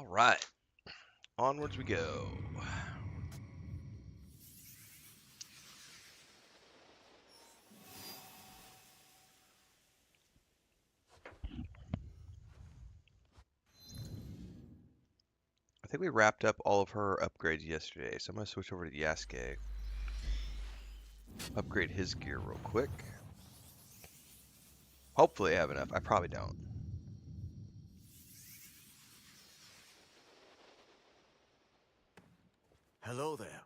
All right, onwards we go. I think we wrapped up all of her upgrades yesterday, so I'm going to switch over to Yasuke. Upgrade his gear real quick. Hopefully I have enough. I probably don't. Hello there.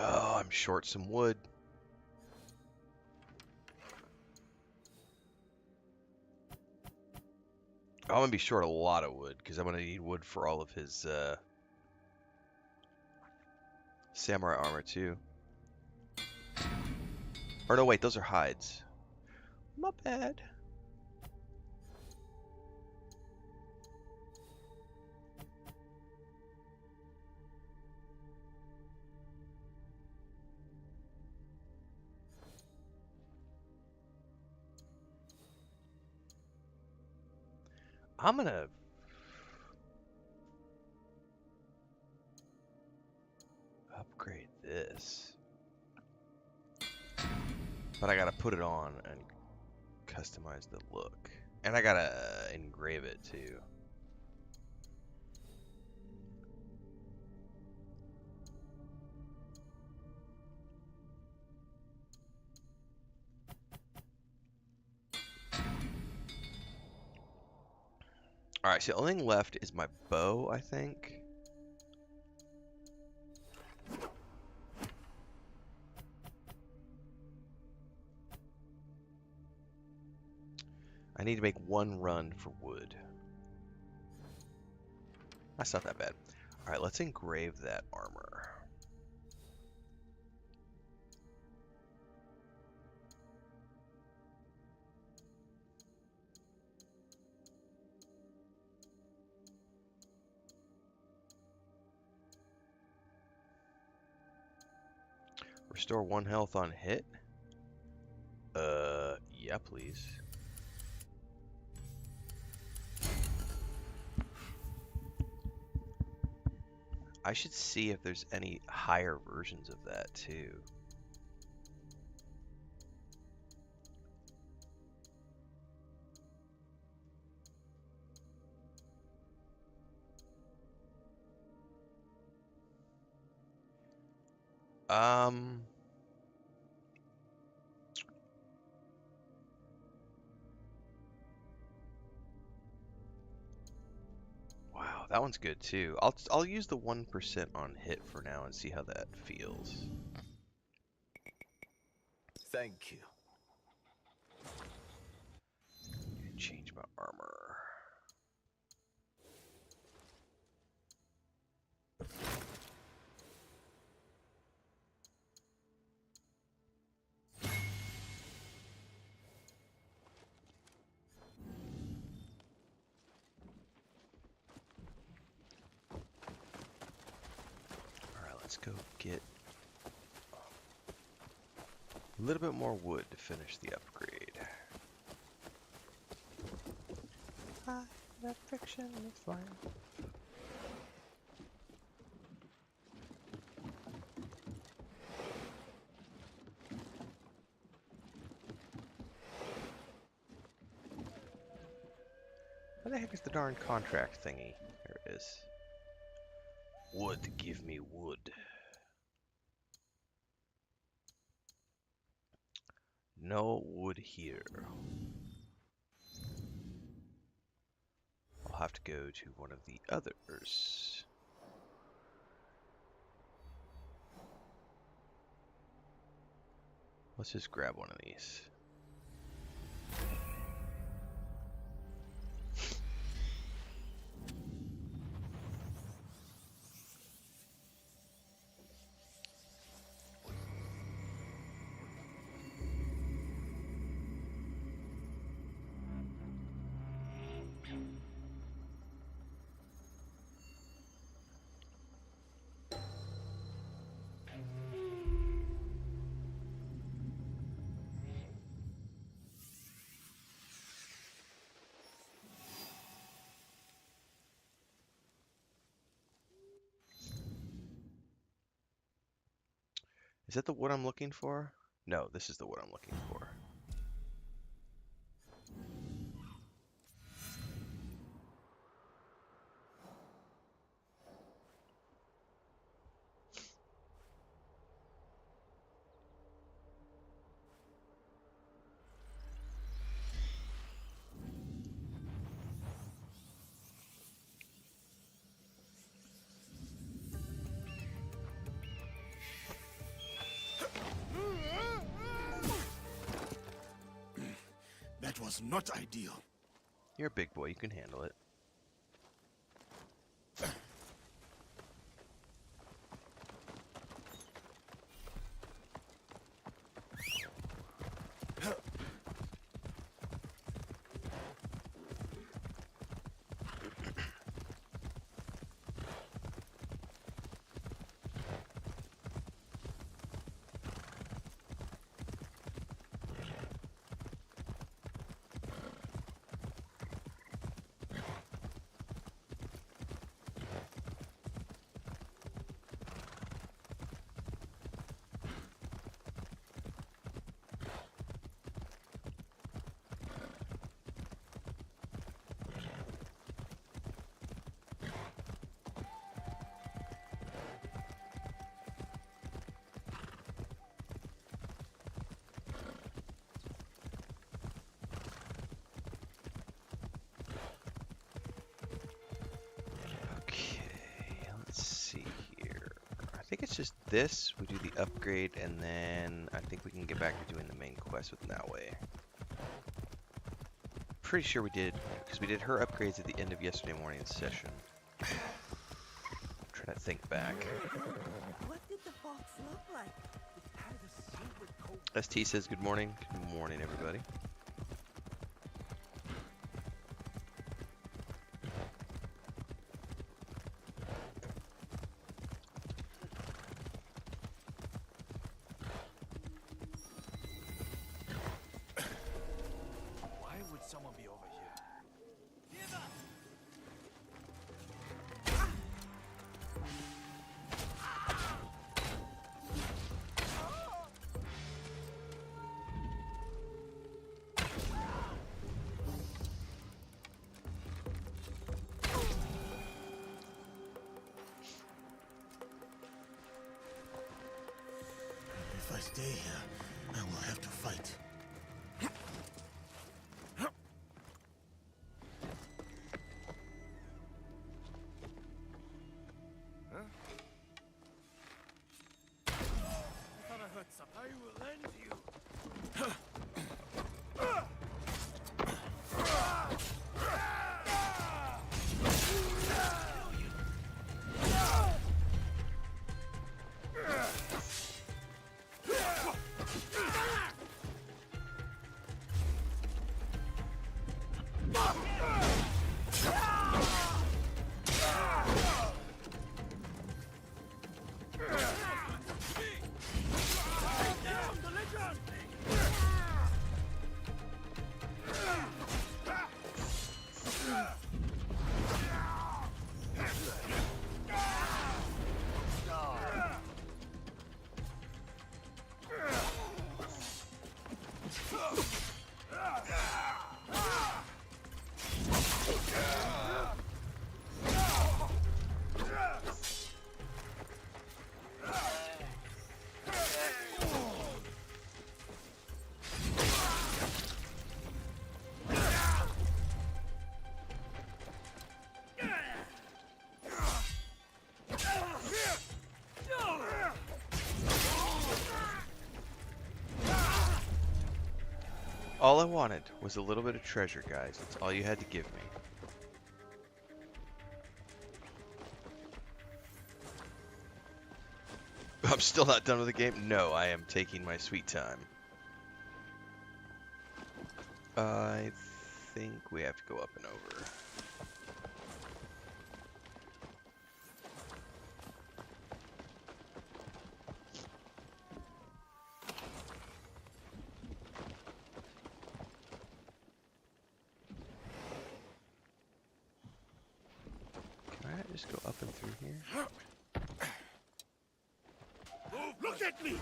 Oh, I'm short some wood. I'm going to be short a lot of wood because I'm going to need wood for all of his samurai armor too. Or no, wait, those are hides. My bad. I'm going to upgrade this. But I got to put it on and customize the look. And I got to engrave it too. Alright, so the only thing left is my bow, I think. I need to make one run for wood. That's not that bad. Alright, let's engrave that armor. Restore 1 health on hit? Yeah, please. I should see if there's any higher versions of that too. Um, wow, that one's good too. I'll use the 1% on hit for now and see how that feels. Thank you. Change my armor. Alright, let's go get a little bit more wood to finish the upgrade. That friction is fine. the darn contract thingy? There it is. Wood, give me wood. No wood here. I'll have to go to one of the others. Let's just grab one of these. Is that the wood I'm looking for? No, this is the wood I'm looking for. That was not ideal. You're a big boy, you can handle it. I think it's just this. We do the upgrade, and then I think we can get back to doing the main quest with that way. Pretty sure we did, because we did her upgrades at the end of yesterday morning's session. I'm trying to think back. What did the box look like? It had a secret code. ST says good morning. Good morning, everybody. Someone be over here. If I stay here, I will have to fight. I will end you. All I wanted was a little bit of treasure, guys. That's all you had to give me. I'm still not done with the game? No, I am taking my sweet time. I think we have to go up and over. Can I just go up and through here? Look at me!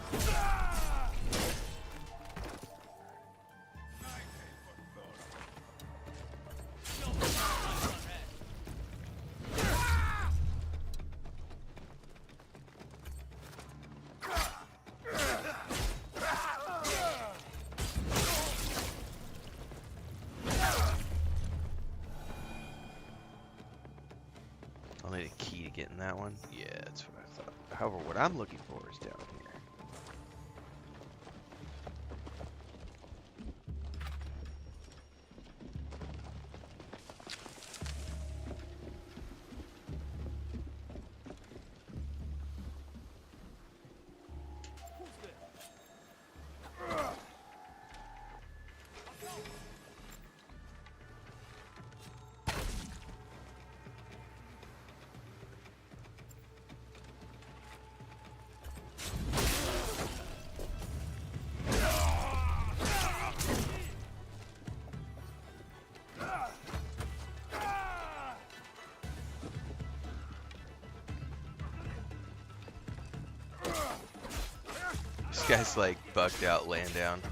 I'll need a key to get in that one. Yeah, that's what I thought. However, what I'm looking for is down here. This guy's like bugged out laying down.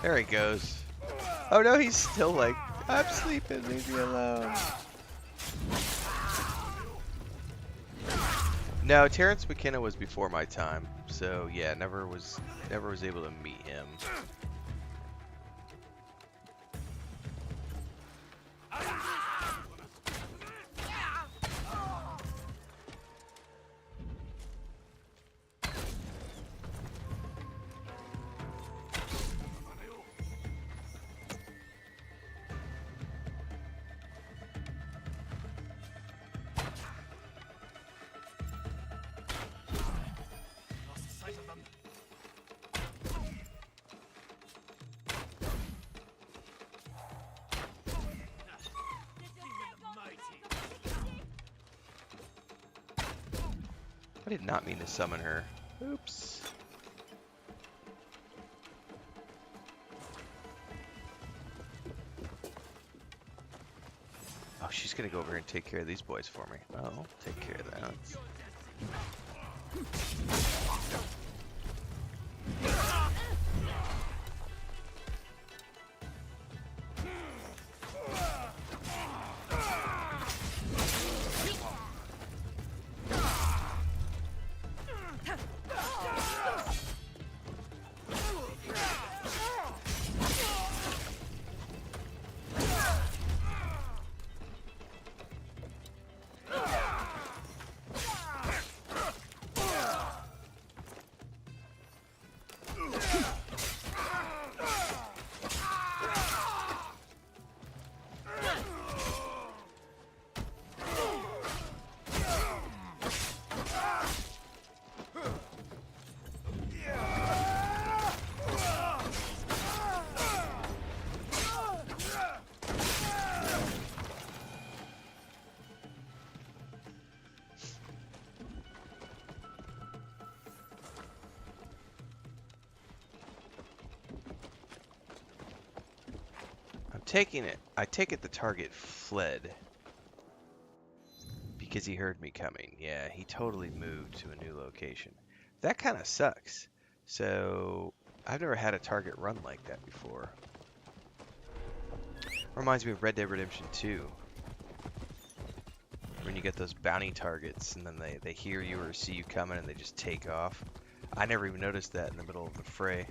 There he goes. Oh no, he's still like, I'm sleeping, leave me alone. No, Terrence McKenna was before my time, so yeah, never was able to meet him. Lost sight of them. I did not mean to summon her. Oops. Oh, she's gonna go over here and take care of these boys for me. Oh, I'll take care of that. Taking it. I take it the target fled because he heard me coming. Yeah, he totally moved to a new location. That kind of sucks. So I've never had a target run like that before. Reminds me of Red Dead Redemption 2. When you get those bounty targets and then they hear you or see you coming and they just take off. I never even noticed that in the middle of the fray.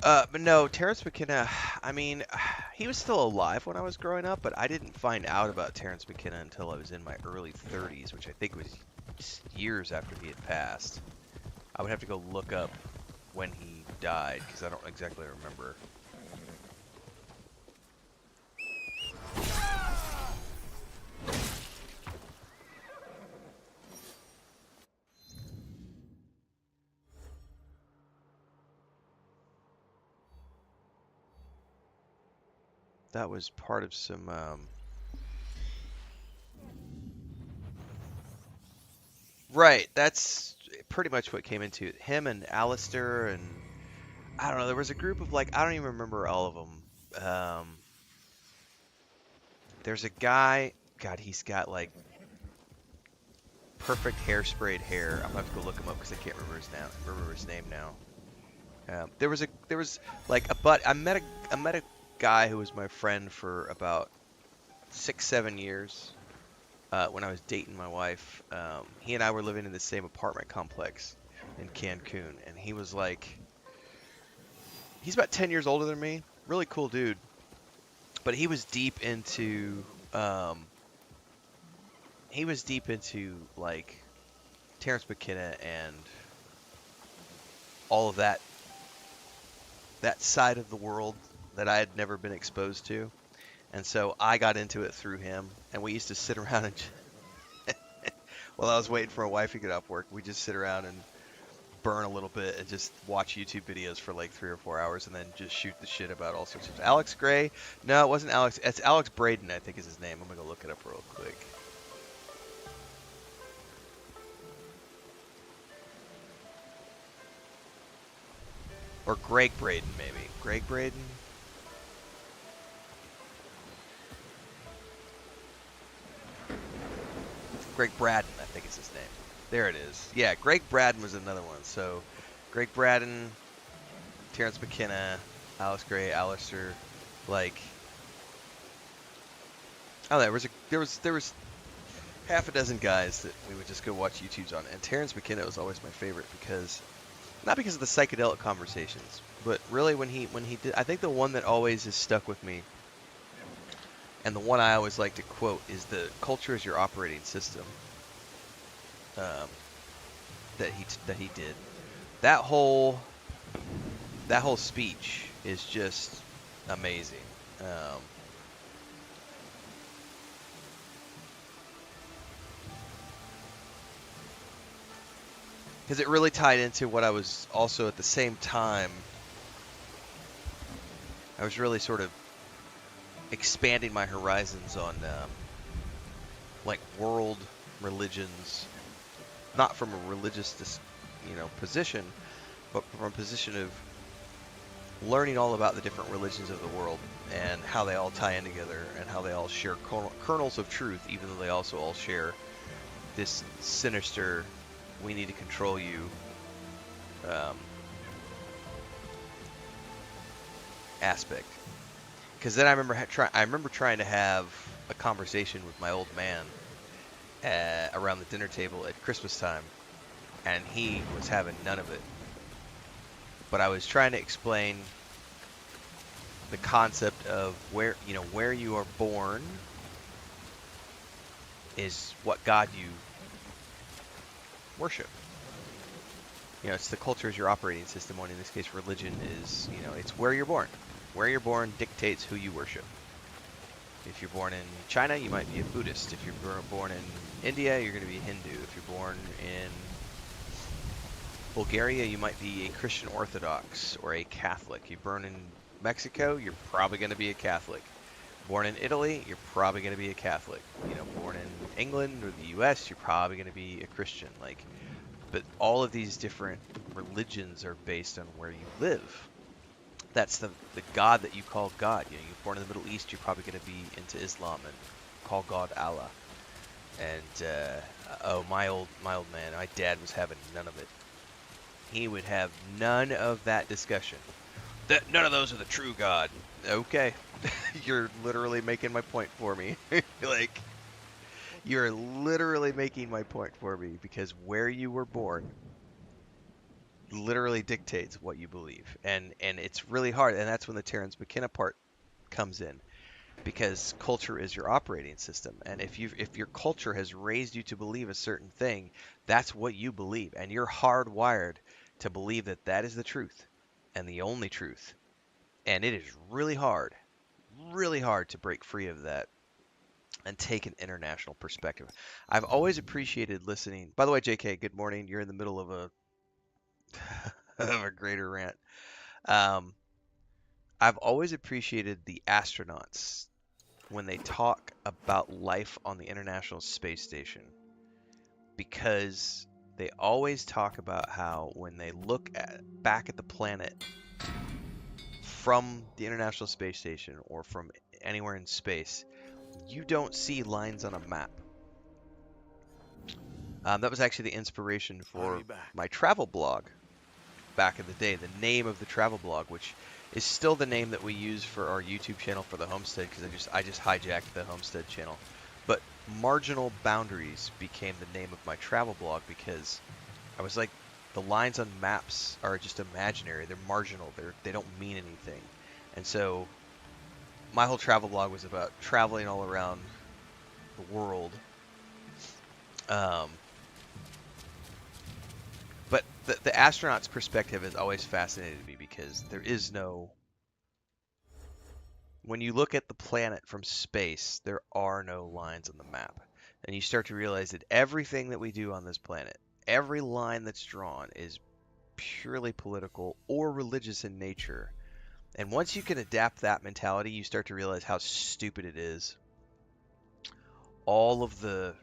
But no, Terrence McKenna, I mean, he was still alive when I was growing up, but I didn't find out about Terrence McKenna until I was in my early 30s, which I think was years after he had passed. I would have to go look up when he died because I don't exactly remember. That was part of some right, that's pretty much what came into it. Him and Alistair and I don't know, there was a group of like I don't even remember all of them. There's a guy, God, he's got like perfect hairsprayed hair. I'm gonna have to go look him up because I can't remember his name now. There was like a but I met a guy who was my friend for about 6 7 years when I was dating my wife. He and I were living in the same apartment complex in Cancun, and he was like he's about 10 years older than me. Really cool dude, but um, he was deep into like Terrence McKenna and all of that side of the world that I had never been exposed to. And so I got into it through him. And we used to sit around and, while I was waiting for my wife to get off work, we just sit around and burn a little bit and just watch YouTube videos for like 3 or 4 hours and then just shoot the shit about all sorts of Alex Gray. No, it wasn't Alex. It's Alex Braden, I think is his name. I'm going to go look it up real quick. Or Greg Braden, maybe. Greg Braden? Greg Braden, I think is his name. There it is. Yeah, Greg Braden was another one. So, Greg Braden, Terrence McKenna, Alex Gray, Alistair, like, oh, there was half a dozen guys that we would just go watch YouTubes on, and Terrence McKenna was always my favorite because not because of the psychedelic conversations, but really when he did, I think the one that always has stuck with me, and the one I always like to quote is the culture is your operating system. Um, that he did. That whole that whole speech is just amazing. Um, because it really tied into what I was also at the same time. I was really sort of expanding my horizons on like world religions, not from a religious, position, but from a position of learning all about the different religions of the world and how they all tie in together and how they all share kernels of truth, even though they also all share this sinister, we need to control you um, aspect. Because then I remember trying to have a conversation with my old man around the dinner table at Christmas time, and he was having none of it. But I was trying to explain the concept of where you are born is what God you worship. It's the culture is your operating system. When in this case, religion is, it's where you're born. Where you're born dictates who you worship. If you're born in China, you might be a Buddhist. If you're born in India, you're going to be Hindu. If you're born in Bulgaria, you might be a Christian Orthodox or a Catholic. You're born in Mexico, you're probably going to be a Catholic. Born in Italy, you're probably going to be a Catholic. Born in England or the U.S., you're probably going to be a Christian. But all of these different religions are based on where you live. That's the God that you call God. You're born in the Middle East, you're probably going to be into Islam and call God Allah. And my old man, my dad was having none of it. He would have none of that discussion. None of those are the true God. Okay, you're literally making my point for me. You're literally making my point for me because where you were born literally dictates what you believe, and it's really hard, and that's when the Terence McKenna part comes in, because culture is your operating system, and if your culture has raised you to believe a certain thing, that's what you believe, and you're hardwired to believe that that is the truth and the only truth, and it is really hard to break free of that and take an international perspective. I've always appreciated listening. By the way, JK, good morning. You're in the middle of a of a greater rant. Um, I've always appreciated the astronauts when they talk about life on the International Space Station, because they always talk about how when they look back at the planet from the International Space Station or from anywhere in space, you don't see lines on a map. That was actually the inspiration I'll for be back. my travel blog back in the day. The name of the travel blog, which is still the name that we use for our YouTube channel for the Homestead, because I just hijacked the Homestead channel. But Marginal Boundaries became the name of my travel blog, because I was like, the lines on maps are just imaginary. They're marginal. They don't mean anything. And so my whole travel blog was about traveling all around the world. But the astronaut's perspective has always fascinated me, because there is no... When you look at the planet from space, there are no lines on the map. And you start to realize that everything that we do on this planet, every line that's drawn, is purely political or religious in nature. And once you can adapt that mentality, you start to realize how stupid it is. All of the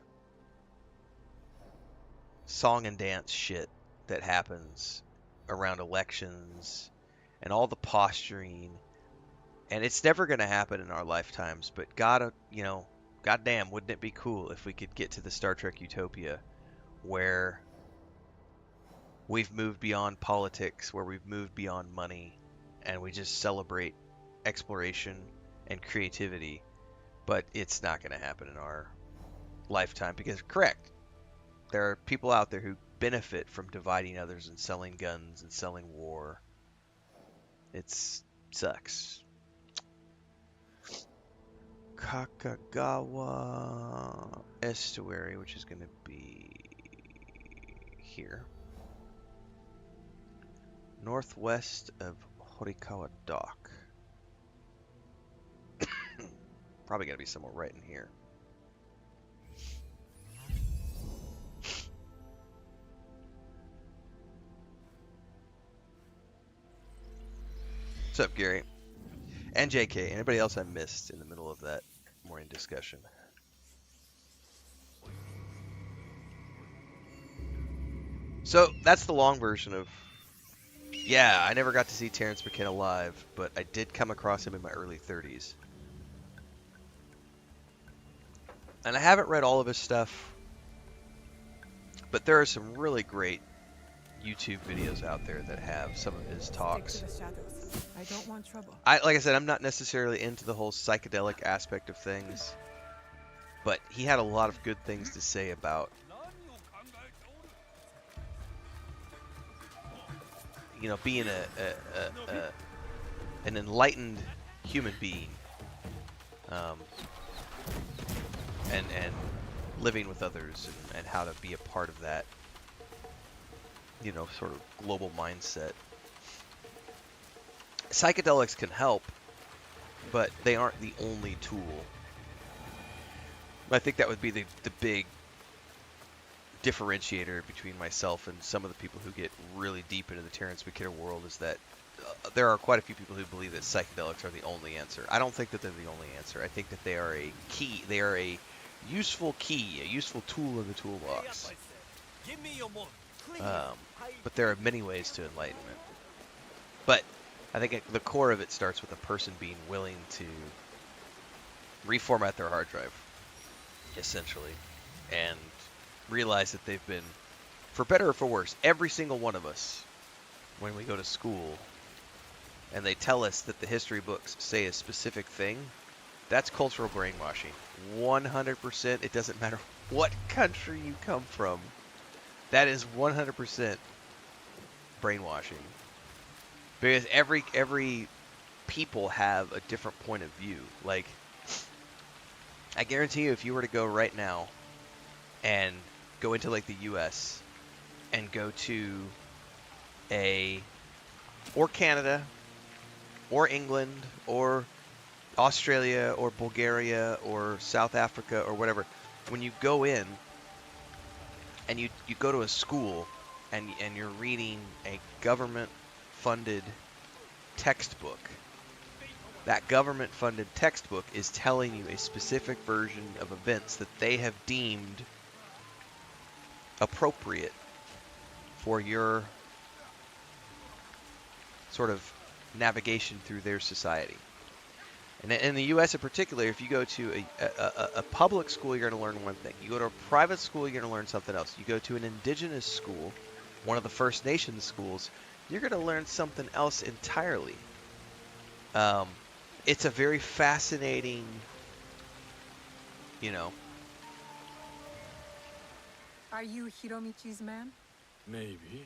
song and dance shit that happens around elections and all the posturing, and it's never going to happen in our lifetimes, but goddamn, wouldn't it be cool if we could get to the Star Trek utopia where we've moved beyond politics, where we've moved beyond money, and we just celebrate exploration and creativity. But it's not going to happen in our lifetime, because, correct, there are people out there who benefit from dividing others and selling guns and selling war. It sucks. Kakagawa Estuary, which is going to be here, northwest of Horikawa Dock. Probably got to be somewhere right in here. What's up, Gary? And JK. Anybody else I missed in the middle of that morning discussion? So that's the long version of... Yeah, I never got to see Terence McKenna live, but I did come across him in my early 30s. And I haven't read all of his stuff, but there are some really great YouTube videos out there that have some of his talks. Stick to the shadows. I don't want trouble. Like I said, I'm not necessarily into the whole psychedelic aspect of things, but he had a lot of good things to say about, being an enlightened human being, and living with others, and how to be a part of that, sort of global mindset. Psychedelics can help, but they aren't the only tool. I think that would be the big differentiator between myself and some of the people who get really deep into the Terence McKenna world, is that there are quite a few people who believe that psychedelics are the only answer. I don't think that they're the only answer. I think that they are a key. They are a useful key, a useful tool in the toolbox. Give me your money. But there are many ways to enlightenment. But I think at the core of it starts with a person being willing to reformat their hard drive, essentially, and realize that they've been, for better or for worse, every single one of us, when we go to school and they tell us that the history books say a specific thing, that's cultural brainwashing. 100%. It doesn't matter what country you come from. That is 100% brainwashing because every people have a different point of view. Like, I guarantee you, if you were to go right now and go into like the U.S. and go to or Canada or England or Australia or Bulgaria or South Africa or whatever, when you go in and you go to a school and you're reading a government funded textbook, that government funded textbook is telling you a specific version of events that they have deemed appropriate for your sort of navigation through their society. And in the U.S. in particular, if you go to a public school, you're going to learn one thing. You go to a private school, you're going to learn something else. You go to an indigenous school, one of the First Nations schools, you're going to learn something else entirely. It's a very fascinating, you know. Are you Hiromichi's man? Maybe.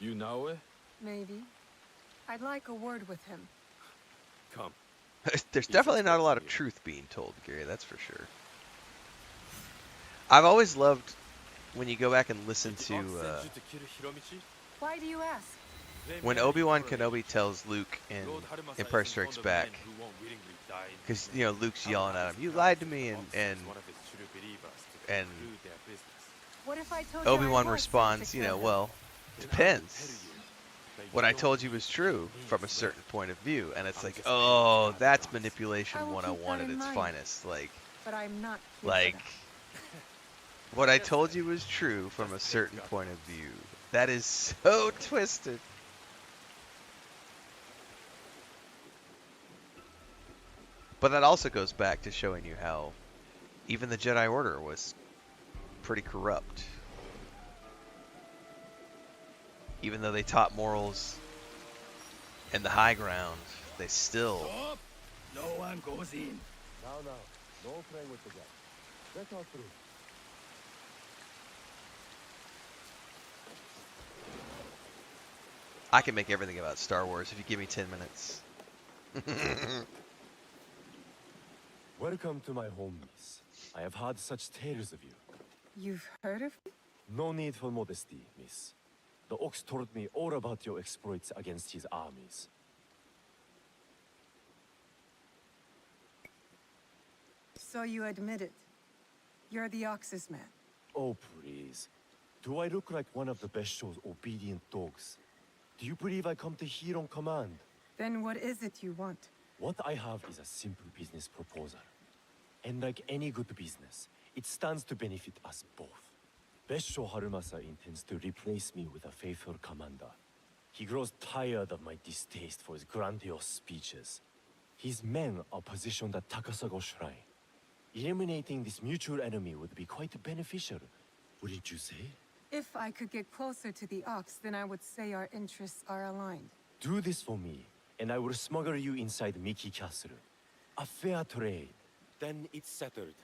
You know it? Maybe. I'd like a word with him. Come. There's definitely not a lot of truth being told, Gary, that's for sure. I've always loved when you go back and listen to Why do you ask? when Obi-Wan Kenobi tells Luke in Empire Strikes Back, because you know Luke's yelling at him, "You lied to me," and What if I told you Obi-Wan I was responds, sent to you know, kill him? well, depends. What I told you was true from a certain point of view, and it's like, oh, that's manipulation I will keep 101 that at in its mind. finest. But I'm not here for Like, that. what I told you was true from a certain point of view. That is so twisted. But that also goes back to showing you how even the Jedi Order was pretty corrupt. Even though they taught morals and the high ground, they still... Stop! No one goes in. Now, no playing with the gun. Let's talk through. I can make everything about Star Wars if you give me 10 minutes. Welcome to my home, miss. I have heard such tales of you. You've heard of me? No need for modesty, miss. The Ox told me all about your exploits against his armies. So you admit it. You're the Ox's man. Oh, please. Do I look like one of the best show's obedient dogs? Do you believe I come to here on command? Then what is it you want? What I have is a simple business proposal. And like any good business, it stands to benefit us both. Besho Harumasa intends to replace me with a faithful commander. He grows tired of my distaste for his grandiose speeches. His men are positioned at Takasago Shrine. Eliminating this mutual enemy would be quite beneficial, wouldn't you say? If I could get closer to the Ox, then I would say our interests are aligned. Do this for me, and I will smuggle you inside Miki Castle. A fair trade. Then it's settled.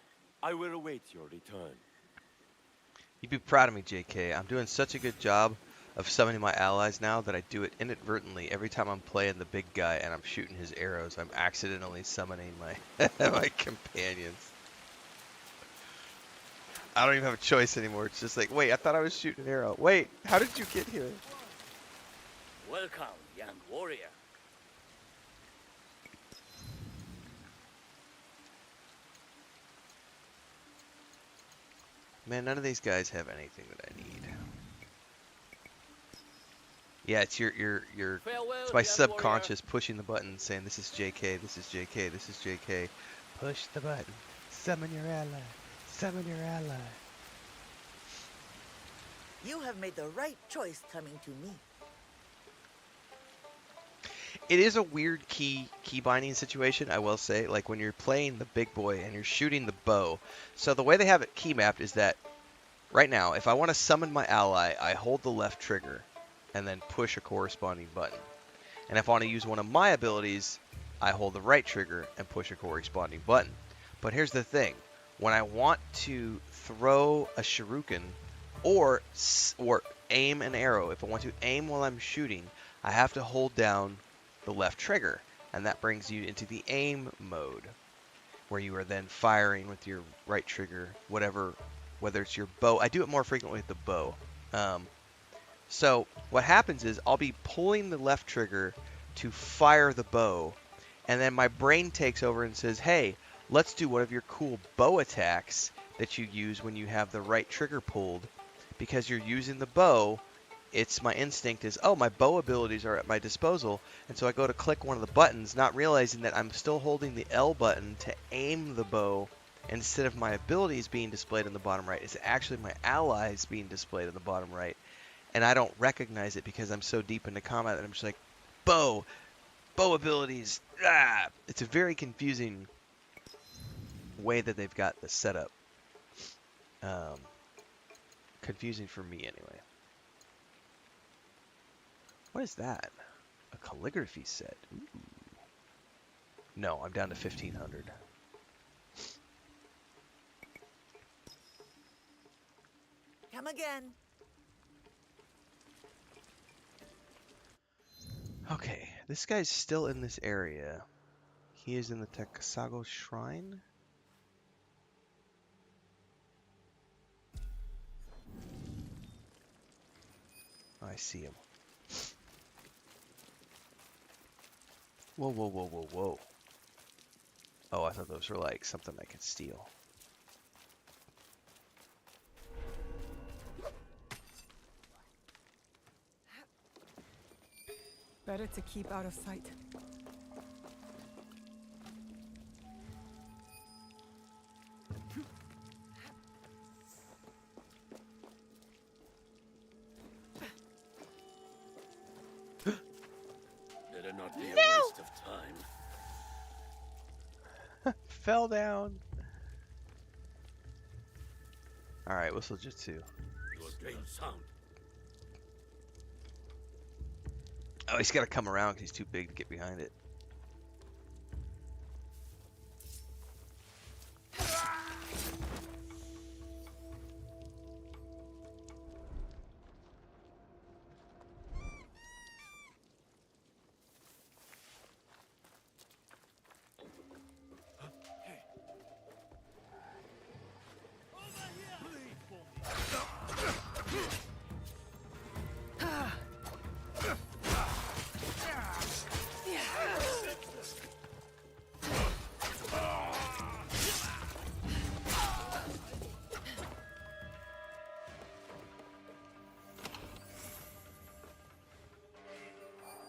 I will await your return. You'd be proud of me, JK. I'm doing such a good job of summoning my allies now that I do it inadvertently every time I'm playing the big guy and I'm shooting his arrows. I'm accidentally summoning my my companions. I don't even have a choice anymore. It's just like, wait, I thought I was shooting an arrow. Wait, how did you get here? Welcome, young warrior. Man, none of these guys have anything that I need. Yeah, it's your Farewell, it's my young subconscious pushing the button saying this is JK, this is JK, this is JK. Push the button. Summon your ally. Summon your ally. You have made the right choice coming to me. It is a weird key binding situation, I will say. Like when you're playing the big boy and you're shooting the bow. So the way they have it key mapped is that right now, if I want to summon my ally, I hold the left trigger and then push a corresponding button. And if I want to use one of my abilities, I hold the right trigger and push a corresponding button. But here's the thing. When I want to throw a shuriken or aim an arrow, if I want to aim while I'm shooting, I have to hold down the left trigger, and that brings you into the aim mode, where you are then firing with your right trigger, whether it's your bow. I do it more frequently with the bow. So what happens is I'll be pulling the left trigger to fire the bow, and then my brain takes over and says, hey, let's do one of your cool bow attacks that you use when you have the right trigger pulled. Because you're using the bow, my instinct is, oh, my bow abilities are at my disposal, and so I go to click one of the buttons, not realizing that I'm still holding the L button to aim the bow. Instead of my abilities being displayed in the bottom right, it's actually my allies being displayed in the bottom right. And I don't recognize it because I'm so deep into combat that I'm just like, bow abilities. Ah! It's a very confusing way that they've got this set up. Confusing for me anyway. What is that? A calligraphy set. Ooh. No, I'm down to 1500. Come again. Okay, this guy's still in this area. He is in the Takasago Shrine. Oh, I see him. Whoa, whoa, whoa, whoa, whoa. Oh, I thought those were like something I could steal. Better to keep out of sight. Better not be a waste of time. Fell down. Alright, whistle jutsu. Your strange sound. Oh, he's got to come around because he's too big to get behind it.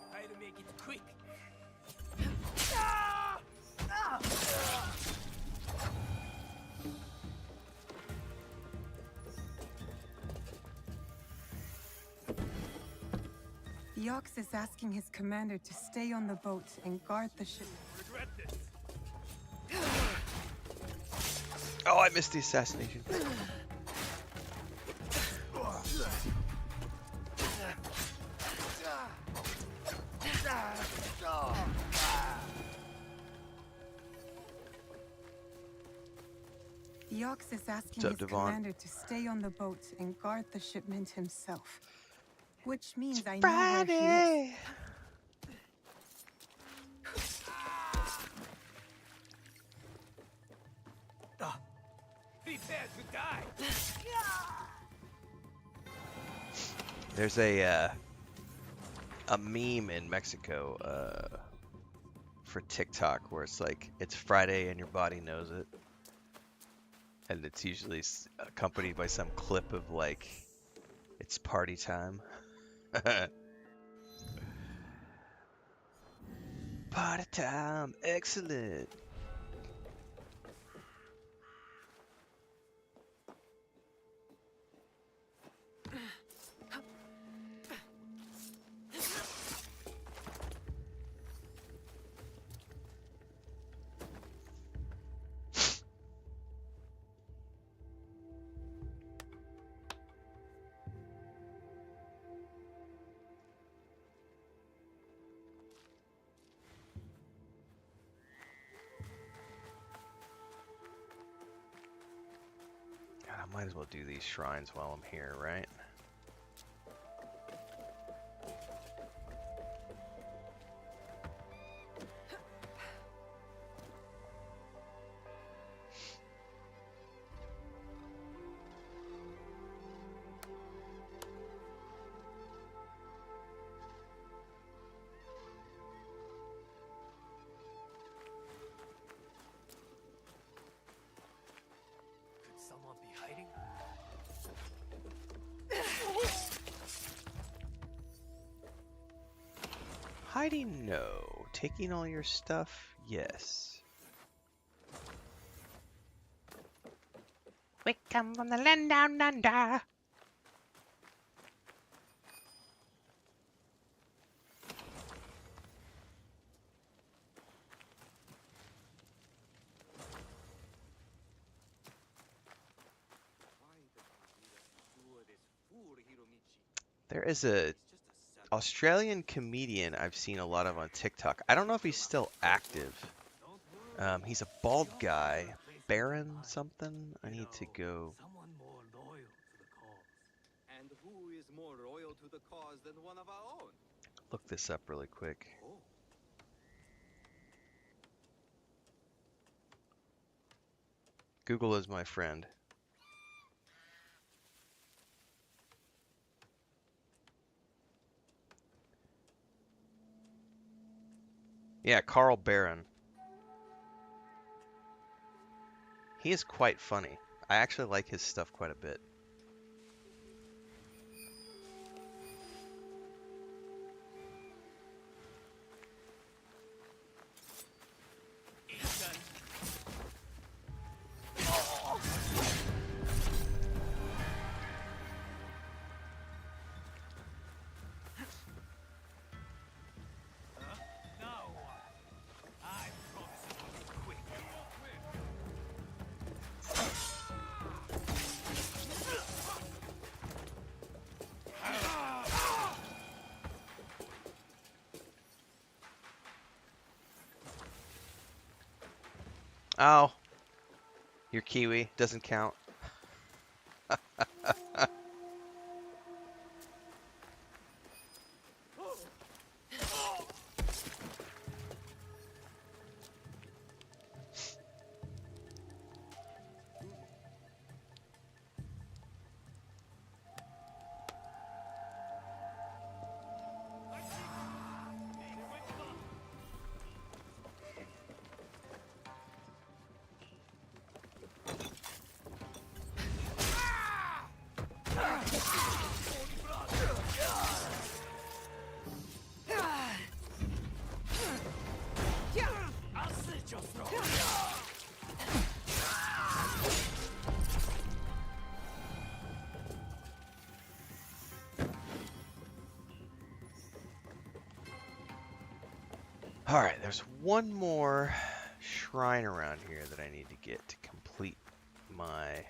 Try to make it quick. The Ox is asking his commander to stay on the boat and guard the ship. Regret this. Oh, I missed the assassination. The Ox is asking What's up, his Devon? commander to stay on the boat and guard the shipment himself. Which means I know where he is. Prepare to die. There's a meme in Mexico for TikTok where it's like, it's Friday and your body knows it. And it's usually accompanied by some clip of like, it's party time. Party time, excellent. God, I might as well do these shrines while I'm here, right? Mighty no. Taking all your stuff? Yes. We come from the land down under. There is a Australian comedian I've seen a lot of on TikTok. I don't know if he's still active. He's a bald guy. Baron something? I need to go. Someone more loyal to the cause. And who is more loyal to the cause than one of our own? Look this up really quick. Oh. Google is my friend. Yeah, Carl Barron. He is quite funny. I actually like his stuff quite a bit. Oh, your kiwi doesn't count. Alright, there's one more shrine around here that I need to get to complete my...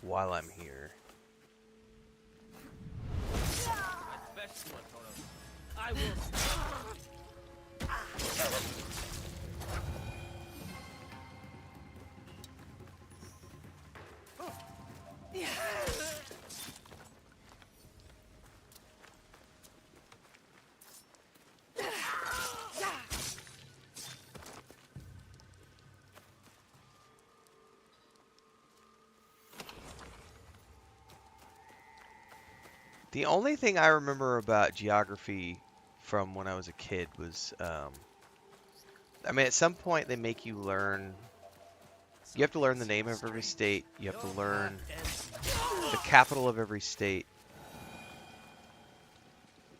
while I'm here. I will. The only thing I remember about geography from when I was a kid was, I mean, at some point they make you learn, you have to learn the name of every state, you have to learn the capital of every state.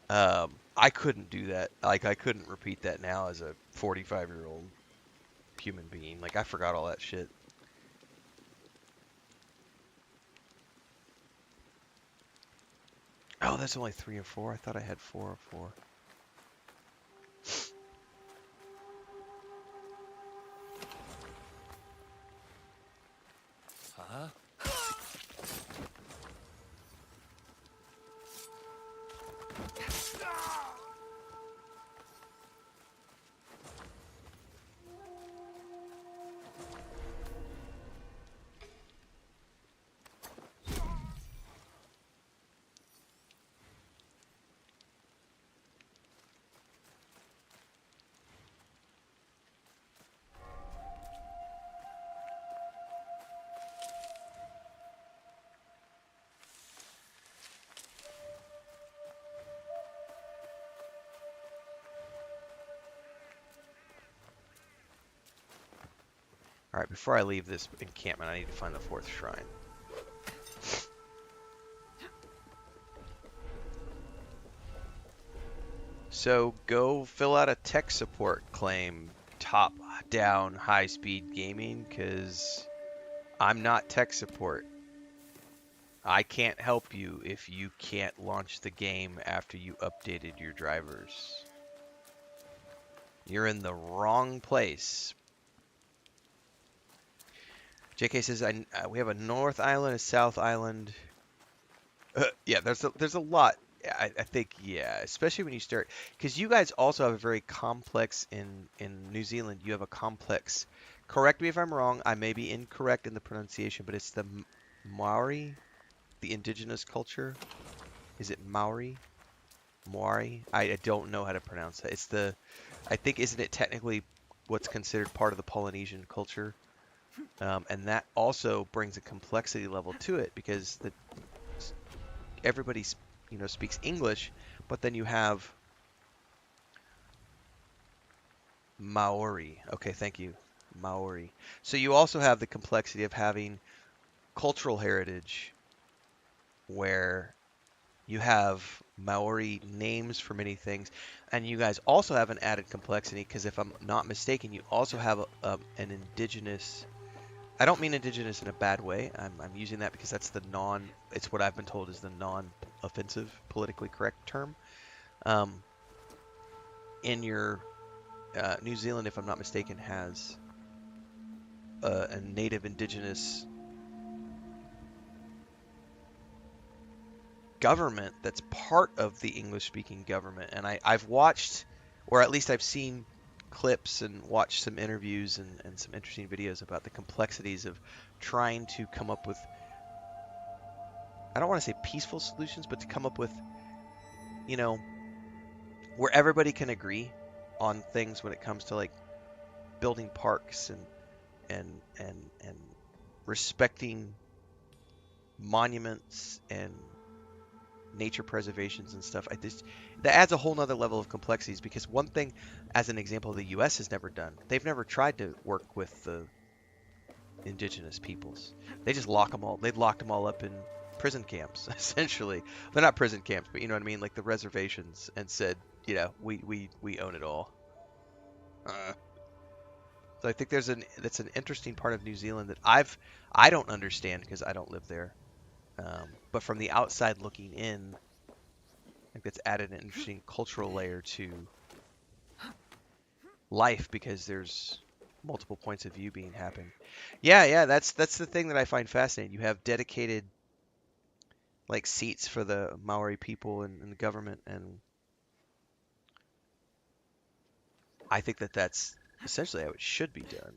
I couldn't do that. Like, I couldn't repeat that now as a 45-year-old human being. Like, I forgot all that shit. Oh, that's only 3 or 4. I thought I had 4 or 4. Huh? Alright, before I leave this encampment, I need to find the 4th shrine. So go fill out a tech support claim, top down high speed gaming, because I'm not tech support. I can't help you if you can't launch the game after you updated your drivers. You're in the wrong place. JK says we have a North Island, a South Island. Yeah, there's a lot. I think yeah, especially when you start, because you guys also have a very complex in New Zealand. You have a complex. Correct me if I'm wrong. I may be incorrect in the pronunciation, but it's the Maori, the indigenous culture. Is it Maori? Maori? I don't know how to pronounce that. It's the, I think, isn't it technically what's considered part of the Polynesian culture? And that also brings a complexity level to it because everybody speaks English, but then you have Maori. Okay, thank you. Maori. So you also have the complexity of having cultural heritage where you have Maori names for many things, and you guys also have an added complexity because if I'm not mistaken, you also have an indigenous. I don't mean indigenous in a bad way. I'm using that because that's the non. It's what I've been told is the non-offensive, politically correct term. Um, in your New Zealand, if I'm not mistaken, has a native indigenous government that's part of the English-speaking government. And I've watched, or at least I've seen clips and watched some interviews and some interesting videos about the complexities of trying to come up with, I don't want to say peaceful solutions, but to come up with, you know, where everybody can agree on things when it comes to like building parks and respecting monuments and nature preservations and stuff. That adds a whole nother level of complexities because one thing, as an example, the U.S. has never done. They've never tried to work with the indigenous peoples. They just lock them all. They locked them all up in prison camps, essentially. They're not prison camps, but you know what I mean, like the reservations, and said, we own it all. So I think that's an interesting part of New Zealand that I don't understand because I don't live there. But from the outside looking in, I think that's added an interesting cultural layer to life because there's multiple points of view being happen. Yeah, that's the thing that I find fascinating. You have dedicated like seats for the Maori people in the government, and I think that that's essentially how it should be done.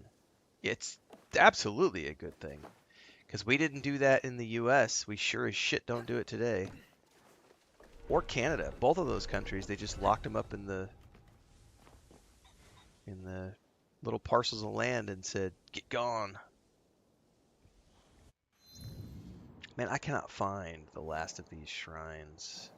It's absolutely a good thing because we didn't do that in the U.S. We sure as shit don't do it today. Or Canada. Both of those countries, they just locked them up in the little parcels of land and said, "Get gone." Man, I cannot find the last of these shrines.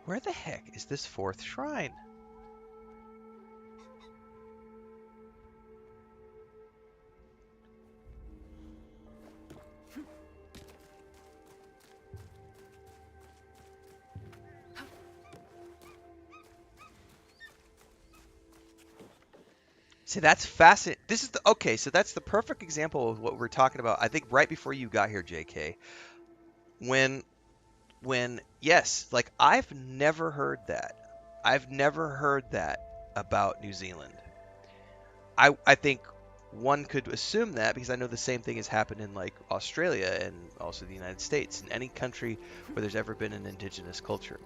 Where the heck is this fourth shrine? See, that's fascinating. This is okay, so that's the perfect example of what we're talking about. I think right before you got here, JK, when yes, like I've never heard that. I've never heard that about New Zealand. I think one could assume that because I know the same thing has happened in like Australia and also the United States, in any country where there's ever been an indigenous culture.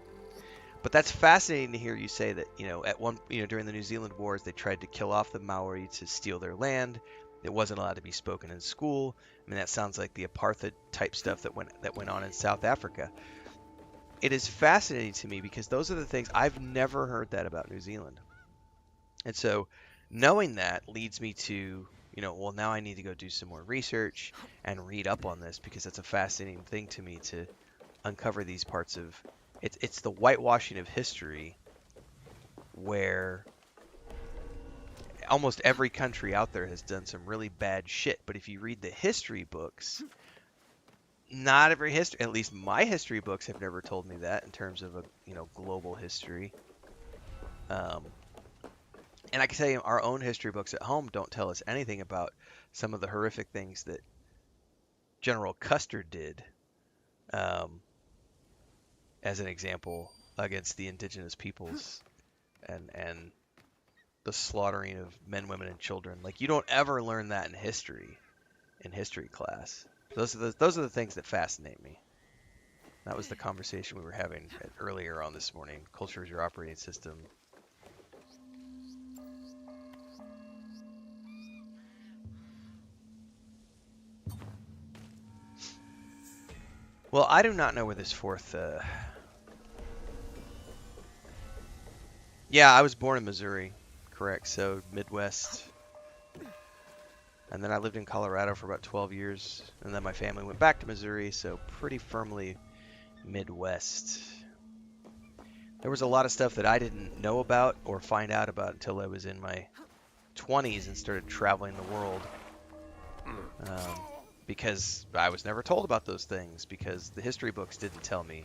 But that's fascinating to hear you say that, at one, during the New Zealand Wars, they tried to kill off the Maori to steal their land. It wasn't allowed to be spoken in school. I mean, that sounds like the apartheid type stuff that went on in South Africa. It is fascinating to me because those are the things I've never heard that about New Zealand. And so knowing that leads me to, well, now I need to go do some more research and read up on this because it's a fascinating thing to me to uncover these parts of it's the whitewashing of history where almost every country out there has done some really bad shit. But if you read the history books, not every history, at least my history books have never told me that in terms of a global history. And I can tell you, our own history books at home don't tell us anything about some of the horrific things that General Custer did, as an example, against the indigenous peoples and the slaughtering of men, women, and children. Like, you don't ever learn that in history class. Those are the things that fascinate me. That was the conversation we were having earlier on this morning. Culture is your operating system. Well, I do not know where this fourth... Yeah, I was born in Missouri. Correct. So, Midwest. And then I lived in Colorado for about 12 years. And then my family went back to Missouri, so pretty firmly Midwest. There was a lot of stuff that I didn't know about or find out about until I was in my 20s and started traveling the world. Because I was never told about those things, because the history books didn't tell me.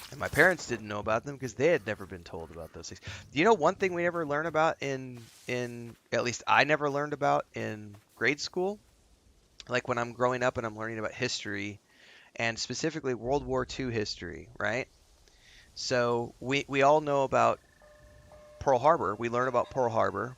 And my parents didn't know about them because they had never been told about those things. You know, one thing we never learn about in at least I never learned about in grade school, like when I'm growing up and I'm learning about history, and specifically World War II history, right? So we all know about Pearl Harbor. We learn about Pearl Harbor,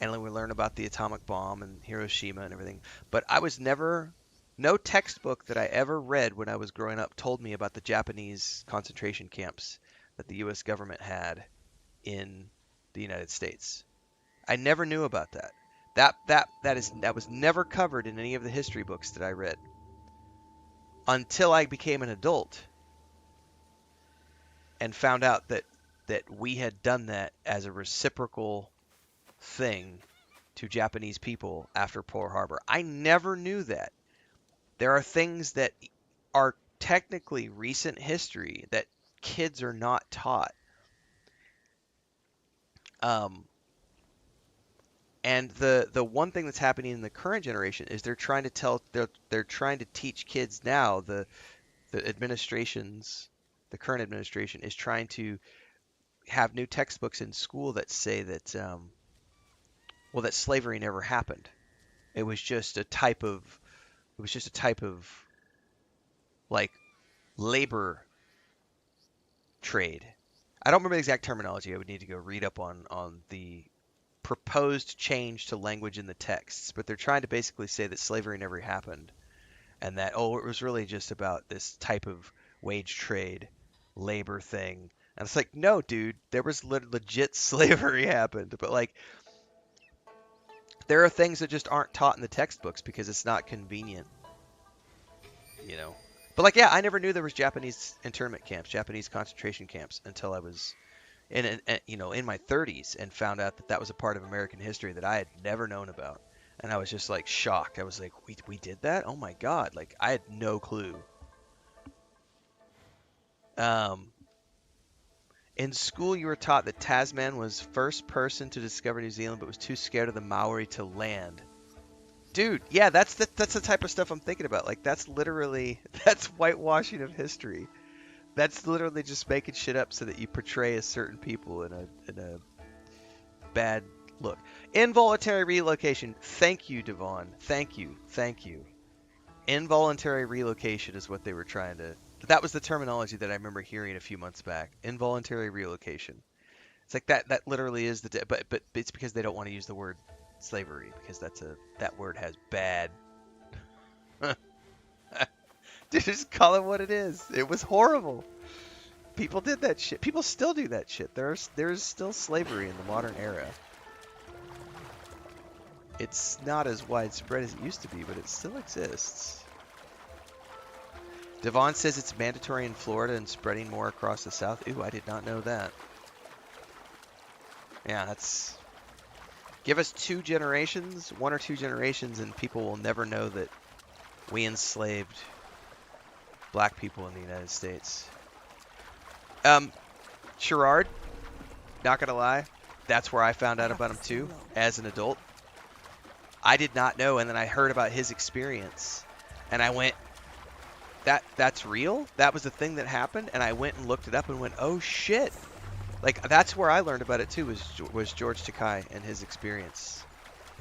and then we learn about the atomic bomb and Hiroshima and everything. But I was never... No textbook that I ever read when I was growing up told me about the Japanese concentration camps that the U.S. government had in the United States. I never knew about that. That was never covered in any of the history books that I read until I became an adult and found out that we had done that as a reciprocal thing to Japanese people after Pearl Harbor. I never knew that. There are things that are technically recent history that kids are not taught. And the one thing that's happening in the current generation is they're trying to teach kids now, the administrations, the current administration is trying to have new textbooks in school that say that that slavery never happened. It was just a type of like labor trade. I don't remember the exact terminology. I would need to go read up on the proposed change to language in the texts, but they're trying to basically say that slavery never happened, and that it was really just about this type of wage trade labor thing. And it's like, no, dude, there was legit slavery happened, but like there are things that just aren't taught in the textbooks because it's not convenient, you know. But like, yeah, I never knew there was Japanese internment camps, Japanese concentration camps until I was in my 30s and found out that was a part of American history that I had never known about. And I was just like shocked. I was like, we did that? Oh my God. Like, I had no clue. In school, you were taught that Tasman was first person to discover New Zealand, but was too scared of the Maori to land. Dude, yeah, that's the type of stuff I'm thinking about. Like, that's whitewashing of history. That's literally just making shit up so that you portray a certain people in a bad look. Involuntary relocation. Thank you, Devon. Thank you. Involuntary relocation is what they were trying to... That was the terminology that I remember hearing a few months back. Involuntary relocation. It's like that literally is but it's because they don't want to use the word slavery, because that word has bad... Dude, just call it what it is. It was horrible. People did that shit. People still do that shit. There's still slavery in the modern era. It's not as widespread as it used to be, but it still exists. Devon says it's mandatory in Florida and spreading more across the South. Ooh, I did not know that. Yeah, that's... Give us 2 generations, 1 or 2 generations, and people will never know that we enslaved black people in the United States. Sherrard, not gonna lie, that's where I found out about him too, as an adult. I did not know, and then I heard about his experience, and I went, that's real? That was the thing that happened? And I went and looked it up and went, oh shit. Like, that's where I learned about it too, was George Takei and his experience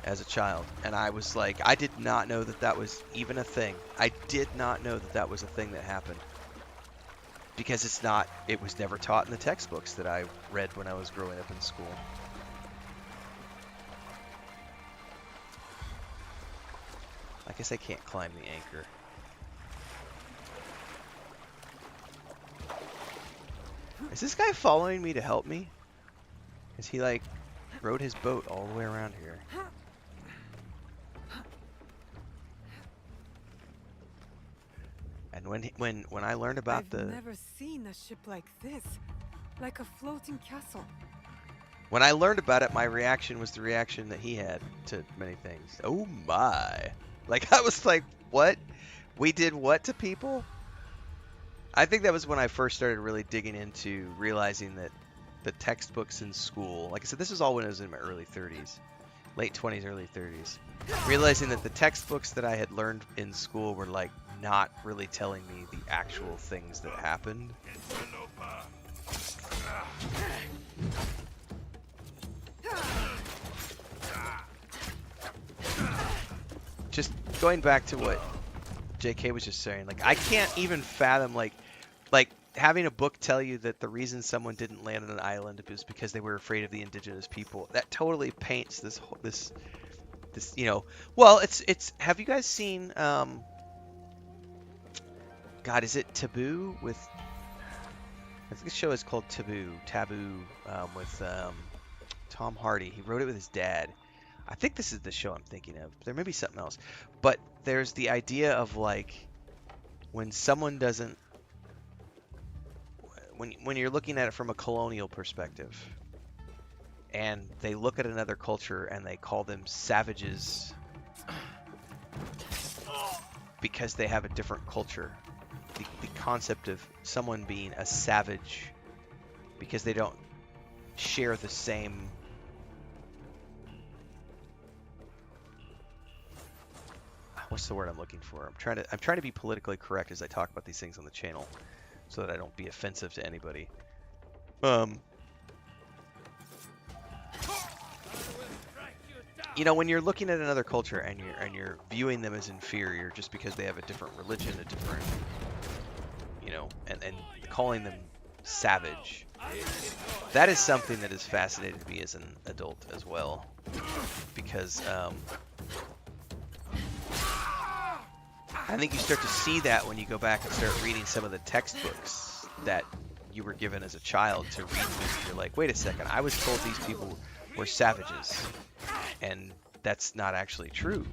as a child. And I was like, I did not know that that was even a thing. I did not know that that was a thing that happened. Because it was never taught in the textbooks that I read when I was growing up in school. I guess I can't climb the anchor. Is this guy following me to help me? Is he like rode his boat all the way around here? And when I learned about I've never seen a ship like this, like a floating castle. When I learned about it, my reaction was the reaction that he had to many things. Oh my. Like, I was like, what? We did what to people? I think that was when I first started really digging into realizing that the textbooks in school, like I said, this was all when I was in my early 30s, late 20s, early 30s. Realizing that the textbooks that I had learned in school were like not really telling me the actual things that happened. Just going back to what JK was just saying, like, I can't even fathom, like having a book tell you that the reason someone didn't land on an island was because they were afraid of the indigenous people. That totally paints this, you know, well, it's, have you guys seen, God, is it Taboo with, I think the show is called Taboo, with, Tom Hardy. He wrote it with his dad. I think this is the show I'm thinking of. There may be something else. But there's the idea of, like, when someone doesn't... When you're looking at it from a colonial perspective, and they look at another culture and they call them savages because they have a different culture. The concept of someone being a savage because they don't share the same... What's the word I'm looking for? I'm trying to be politically correct as I talk about these things on the channel, so that I don't be offensive to anybody. You know, when you're looking at another culture and you're viewing them as inferior just because they have a different religion, a different, you know, and calling them savage, that is something that has fascinated me as an adult as well, because I think you start to see that when you go back and start reading some of the textbooks that you were given as a child to read through. You're like, wait a second, I was told these people were savages, and that's not actually true.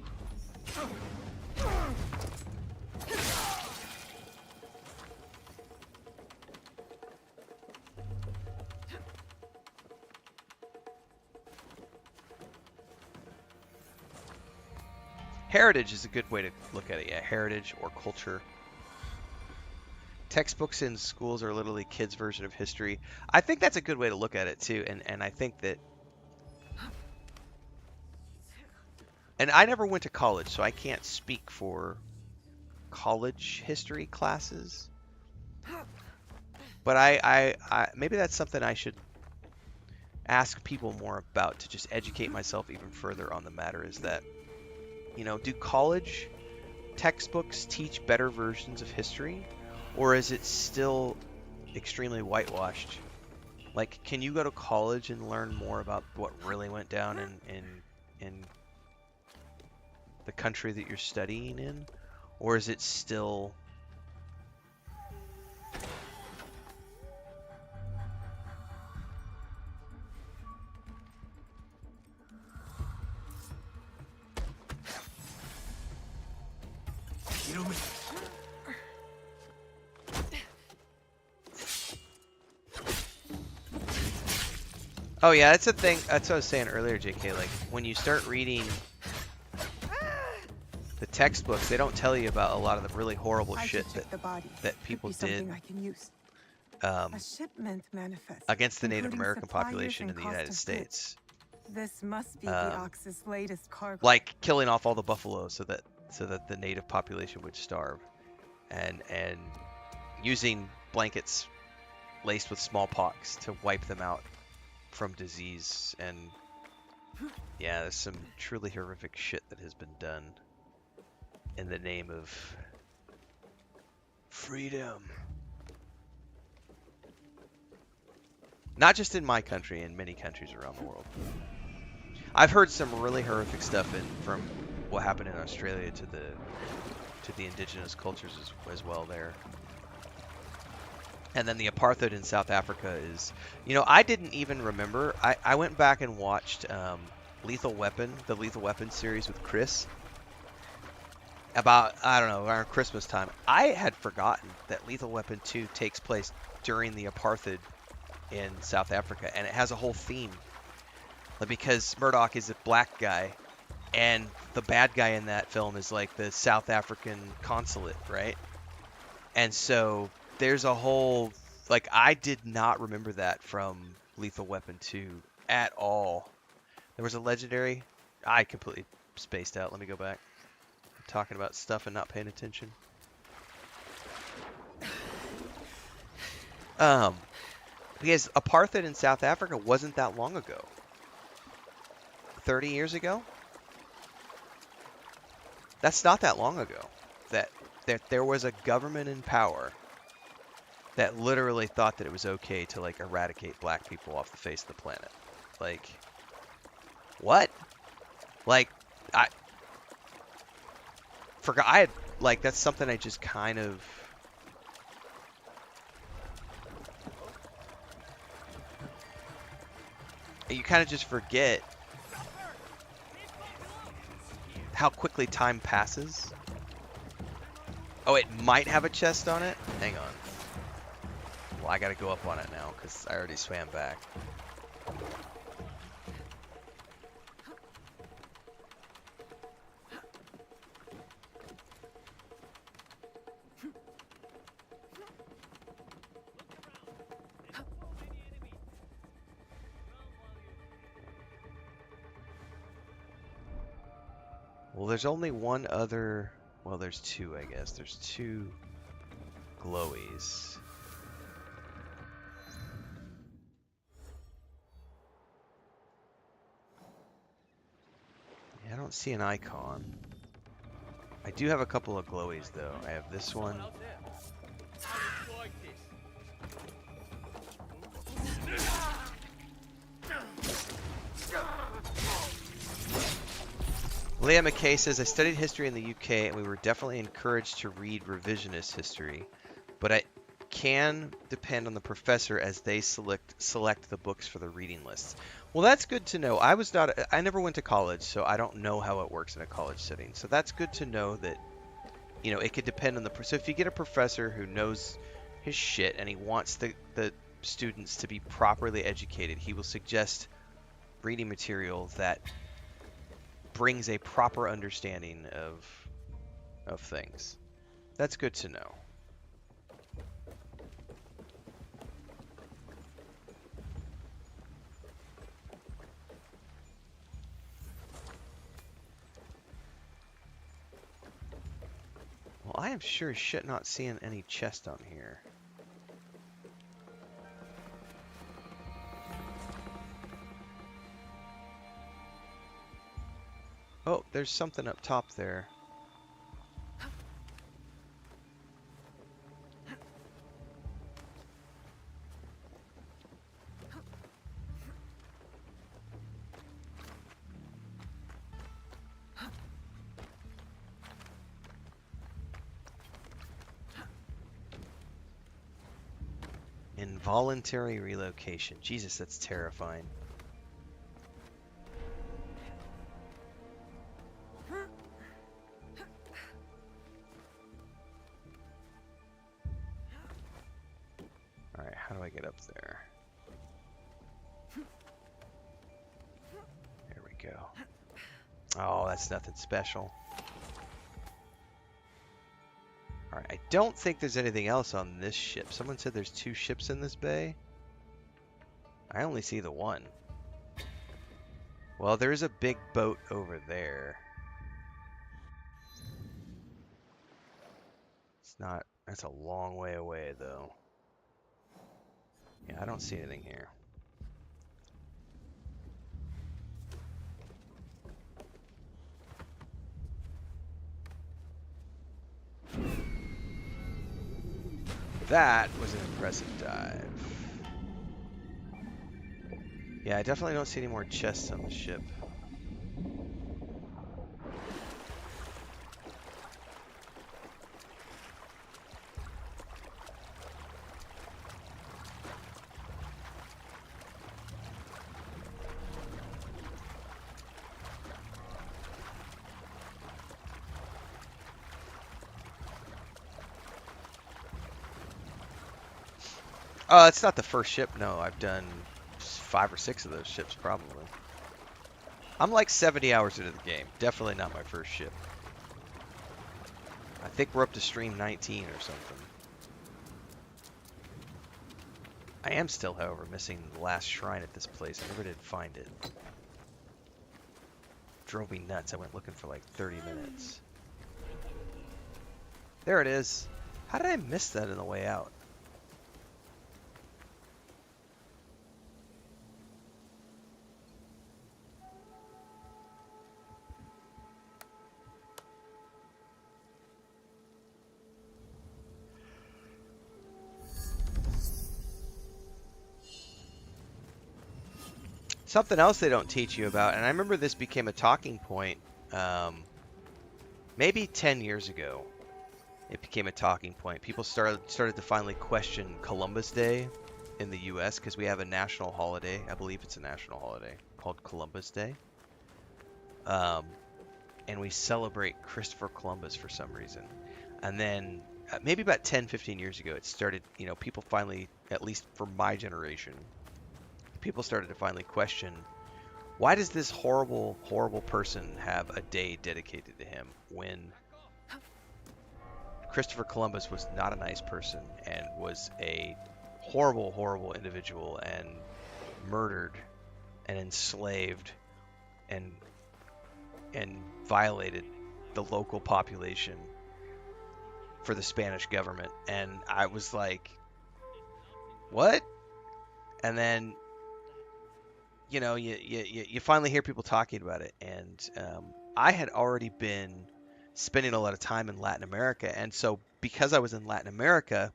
Heritage is a good way to look at it. Yeah, heritage or culture. Textbooks in schools are literally kids' version of history. I think that's a good way to look at it too, and I think that... And I never went to college, so I can't speak for college history classes. But I maybe that's something I should ask people more about to just educate myself even further on the matter, is that, you know, do college textbooks teach better versions of history, or is it still extremely whitewashed? Like, can you go to college and learn more about what really went down in the country that you're studying in, or is it still... Oh yeah, that's a thing. That's what I was saying earlier, JK. Like when you start reading the textbooks, they don't tell you about a lot of the really horrible I shit should check the body. that Could people be did something I can use. um, A shipment manifest, against the Native including American suppliers population and in the cost United of goods. States, This must be the um, Ox's latest cargo. like killing off all the buffalo so that the native population would starve, and using blankets laced with smallpox to wipe them out from disease. And yeah, there's some truly horrific shit that has been done in the name of freedom. Not just in my country, in many countries around the world. I've heard some really horrific stuff from what happened in Australia to the indigenous cultures as well there. And then the apartheid in South Africa is, I didn't even remember. I went back and watched Lethal Weapon, the Lethal Weapon series with Chris. About, I don't know, around Christmas time. I had forgotten that Lethal Weapon 2 takes place during the apartheid in South Africa, and it has a whole theme. Because Murdoch is a black guy, and the bad guy in that film is like the South African consulate, right? And so there's a whole, like, I did not remember that from Lethal Weapon 2 at all. There was a legendary, I completely spaced out. Let me go back. I'm talking about stuff and not paying attention. Because apartheid in South Africa wasn't that long ago. 30 years ago? That's not that long ago. That there was a government in power that literally thought that it was okay to like eradicate black people off the face of the planet. Like, what? Like, I forgot. I had, like, that's something I just kind of. You kind of just forget how quickly time passes. Oh, it might have a chest on it? Hang on. Well, I gotta go up on it now, because I already swam back. Well, there's only one other. Well, there's two, I guess. There's two glowies. Yeah, I don't see an icon. I do have a couple of glowies, though. I have this one. Leah McKay says, I studied history in the UK, and we were definitely encouraged to read revisionist history, but it can depend on the professor as they select the books for the reading lists. Well, that's good to know. I never went to college, so I don't know how it works in a college setting. So that's good to know that, it could depend on so if you get a professor who knows his shit and he wants the students to be properly educated, he will suggest reading material that brings a proper understanding of things. That's good to know. Well, I am sure as shit not seeing any chest on here. Oh, there's something up top there. Involuntary relocation. Jesus, that's terrifying. Alright, how do I get up there? Oh, that's nothing special. Alright, I don't think there's anything else on this ship. Someone said there's 2 ships in this bay. I only see the one. Well, there is a big boat over there. It's not... That's a long way away, though. Yeah, I don't see anything here. That was an impressive dive. Yeah, I definitely don't see any more chests on the ship. It's not the first ship. No, I've done 5 or 6 of those ships probably. I'm like 70 hours into the game. Definitely not my first ship. I think we're up to stream 19 or something. I am still, however, missing the last shrine at this place. I never did find it. Drove me nuts. I went looking for like 30 minutes. There it is. How did I miss that on the way out? Something else they don't teach you about, and I remember this became a talking point maybe 10 years ago. It became a talking point. People started to finally question Columbus Day in the U.S. because we have a national holiday. I believe it's a national holiday called Columbus Day. And we celebrate Christopher Columbus for some reason. And then maybe about 10, 15 years ago, it started, you know, people finally, at least for my generation, people started to finally question, why does this horrible, horrible person have a day dedicated to him when Christopher Columbus was not a nice person and was a horrible, horrible individual and murdered and enslaved and violated the local population for the Spanish government. And I was like, what? And then, you know, you finally hear people talking about it. And I had already been spending a lot of time in Latin America. And so because I was in Latin America,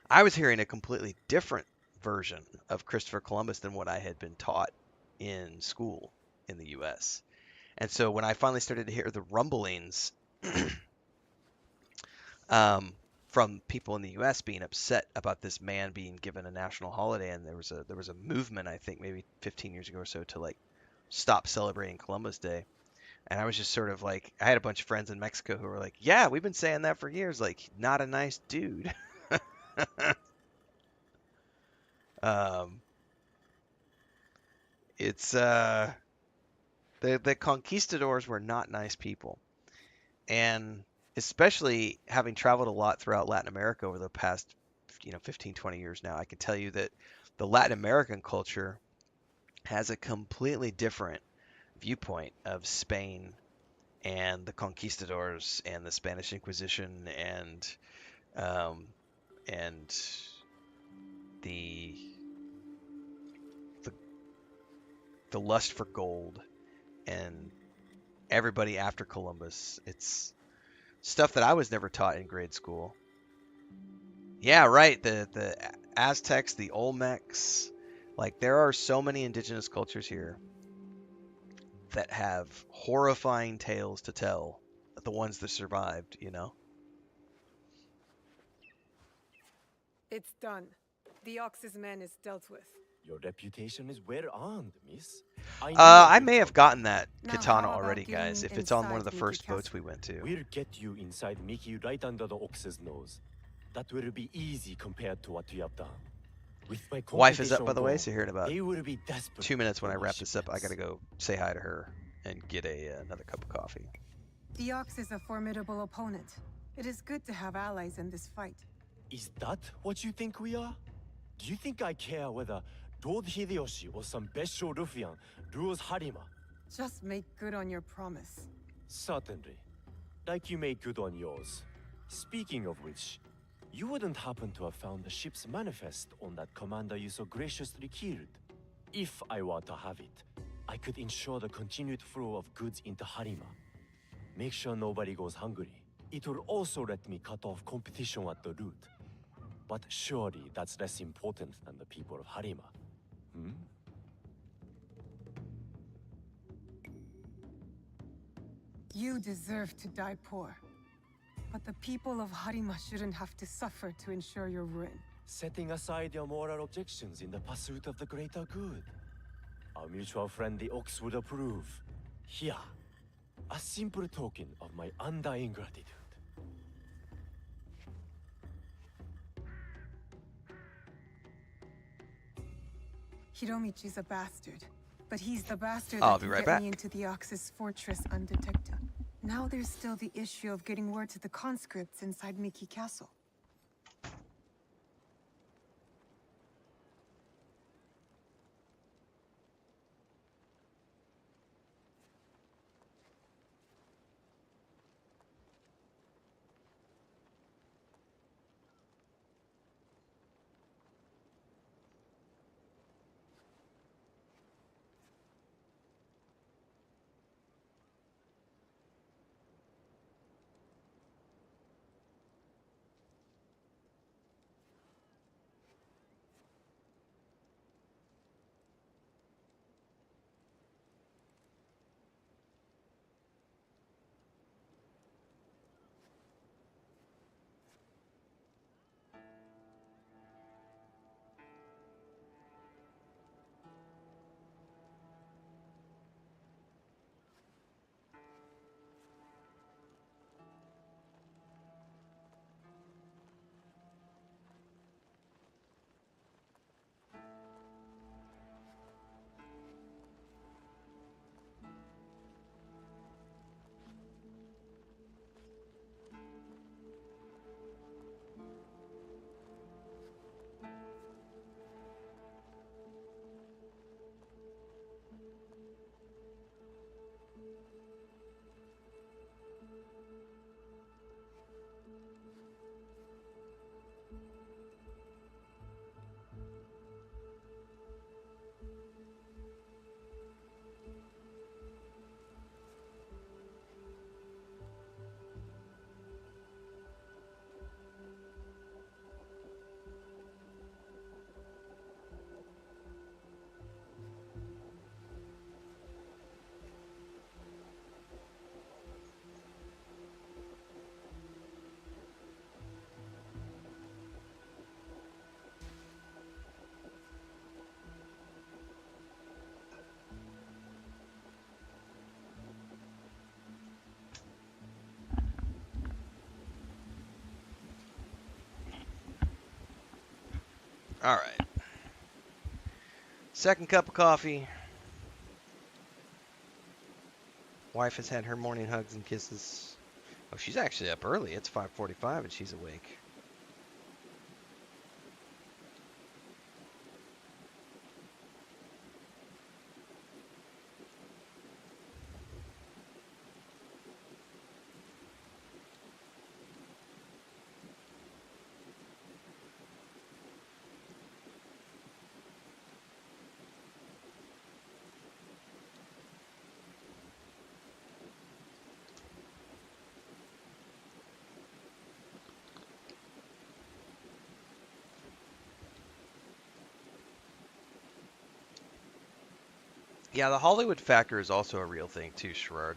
I was hearing a completely different version of Christopher Columbus than what I had been taught in school in the US. And so when I finally started to hear the rumblings from people in the U.S. being upset about this man being given a national holiday, and there was a movement, I think maybe 15 years ago or so, to like stop celebrating Columbus Day. And I was just sort of like, I had a bunch of friends in Mexico who were like, yeah, we've been saying that for years, like, not a nice dude. It's the conquistadors were not nice people. And especially having traveled a lot throughout Latin America over the past, 15, 20 years now, I can tell you that the Latin American culture has a completely different viewpoint of Spain and the conquistadors and the Spanish Inquisition and the the lust for gold and everybody after Columbus. It's stuff that I was never taught in grade school. Yeah, right. The Aztecs, the Olmecs, like there are so many indigenous cultures here that have horrifying tales to tell. The ones that survived, It's done. The Ox's man is dealt with. Your reputation is well earned, miss. I I may have gotten that Now, katana how about already, guys. getting If it's on one of the inside first Mickey boats we went to. We'll get you inside Mickey right under the Ox's nose. That will be easy compared to what we have done. With my Wife is up, by the way, gone, so here in about they will be desperate 2 minutes when I for wrap this up. I shipments. gotta go say hi to her. and get another cup of coffee. The Ox is a formidable opponent. It is good to have allies in this fight. Is that what you think we are? Do you think I care whether Lord Hideyoshi or some Besho ruffian rules Harima? Just make good on your promise. Certainly. Like you made good on yours. Speaking of which, you wouldn't happen to have found the ship's manifest on that commander you so graciously killed. If I were to have it, I could ensure the continued flow of goods into Harima. Make sure nobody goes hungry. It will also let me cut off competition at the root. But surely that's less important than the people of Harima. Hmm? You deserve to die poor. But the people of Harima shouldn't have to suffer to ensure your ruin. Setting aside your moral objections in the pursuit of the greater good. Our mutual friend the Ox would approve. Here, a simple token of my undying gratitude. Hiromichi's a bastard, but he's the bastard I'll that be can right get back. me into the Ox's fortress undetected. Now there's still the issue of getting word to the conscripts inside Miki Castle. All right. Second cup of coffee. Wife has had her morning hugs and kisses. Oh, she's actually up early. It's 5:45 and she's awake. Yeah, the Hollywood factor is also a real thing too, Sherrard.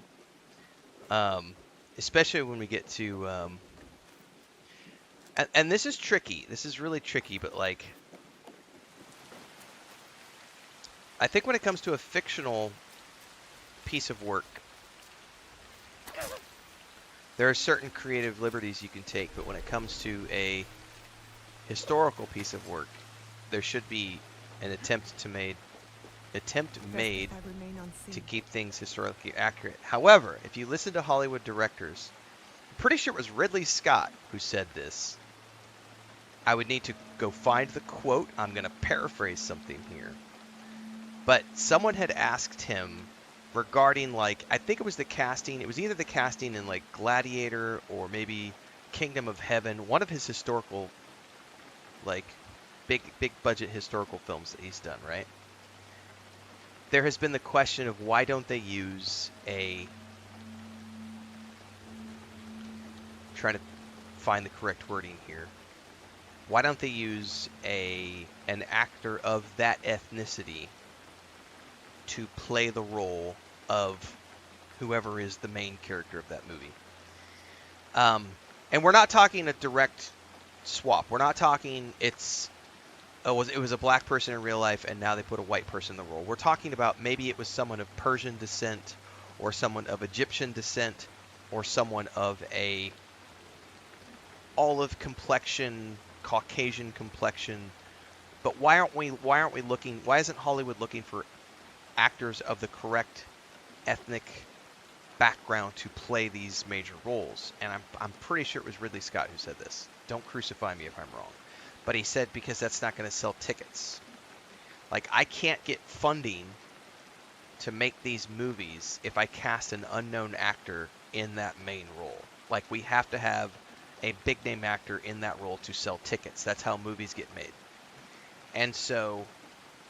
Especially when we get to, and this is tricky. This is really tricky, but like, I think when it comes to a fictional piece of work, there are certain creative liberties you can take, but when it comes to a historical piece of work, there should be an attempt to attempt Best made if I remain to unseen. keep things historically accurate. However, if you listen to Hollywood directors, I'm pretty sure it was Ridley Scott who said this. I would need to go find the quote. I'm going to paraphrase something here. But someone had asked him regarding, like, I think it was the casting. It was either the casting in, like, Gladiator or maybe Kingdom of Heaven, one of his historical, like, big budget historical films that he's done, right? There has been the question of why don't they use trying to find the correct wording here. Why don't they use an actor of that ethnicity to play the role of whoever is the main character of that movie? And we're not talking a direct swap. We're not talking it was a black person in real life and now they put a white person in the role. We're talking about maybe it was someone of Persian descent or someone of Egyptian descent or someone of a olive complexion, Caucasian complexion. But why aren't we looking, why isn't Hollywood looking for actors of the correct ethnic background to play these major roles? And I'm pretty sure it was Ridley Scott who said this. Don't crucify me if I'm wrong. But he said because that's not going to sell tickets. Like, I can't get funding to make these movies if I cast an unknown actor in that main role. Like, we have to have a big name actor in that role to sell tickets. That's how movies get made. And so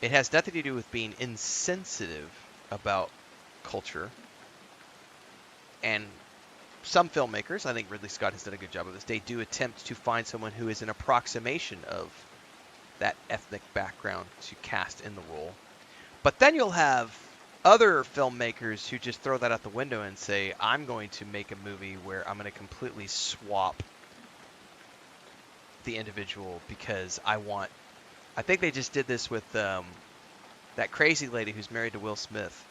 it has nothing to do with being insensitive about culture. And some filmmakers, I think Ridley Scott has done a good job of this, they do attempt to find someone who is an approximation of that ethnic background to cast in the role. But then you'll have other filmmakers who just throw that out the window and say, I'm going to make a movie where I'm going to completely swap the individual because I think they just did this with that crazy lady who's married to Will Smith.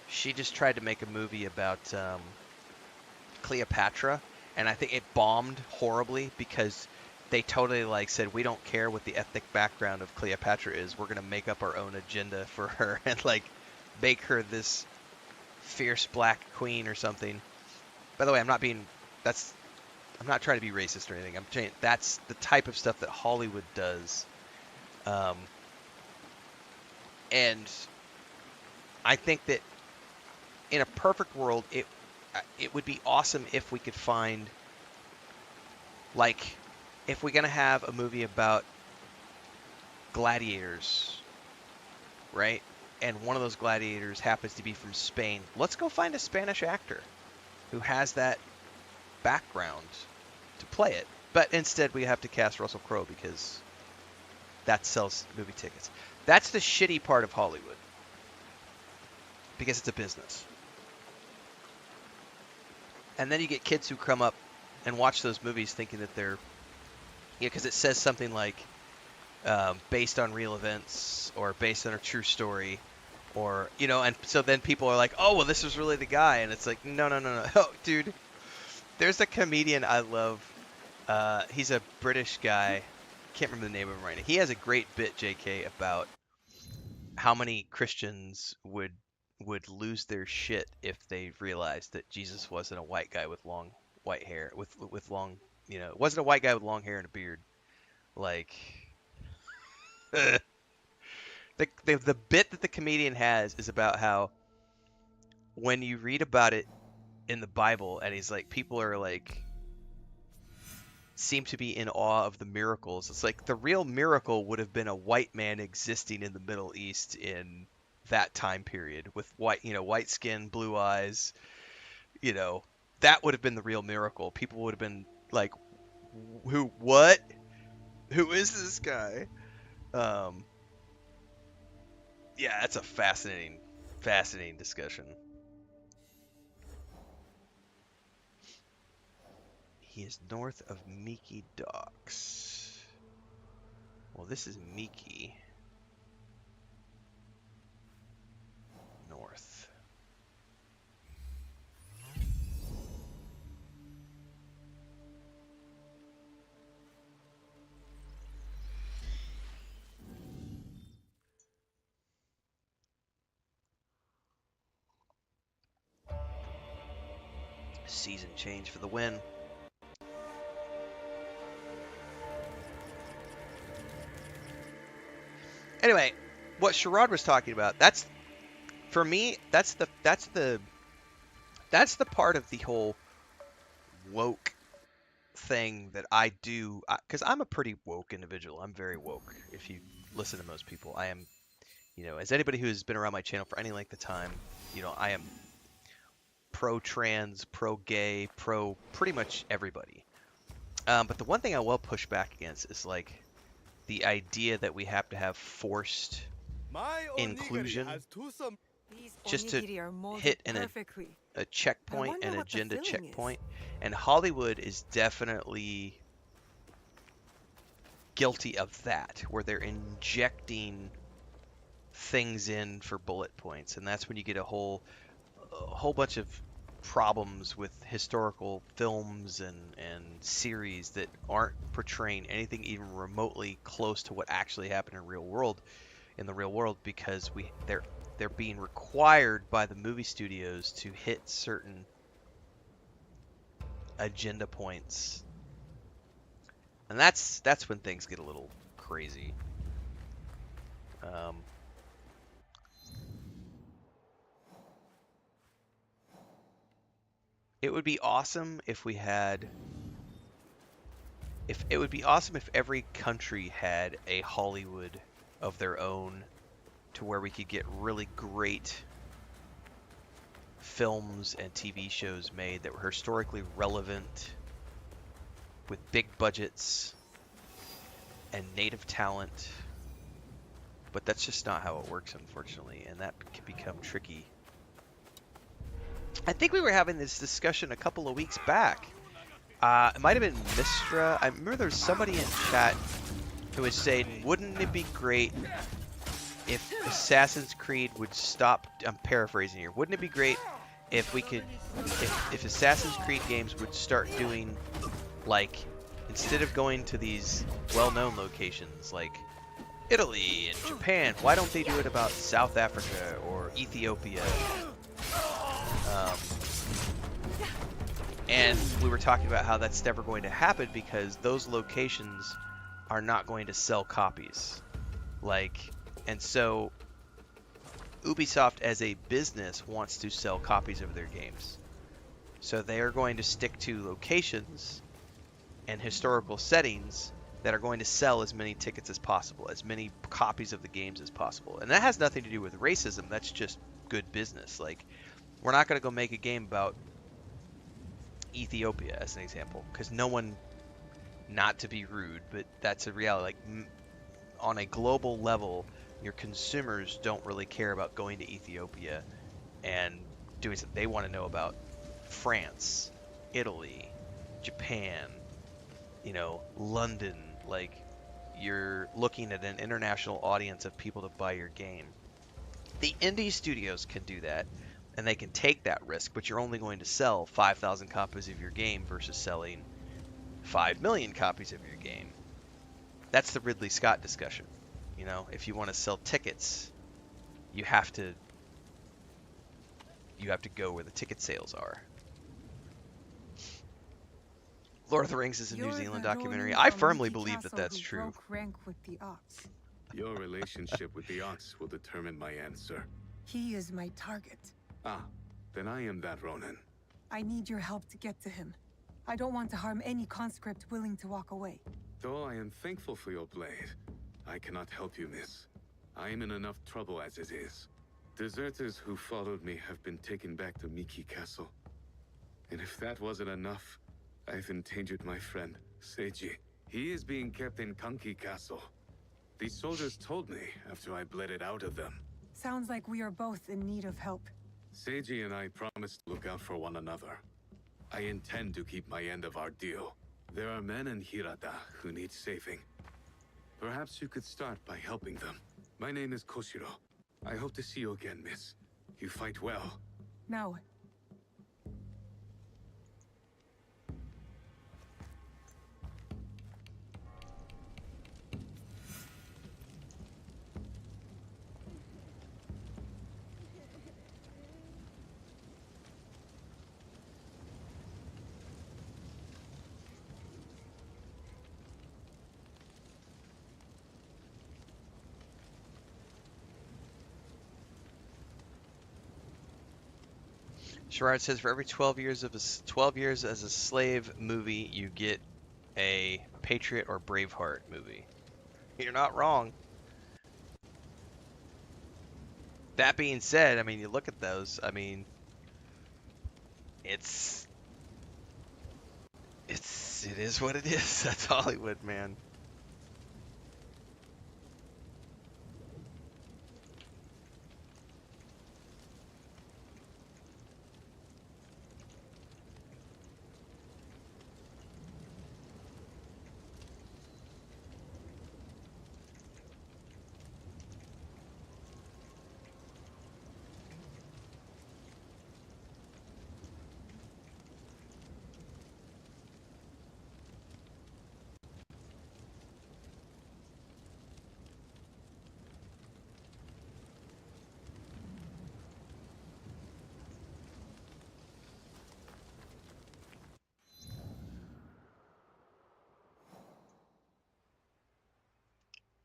She just tried to make a movie about Cleopatra, and I think it bombed horribly because they totally said, we don't care what the ethnic background of Cleopatra is. We're gonna make up our own agenda for her and make her this fierce black queen or something. By the way, I'm not trying to be racist or anything. I'm saying that's the type of stuff that Hollywood does. And I think that in a perfect world, it would be awesome if we could find, if we're going to have a movie about gladiators, right? And one of those gladiators happens to be from Spain. Let's go find a Spanish actor who has that background to play it. But instead, we have to cast Russell Crowe because that sells movie tickets. That's the shitty part of Hollywood because it's a business. And then you get kids who come up and watch those movies thinking that they're, because it says something like based on real events or based on a true story, or and so then people are like, oh well, this was really the guy, and it's like, no. Oh, dude, there's a comedian I love. He's a British guy. Can't remember the name of him right now. He has a great bit, JK, about how many Christians would lose their shit if they realized that Jesus wasn't a white guy with long white hair, with long, wasn't a white guy with long hair and a beard. Like, the bit that the comedian has is about how when you read about it in the Bible, and he's like, people are seem to be in awe of the miracles. It's like the real miracle would have been a white man existing in the Middle East in that time period with white skin, blue eyes, that would have been the real miracle. People would have been like, what? Who is this guy? Yeah, that's a fascinating discussion. He is north of Miki Docks. Well, this is Miki. North. Season change for the win. Anyway, what Sherrod was talking about, that's for me, that's the part of the whole woke thing that I do, because I'm a pretty woke individual. I'm very woke. If you listen to most people, I am, as anybody who has been around my channel for any length of time, I am pro-trans, pro-gay, pro pretty much everybody. But the one thing I will push back against is like the idea that we have to have forced inclusion These just to onigiri are molded hit perfectly. a checkpoint, wonder an what the agenda filling is. checkpoint. And Hollywood is definitely guilty of that, where they're injecting things in for bullet points, and that's when you get a whole bunch of problems with historical films and series that aren't portraying anything even remotely close to what actually happened in the real world, because they're being required by the movie studios to hit certain agenda points, and that's when things get a little crazy. It would be awesome if we had. If it would be awesome if every country had a Hollywood of their own, to where we could get really great films and TV shows made that were historically relevant, with big budgets and native talent. But that's just not how it works, unfortunately, and that can become tricky. I think we were having this discussion a couple of weeks back. It might have been Mistra. I remember there was somebody in chat who was saying, wouldn't it be great if Assassin's Creed would stop, I'm paraphrasing here, wouldn't it be great if we could, if Assassin's Creed games would start doing, like, instead of going to these well-known locations like Italy and Japan, why don't they do it about South Africa or Ethiopia? And we were talking about how that's never going to happen because those locations are not going to sell copies. And so Ubisoft as a business wants to sell copies of their games. So they are going to stick to locations and historical settings that are going to sell as many tickets as possible, as many copies of the games as possible. And that has nothing to do with racism, that's just good business. Like, we're not going to go make a game about Ethiopia as an example, because no one, not to be rude, but that's a reality. Like, on a global level, your consumers don't really care about going to Ethiopia and doing something. They want to know about France, Italy, Japan, London. Like, you're looking at an international audience of people to buy your game. The indie studios can do that, and they can take that risk, but you're only going to sell 5,000 copies of your game versus selling 5 million copies of your game. That's the Ridley Scott discussion. If you want to sell tickets, you have to go where the ticket sales are. Lord of the Rings is a New Zealand documentary. I firmly believe that that's true. Rank with the Ox. Your relationship with the Ox will determine my answer. He is my target. Ah, then I am that Ronin. I need your help to get to him. I don't want to harm any conscript willing to walk away. Though I am thankful for your blade, I cannot help you, miss. I am in enough trouble as it is. Deserters who followed me have been taken back to Miki Castle. And if that wasn't enough, I've endangered my friend, Seiji. He is being kept in Kanki Castle. These soldiers told me after I bled it out of them. Sounds like we are both in need of help. Seiji and I promised to look out for one another. I intend to keep my end of our deal. There are men in Hirata who need saving. Perhaps you could start by helping them. My name is Koshiro. I hope to see you again, miss. You fight well. Now, Sherrod says for every 12 years of 12 years as a slave movie, you get a Patriot or Braveheart movie. You're not wrong. That being said, I mean, you look at those. I mean, it is what it is. That's Hollywood, man.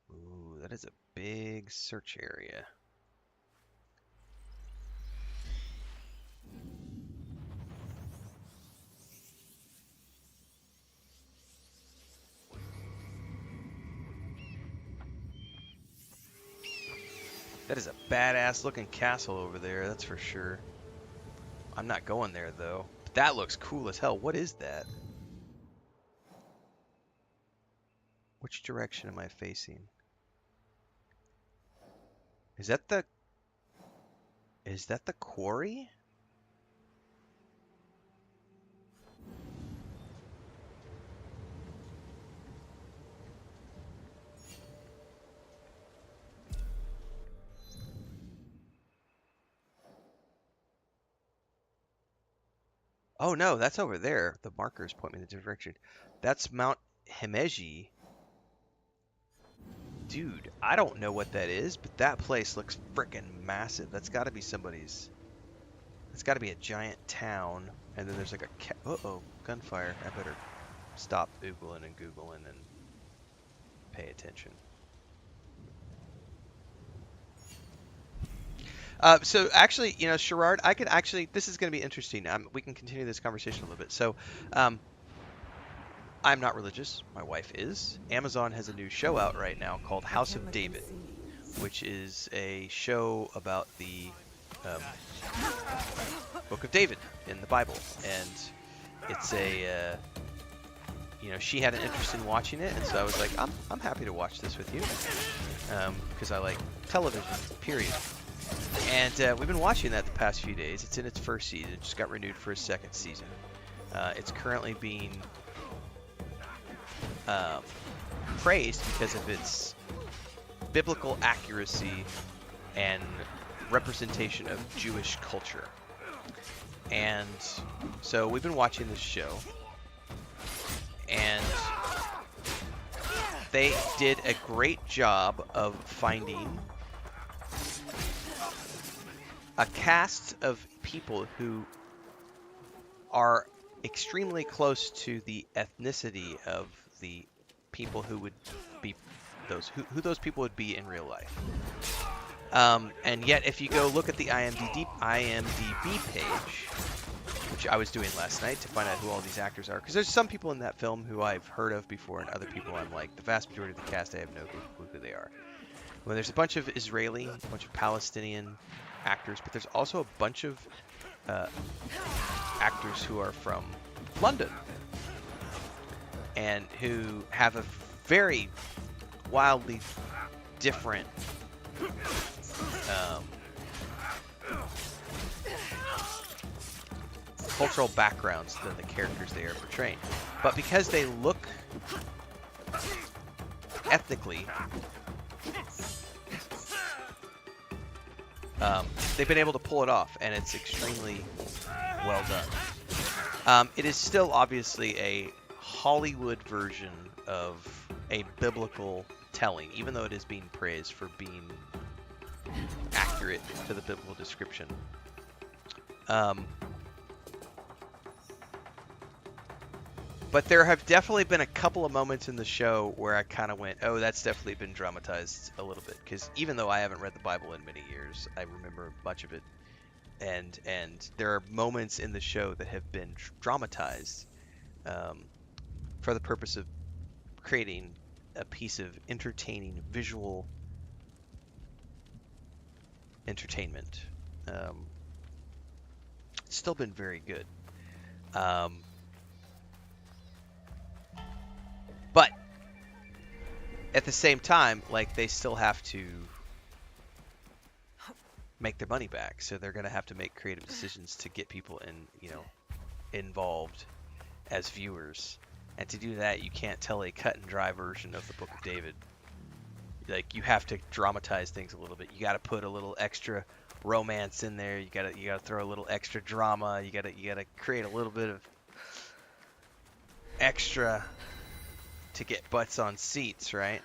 Ooh, that is a big search area. That is a badass looking castle over there, that's for sure. I'm not going there though. But that looks cool as hell. What is that? Which direction am I facing? Is that the quarry? Oh no, that's over there. The markers point me in the different direction. That's Mount Himeji. Dude, I don't know what that is, but that place looks frickin' massive. That's got to be somebody's. It's got to be a giant town. And then there's like a uh-oh, gunfire. I better stop Googling and pay attention. So actually, you know, Sherrod, I could actually, this is going to be interesting. We can continue this conversation a little bit. So, I'm not religious. My wife is. Amazon has a new show out right now called House of David, which is a show about the Book of David in the Bible. And it's a, you know, she had an interest in watching it, and so I was like, I'm happy to watch this with you, because I like television, period. And we've been watching that the past few days. It's in its first season. It just got renewed for a second season. It's currently being praised because of its biblical accuracy and representation of Jewish culture. And so we've been watching this show, and they did a great job of finding a cast of people who are extremely close to the ethnicity of the people who would be who those people would be in real life. And yet, if you go look at the IMDb page, which I was doing last night to find out who all these actors are, because there's some people in that film who I've heard of before, and other people I'm like, the vast majority of the cast I have no clue who they are. Well, there's a bunch of Israeli, a bunch of Palestinian actors, but there's also a bunch of actors who are from London and who have a very wildly different cultural backgrounds than the characters they are portraying. But because they look ethnically, they've been able to pull it off, and it's extremely well done. It is still obviously a Hollywood version of a biblical telling, even though it is being praised for being accurate to the biblical description. But there have definitely been a couple of moments in the show where I kind of went, oh, that's definitely been dramatized a little bit. Because even though I haven't read the Bible in many years, I remember much of it and there are moments in the show that have been dramatized for the purpose of creating a piece of entertaining visual entertainment. It's still been very good. But at the same time, like, they still have to make their money back, so they're going to have to make creative decisions to get people involved as viewers. And to do that, you can't tell a cut and dry version of the Book of David. Like, you have to dramatize things a little bit. You got to put a little extra romance in there. You got to throw a little extra drama. You got to create a little bit of extra to get butts on seats, right?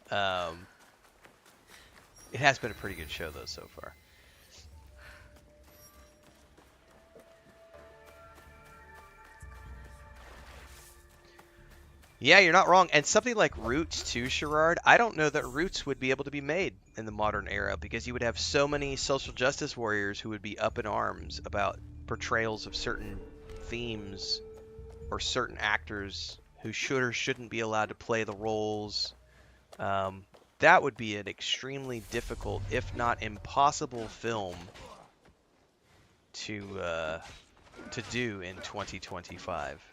It has been a pretty good show though so far. Yeah, you're not wrong. And something like Roots too, Sherrard, I don't know that Roots would be able to be made in the modern era because you would have so many social justice warriors who would be up in arms about portrayals of certain themes or certain actors who should or shouldn't be allowed to play the roles. That would be an extremely difficult, if not impossible, film to do in 2025.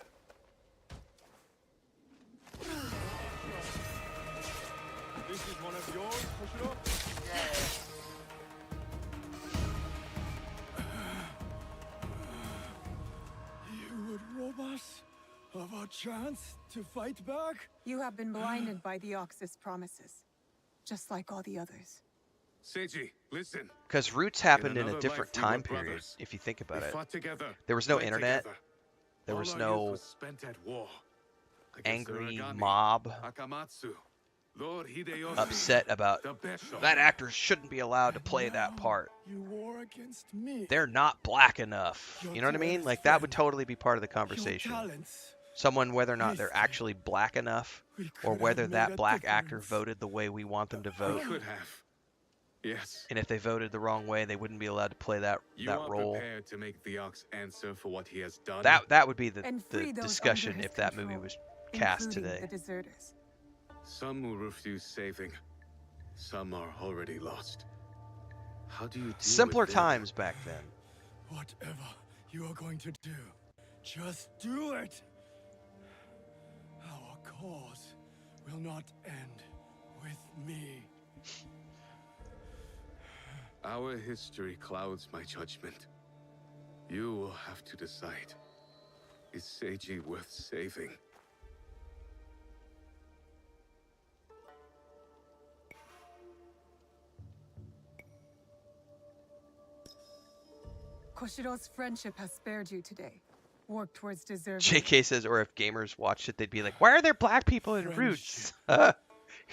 This is one of yours, Koshiro? You would rob us of our chance to fight back? You have been blinded by the Ox's promises, just like all the others. Seiji, listen. Because Roots happened in a another different life, we were time period, brothers. if you think We about it. fought together. There was no died internet. together. There All was our no youth was spent at war. Against the angry Ragami, mob Akamatsu, Lord Hideyoshi, upset about the Besho. that actor shouldn't be allowed to play that part. You war against me. They're not black enough. You know what I mean? Like, that would totally be part of the conversation. Your talents. Someone, whether or not they're actually black enough, We or could whether have that made a black actor difference. voted the way we want them to We vote. could have. Yes. And if they voted the wrong way, they wouldn't be allowed to play that You that are role. prepared to make the Ox answer for what he has done. That would be the And free those discussion under his if that control, movie was cast including today. the deserters. Some will refuse saving. Some are already lost. How do you deal Simpler with them? times back then. Whatever you are going to do, just do it. Our cause will not end with me. Our history clouds my judgment. You will have to decide. Is Seiji worth saving? Koshiro's friendship has spared you today. Work towards deserving. JK says, or if gamers watched it, they'd be like, why are there black people in Roots?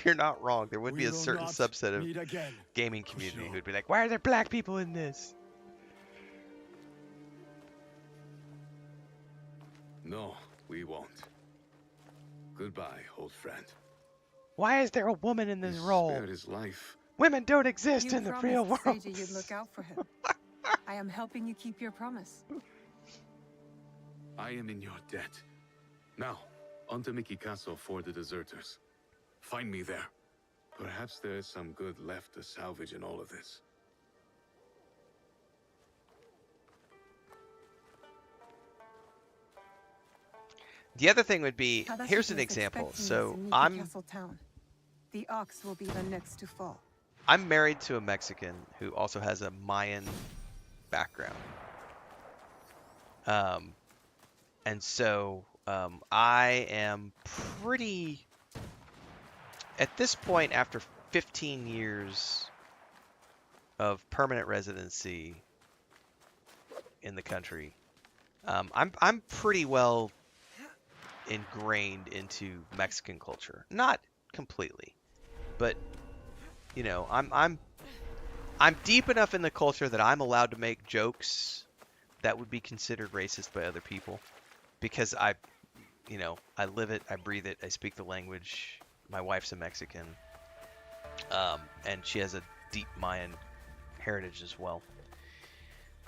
You're not wrong. There would be a We will certain not subset of meet again. gaming community Kushiro. who'd be like, why are there black people in this? No, we won't. Goodbye, old friend. Why is there a woman in this You role? spared his life. Women don't exist You in the promised real world. Seiji you'd look out for him. I am helping you keep your promise. I am in your debt. Now, on to Miki Castle for the deserters. Find me there. Perhaps there is some good left to salvage in all of this. The other thing would be, Tadashiko here's an is example. expecting So us in Miki I'm Castle town. The Ox will be the next to fall. I'm married to a Mexican who also has a Mayan background. And so I am pretty, at this point, after 15 years of permanent residency in the country, I'm pretty well ingrained into Mexican culture. Not completely, but you know, I'm deep enough in the culture that I'm allowed to make jokes that would be considered racist by other people because I live it, I breathe it, I speak the language. My wife's a Mexican, and she has a deep Mayan heritage as well.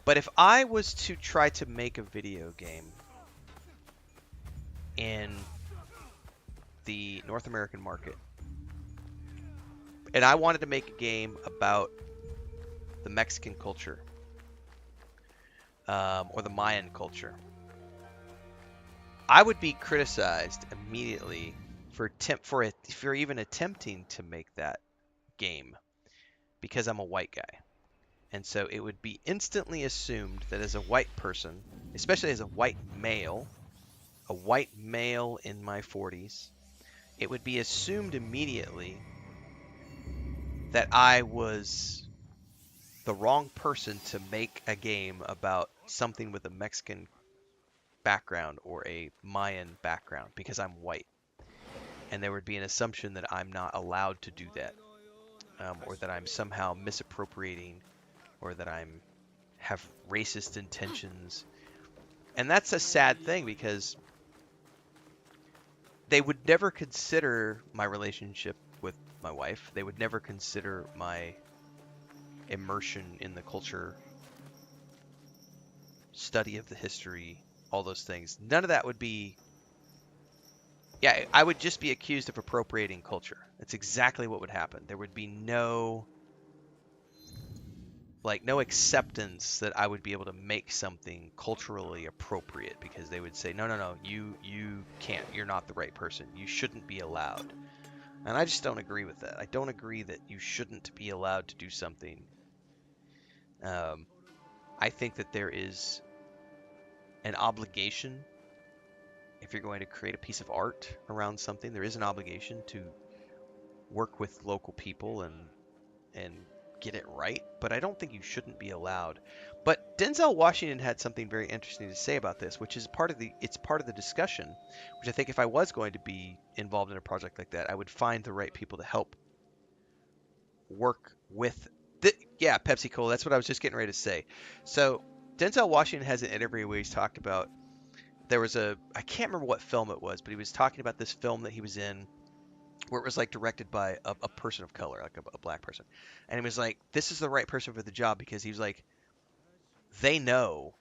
But if I was to try to make a video game in the North American market, and I wanted to make a game about the Mexican culture, or the Mayan culture, I would be criticized immediately for even attempting to make that game because I'm a white guy. And so it would be instantly assumed that as a white person, especially as a white male in my 40s, it would be assumed immediately that I was the wrong person to make a game about something with a Mexican background or a Mayan background because I'm white. And there would be an assumption that I'm not allowed to do that, or that I'm somehow misappropriating, or that I'm have racist intentions. And that's a sad thing because they would never consider my relationship with my wife. They would never consider my immersion in the culture, study of the history, all those things. None of that would be. Yeah, I would just be accused of appropriating culture. That's exactly what would happen. There would be no acceptance that I would be able to make something culturally appropriate because they would say, no, you can't. You're not the right person. You shouldn't be allowed. And I just don't agree with that. I don't agree that you shouldn't be allowed to do something. I think that there is an obligation, if you're going to create a piece of art around something, there is an obligation to work with local people and get it right, but I don't think you shouldn't be allowed. But Denzel Washington had something very interesting to say about this, which is part of the discussion, which I think if I was going to be involved in a project like that, I would find the right people to help work with yeah, Pepsi Cola. That's what I was just getting ready to say. So Denzel Washington has an interview where he's talked about there was I can't remember what film it was, but he was talking about this film that he was in where it was like directed by a person of color, like a black person. And he was like, this is the right person for the job because he was like, they know.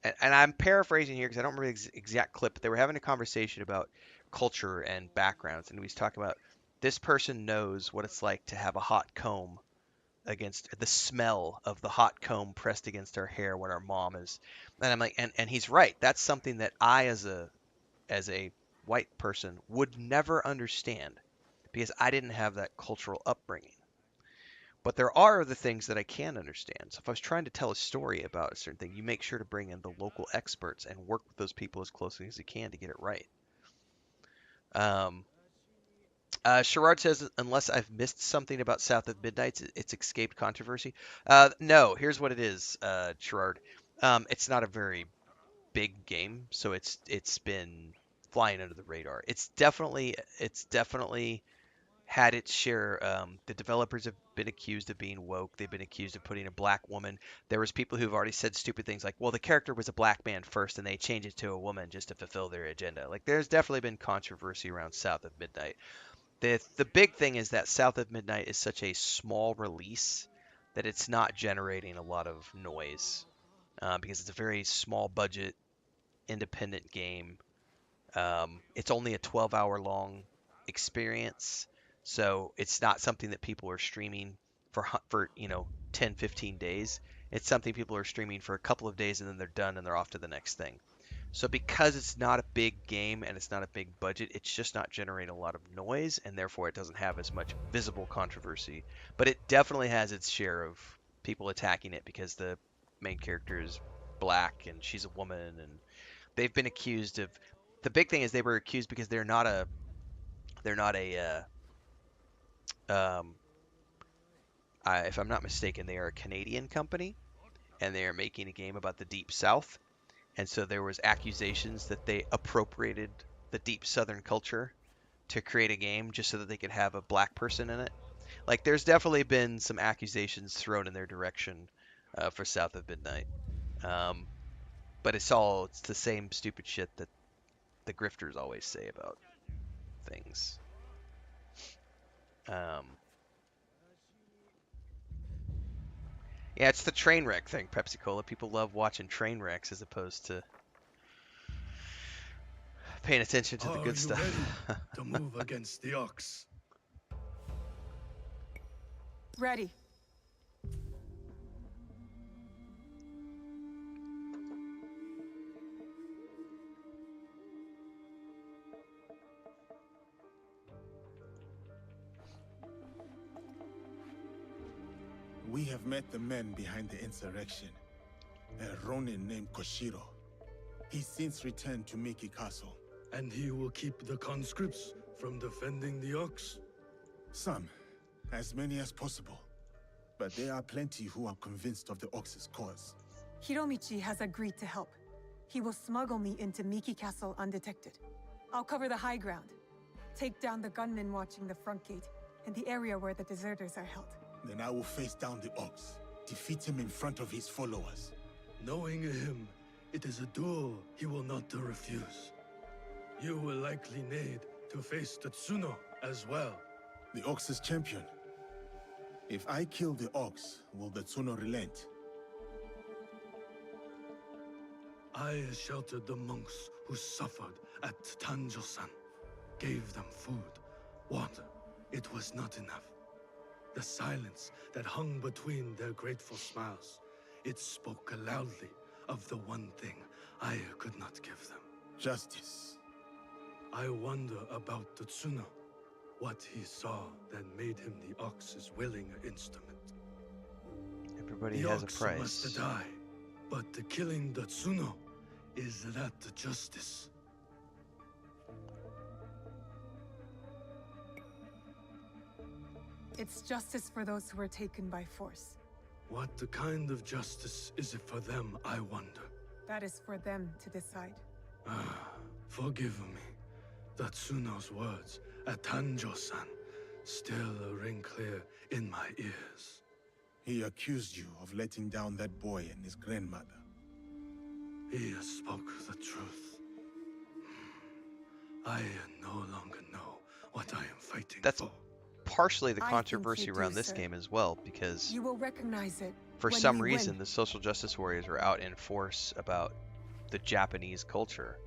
And I'm paraphrasing here because I don't remember the exact clip, but they were having a conversation about culture and backgrounds. And he was talking about this person knows what it's like to have a hot comb against the smell of the hot comb pressed against our hair when our mom is. And I'm like, and he's right. That's something that I, as a white person, would never understand because I didn't have that cultural upbringing. But there are other things that I can understand. So if I was trying to tell a story about a certain thing, you make sure to bring in the local experts and work with those people as closely as you can to get it right. Um, Sherrard says, unless I've missed something about South of Midnight, it's escaped controversy. No, here's what it is, Sherrard. It's not a very big game, so it's been flying under the radar. It's definitely had its share. The developers have been accused of being woke. They've been accused of putting a black woman. There was people who've already said stupid things like, "Well, the character was a black man first, and they changed it to a woman just to fulfill their agenda." Like, there's definitely been controversy around South of Midnight. The big thing is that South of Midnight is such a small release that it's not generating a lot of noise, because it's a very small budget independent game. It's only a 12-hour long experience, so it's not something that people are streaming for 10, 15 days. It's something people are streaming for a couple of days and then they're done and they're off to the next thing. So because it's not a big game and it's not a big budget, it's just not generating a lot of noise and therefore it doesn't have as much visible controversy. But it definitely has its share of people attacking it because the main character is black and she's a woman, and they've been accused of. The big thing is they were accused because they're not a um, if I'm not mistaken, they are a Canadian company and they are making a game about the Deep South. And so there was accusations that they appropriated the deep Southern culture to create a game just so that they could have a black person in it. Like, there's definitely been some accusations thrown in their direction for South of Midnight. Um, but it's the same stupid shit that the grifters always say about things. Um, Yeah, it's the train wreck thing, Pepsi Cola. People love watching train wrecks as opposed to paying attention to the Are good you stuff. ready to move against the Ox? Ready. We have met the men behind the insurrection. A Ronin named Koshiro. He's since returned to Miki Castle. And he will keep the conscripts from defending the Ox? Some. As many as possible. But there are plenty who are convinced of the Ox's cause. Hiromichi has agreed to help. He will smuggle me into Miki Castle undetected. I'll cover the high ground. Take down the gunmen watching the front gate and the area where the deserters are held. Then I will face down the Ox. Defeat him in front of his followers. Knowing him, it is a duel he will not refuse. You will likely need to face Tetsuno as well. The Ox's champion. If I kill the Ox, will the Tsuno relent? I sheltered the monks who suffered at Tanjo-san. Gave them food, water. It was not enough. The silence that hung between their grateful smiles, it spoke loudly of the one thing I could not give them. Justice. I wonder about Tetsuno. What he saw that made him the Ox's willing instrument. Everybody The has a Ox price. must die, but the killing Tetsuno, is that justice? It's justice for those who were taken by force. What kind of justice is it for them, I wonder? That is for them to decide. Forgive me. Tatsuno's words at Tanjo-san still ring clear in my ears. He accused you of letting down that boy and his grandmother. He spoke the truth. I no longer know what I am fighting That's for. partially the I think controversy you around do, this sir. game as well, because You will recognize it for when some we reason win. the social justice warriors are out in force about the Japanese culture.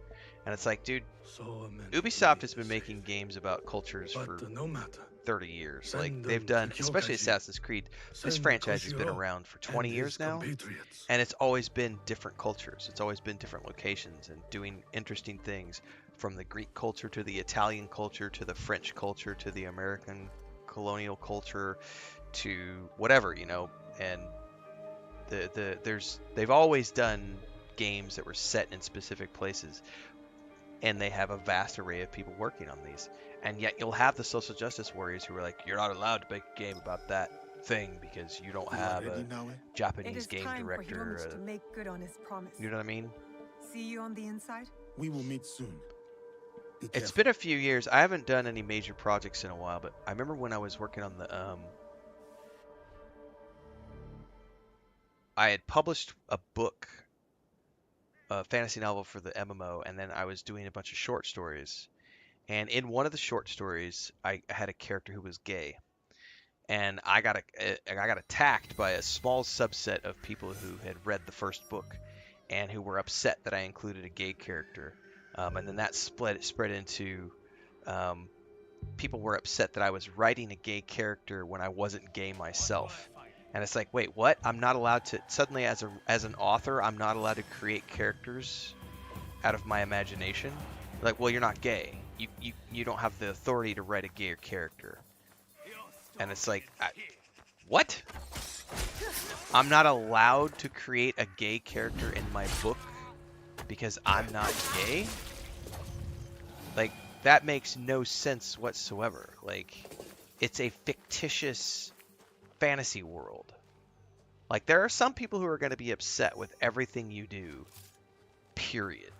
And it's like, dude, So meant Ubisoft to has be been making saved. games about cultures for But no matter. 30 years. Send Like, they've them done, to especially Kyokaji. Assassin's Creed, this Send franchise has been Koshiro around for and 20 his years now. compatriots. And it's always been different cultures. It's always been different locations and doing interesting things, from the Greek culture to the Italian culture to the French culture to the American colonial culture to whatever, you know. And they've always done games that were set in specific places, and they have a vast array of people working on these. And yet you'll have the social justice warriors who are like, you're not allowed to make a game about that thing because you don't You are have ready a now, eh? It Japanese is game time for director. Hiromichi to make good on his promise. You know what I mean? See you on the inside? We will meet soon. Be It's careful. been a few years. I haven't done any major projects in a while, but I remember when I was working on the I had published a book, a fantasy novel for the MMO, and then I was doing a bunch of short stories. And in one of the short stories, I had a character who was gay, and I got attacked by a small subset of people who had read the first book, and who were upset that I included a gay character. And then that spread into people were upset that I was writing a gay character when I wasn't gay myself. And it's like, wait, what? I'm not allowed to suddenly, as an author, I'm not allowed to create characters out of my imagination. Like, well, you're not gay. You don't have the authority to write a gay character. And it's like, what? I'm not allowed to create a gay character in my book because I'm not gay? Like, that makes no sense whatsoever. Like, it's a fictitious fantasy world. Like, there are some people who are going to be upset with everything you do, period.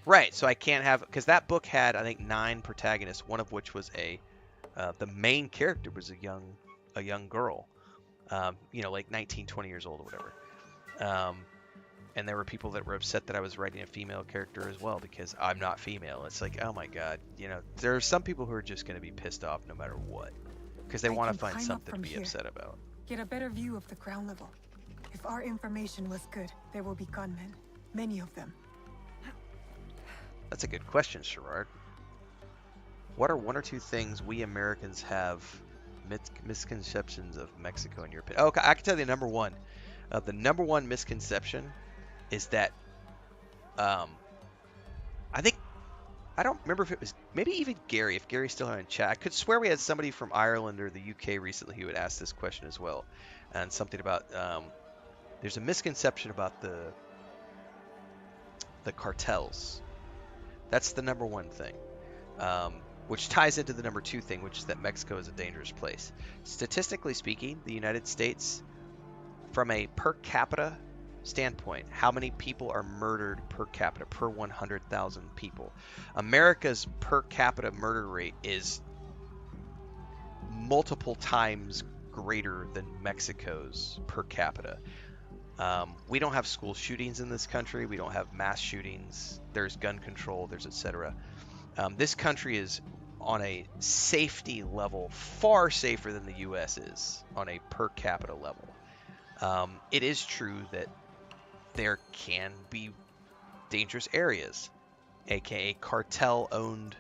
Right, so I can't have, because that book had, I think, 9 protagonists, one of which was the main character was a young girl, you know, like 19, 20 years old or whatever. And there were people that were upset that I was writing a female character as well because I'm not female. It's like, oh my god, you know, there are some people who are just going to be pissed off no matter what because they I want can to find climb up something to from be here. upset about. Get a better view of the ground level. If our information was good, there will be gunmen. Many of them. That's a good question, Sherrard. What are one or two things we Americans have misconceptions of Mexico in your opinion? Oh, okay, I can tell you number one. The number one misconception is that I think I don't remember if it was maybe even Gary, if Gary's still in chat. I could swear we had somebody from Ireland or the UK recently who had asked this question as well, and something about there's a misconception about the cartels. That's the number one thing, which ties into the number two thing, which is that Mexico is a dangerous place. Statistically speaking, the United States, from a per capita standpoint, how many people are murdered per capita per 100,000 people? America's per capita murder rate is multiple times greater than Mexico's per capita. We don't have school shootings in this country. We don't have mass shootings. There's gun control. There's etc. This country is on a safety level far safer than the U.S. is on a per capita level. It is true that there can be dangerous areas, aka cartel-owned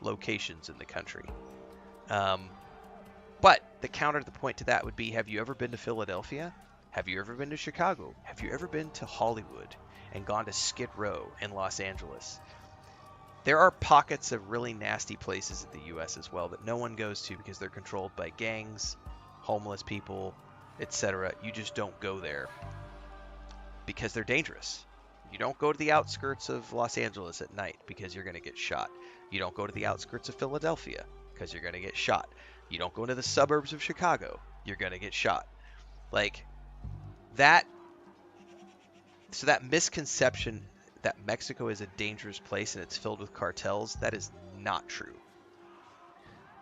locations in the country. But the counter to the point to that would be, have you ever been to Philadelphia? Have you ever been to Chicago? Have you ever been to Hollywood and gone to Skid Row in Los Angeles? There are pockets of really nasty places in the U.S. as well that no one goes to because they're controlled by gangs, homeless people, etc. You just don't go there because they're dangerous. You don't go to the outskirts of Los Angeles at night because you're going to get shot. You don't go to the outskirts of Philadelphia because you're going to get shot. You don't go into the suburbs of Chicago. You're going to get shot. Like that. So that misconception that Mexico is a dangerous place and it's filled with cartels, that is not true.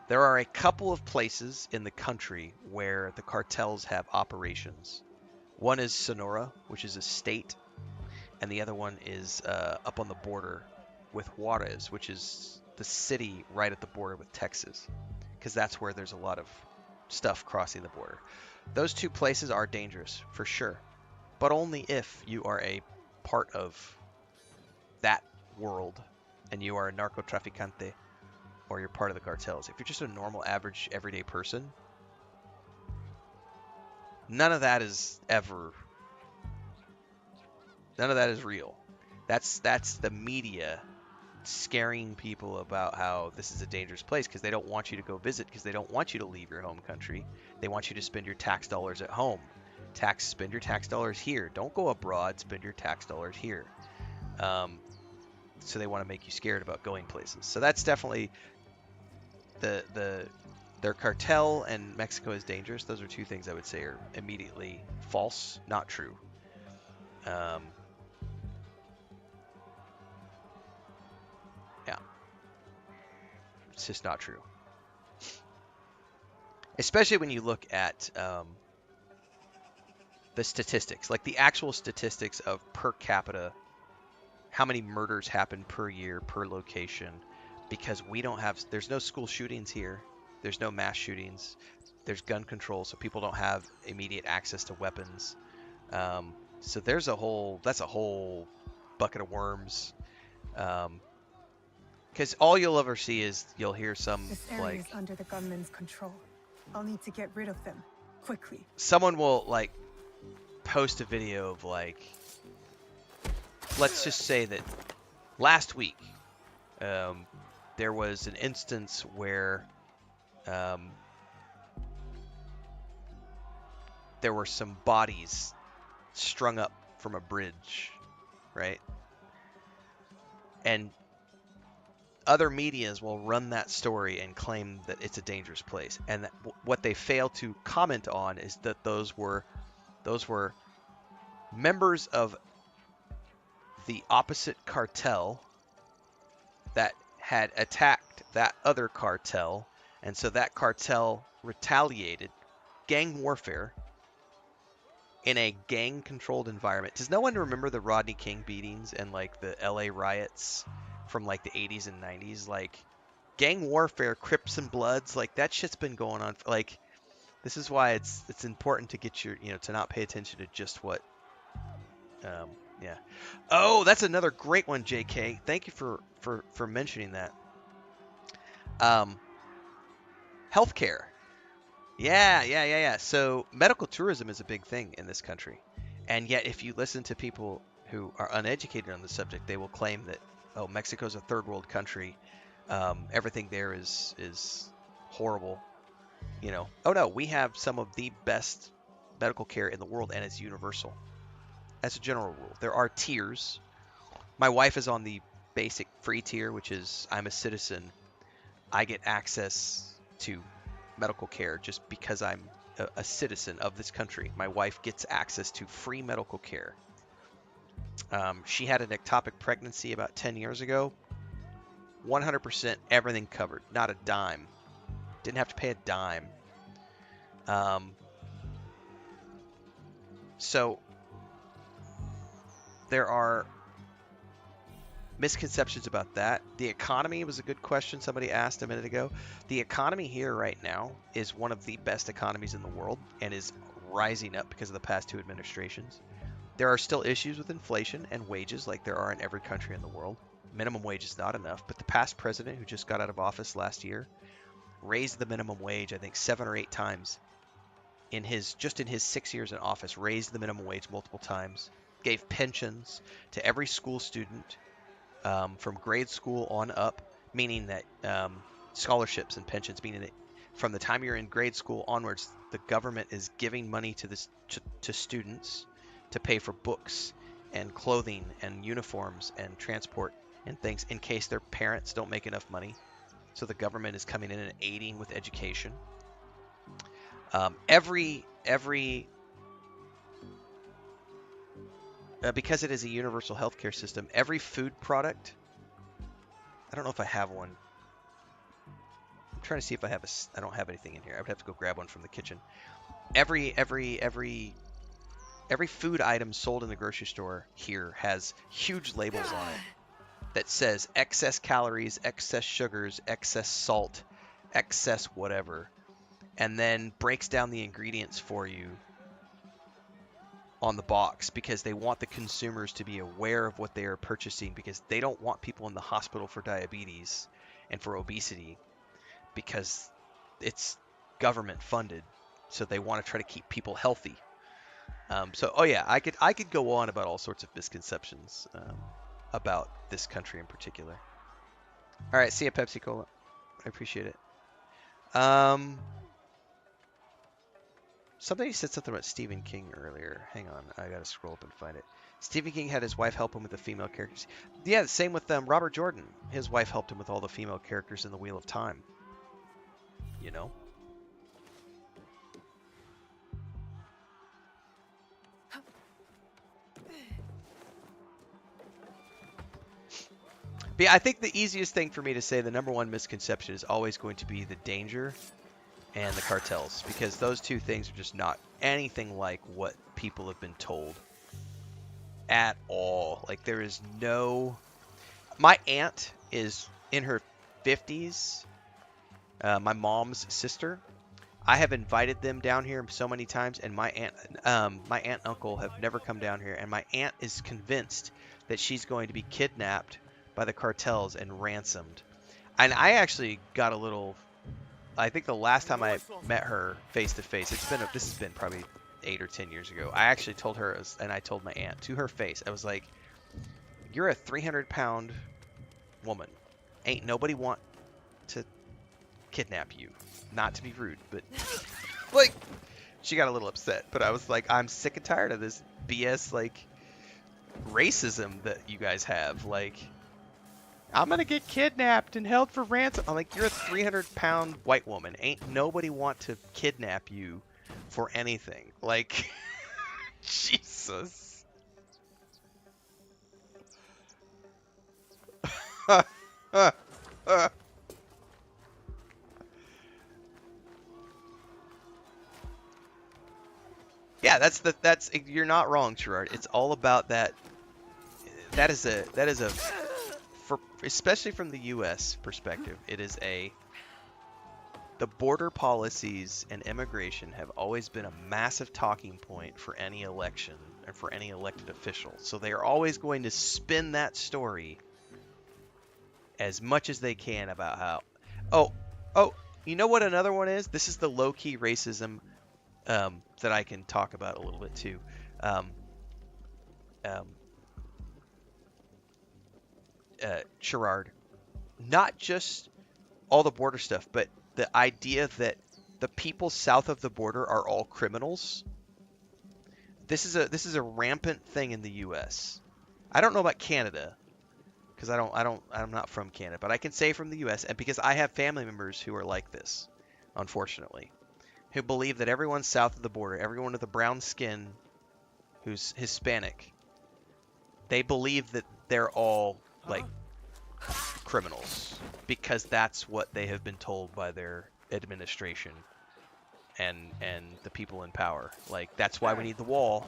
There are a couple of places in the country where the cartels have operations. One is Sonora, which is a state, and the other one is up on the border with Juarez, which is the city right at the border with Texas, because that's where there's a lot of stuff crossing the border. Those two places are dangerous, for sure, but only if you are a part of that world and you are a narcotraficante or you're part of the cartels. If you're just a normal, average, everyday person, none of that is real. That's the media scaring people about how this is a dangerous place because they don't want you to go visit, because they don't want you to leave your home country. They want you to spend your tax dollars at home. Spend your tax dollars here. Don't go abroad. Spend your tax dollars here. So they want to make you scared about going places. So that's definitely their cartel and Mexico is dangerous. Those are two things I would say are immediately false, not true. Yeah. It's just not true. Especially when you look at the statistics, like the actual statistics of per capita, how many murders happen per year, per location, because there's no school shootings here. There's no mass shootings. There's gun control, so people don't have immediate access to weapons. So that's a whole bucket of worms. Because all you'll ever see is you'll hear some This area is under the gunmen's control. I'll need to get rid of them quickly. Someone will post a video of let's just say that last week there was an instance where there were some bodies strung up from a bridge, right? And other medias will run that story and claim that it's a dangerous place. And what they fail to comment on is that those were members of the opposite cartel that had attacked that other cartel, and so that cartel retaliated, gang warfare in a gang-controlled environment. Does no one remember the Rodney King beatings and the LA riots from the 80s and 90s? Gang warfare, Crips and Bloods, that shit's been going on. This is why it's important to get your, to not pay attention to just what. Yeah. Oh, that's another great one, JK. Thank you for mentioning that. Healthcare. Yeah. So medical tourism is a big thing in this country, and yet if you listen to people who are uneducated on the subject, they will claim that, oh, Mexico's a third world country. Everything there is horrible. Oh no, we have some of the best medical care in the world, and it's universal. As a general rule, there are tiers. My wife is on the basic free tier, which is I'm a citizen. I get access to medical care just because I'm a citizen of this country. My wife gets access to free medical care. She had an ectopic pregnancy about 10 years ago. 100% everything covered, not a dime. Didn't have to pay a dime. So there are misconceptions about that. The economy was a good question somebody asked a minute ago. The economy here right now is one of the best economies in the world and is rising up because of the past 2 administrations. There are still issues with inflation and wages like there are in every country in the world. Minimum wage is not enough, but the past president who just got out of office last year raised the minimum wage, I think 7 or 8 times in his 6 years in office, raised the minimum wage multiple times, gave pensions to every school student from grade school on up, meaning that scholarships and pensions, meaning that from the time you're in grade school onwards, the government is giving money to students to pay for books and clothing and uniforms and transport and things in case their parents don't make enough money. So the government is coming in and aiding with education. Because it is a universal healthcare system, every food product. I don't know if I have one. I'm trying to see if I have I don't have anything in here. I would have to go grab one from the kitchen. Every food item sold in the grocery store here has huge labels on it that says excess calories, excess sugars, excess salt, excess whatever, and then breaks down the ingredients for you on the box because they want the consumers to be aware of what they are purchasing, because they don't want people in the hospital for diabetes and for obesity because it's government funded. So they want to try to keep people healthy. I could go on about all sorts of misconceptions about this country in particular. All right, see ya, Pepsi Cola. I appreciate it. Somebody said something about Stephen King earlier. Hang on, I gotta scroll up and find it. Stephen King had his wife help him with the female characters. Yeah, same with Robert Jordan. His wife helped him with all the female characters in the Wheel of Time. You know? But yeah, I think the easiest thing for me to say, the number one misconception is always going to be the danger and the cartels, because those two things are just not anything like what people have been told at all. Like, there is no... My aunt is in her 50s, my mom's sister. I have invited them down here so many times, and my aunt and uncle have never come down here, and my aunt is convinced that she's going to be kidnapped by the cartels and ransomed. And I actually got a little... I think the last time I met her face to face, this has been probably 8 or 10 years ago. I actually told her, and I told my aunt to her face, I was like, "You're a 300-pound woman. Ain't nobody want to kidnap you." Not to be rude, but like, she got a little upset. But I was like, I'm sick and tired of this BS, like, racism that you guys have. Like, I'm gonna get kidnapped and held for ransom. I'm like, you're a 300-pound white woman. Ain't nobody want to kidnap you for anything. Like, Jesus. Yeah, that's you're not wrong, Gerard. It's all about that. That is a for especially from the U.S. perspective, it is a the border policies and immigration have always been a massive talking point for any election and for any elected official. So they are always going to spin that story as much as they can about how, oh, you know what another one is? This is the low-key racism that I can talk about a little bit too. Sherrard, not just all the border stuff, but the idea that the people south of the border are all criminals. This is a rampant thing in the U.S. I don't know about Canada because I'm not from Canada, but I can say from the U.S. and because I have family members who are like this, unfortunately, who believe that everyone south of the border, everyone with a brown skin who's Hispanic, they believe that they're all like criminals because that's what they have been told by their administration and the people in power. Like, that's why we need the wall.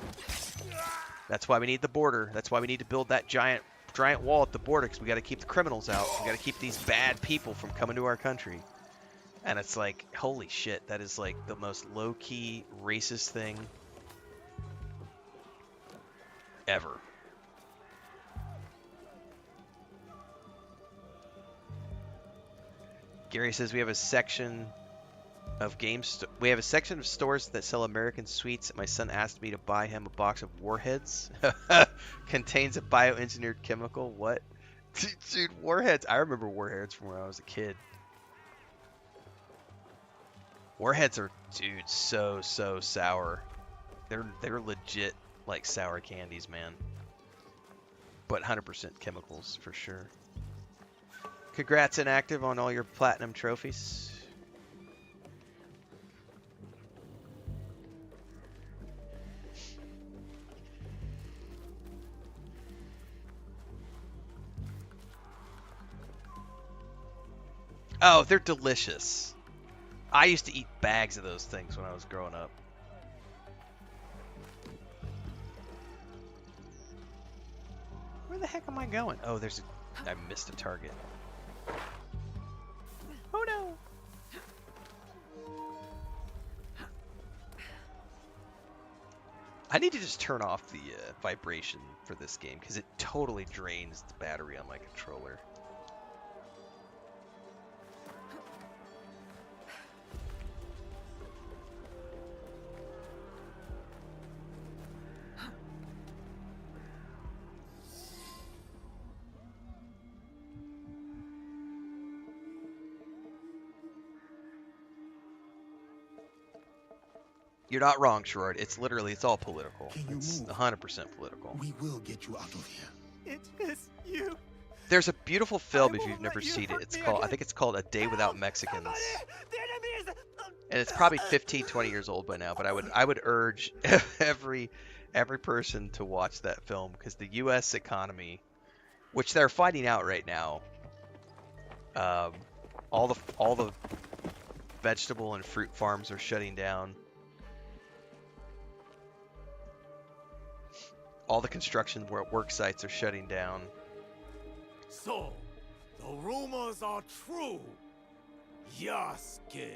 That's why we need the border. That's why we need to build that giant wall at the border, because we got to keep the criminals out. We got to keep these bad people from coming to our country. And it's like, holy shit, that is like the most low-key racist thing ever. Gary says we have a section of we have a section of stores that sell American sweets. My son asked me to buy him a box of Warheads. Contains a bioengineered chemical. What? Dude, Warheads. I remember Warheads from when I was a kid. Warheads are, dude, so sour. They're legit like sour candies, man. But 100% chemicals for sure. Congrats, Inactive, on all your platinum trophies. Oh, they're delicious. I used to eat bags of those things when I was growing up. Where the heck am I going? Oh, I missed a target. Oh no! I need to just turn off the vibration for this game because it totally drains the battery on my controller. You're not wrong, Sherrod. It's all political. It's 100% political. We will get you out of here. It is you. There's a beautiful film if you've never seen it. I think it's called A Day Without Mexicans. The enemy is... And it's probably 15, 20 years old by now, but I would urge every person to watch that film because the U.S. economy, which they're finding out right now, all the vegetable and fruit farms are shutting down. All the construction work sites are shutting down. So, the rumors are true. Yasuke,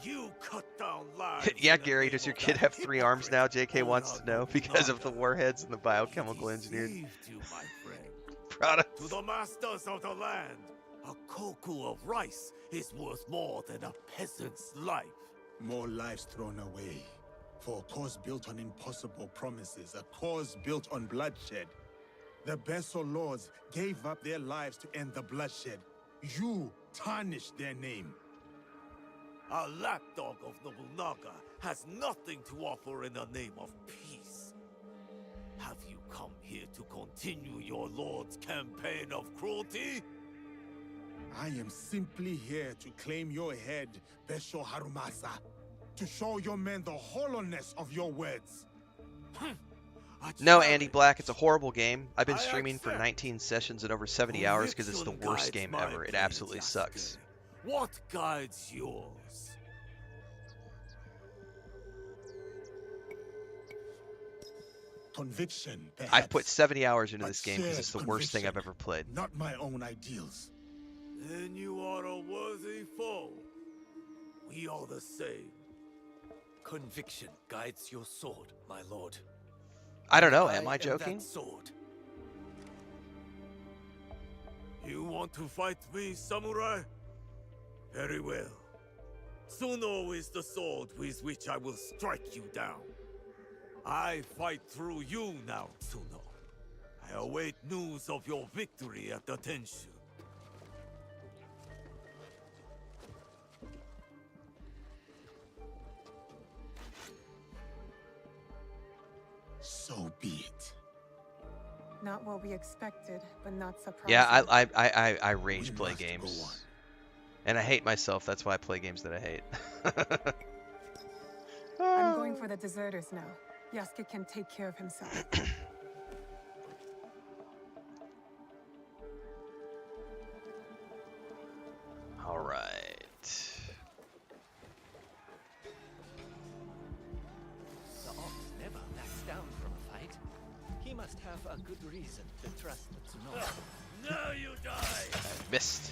you cut down lives. Yeah, Gary, does your kid have 3 arms now? JK wants to know because of the warheads and the biochemical engineered products. To the masters of the land, a koku of rice is worth more than a peasant's life. More lives thrown away. For a cause built on impossible promises, a cause built on bloodshed. The Besso lords gave up their lives to end the bloodshed. You tarnished their name. A lapdog of Nobunaga has nothing to offer in the name of peace. Have you come here to continue your lord's campaign of cruelty? I am simply here to claim your head, Besho Harumasa. To show your men the hollowness of your words. No, Andy Black, it's a horrible game. I've been streaming for 19 sessions and over 70 hours because it's the worst game ever. It absolutely sucks. What guides yours? Conviction, perhaps. I've put 70 hours into this game because it's the worst thing I've ever played. Not my own ideals. Then you are a worthy foe. We are the same. Conviction guides your sword, my lord. I don't know. I Am I am joking? that sword. You want to fight me, samurai? Very well. Tsuno is the sword with which I will strike you down. I fight through you now, Tsuno. I await news of your victory at the Tenshu. So be it. Not what we expected, but not surprising. Yeah, I rage We play must go games. on. And I hate myself. That's why I play games that I hate. I'm going for the deserters now. Yasuke can take care of himself. All right. The ox never backs down from a fight. He must have a good reason to trust Tsunoda. Now you die! Missed.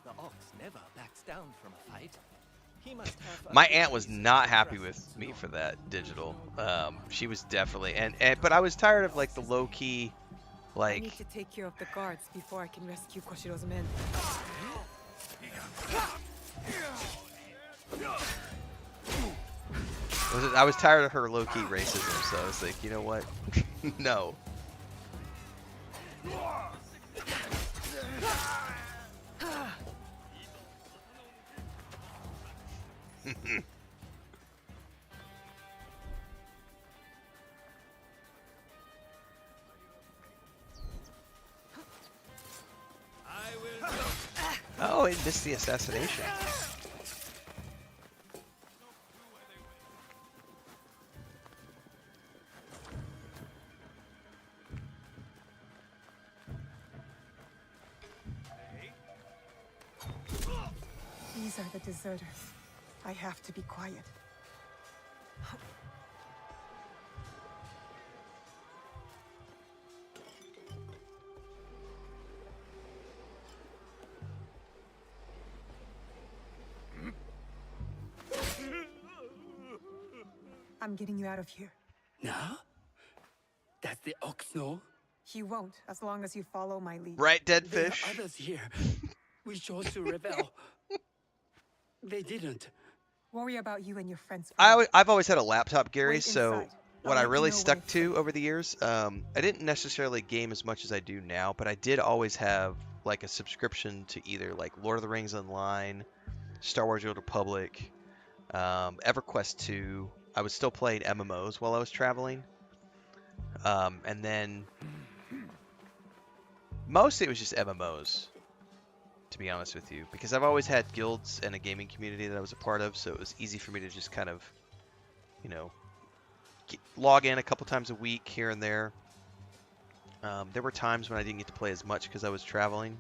The ox never backs down from a fight. He must have a My good aunt was reason not to happy trust with me Tsunoda. for that digital. She was definitely and but I was tired of like the low key, I like need to take care of the guards before I can rescue Koshiro's men. I was tired of her low key racism. So I was like, you know what? No. Oh, it missed the assassination. These are the deserters. I have to be quiet. I'm getting you out of here. Now? Does the ox know? He won't, as long as you follow my lead. Right, dead There fish. are others here. We chose to rebel. They didn't. Worry about you and your friends. I've always had a laptop, Gary. Wait So inside. what I'll I let you really know when stuck it's to safe. over the years, I didn't necessarily game as much as I do now, but I did always have like a subscription to either like Lord of the Rings Online, Star Wars: The Old Republic, EverQuest 2. I was still playing MMOs while I was traveling, and then mostly it was just MMOs, to be honest with you, because I've always had guilds and a gaming community that I was a part of, so it was easy for me to just kind of, you know, log in a couple times a week here and there. There were times when I didn't get to play as much because I was traveling,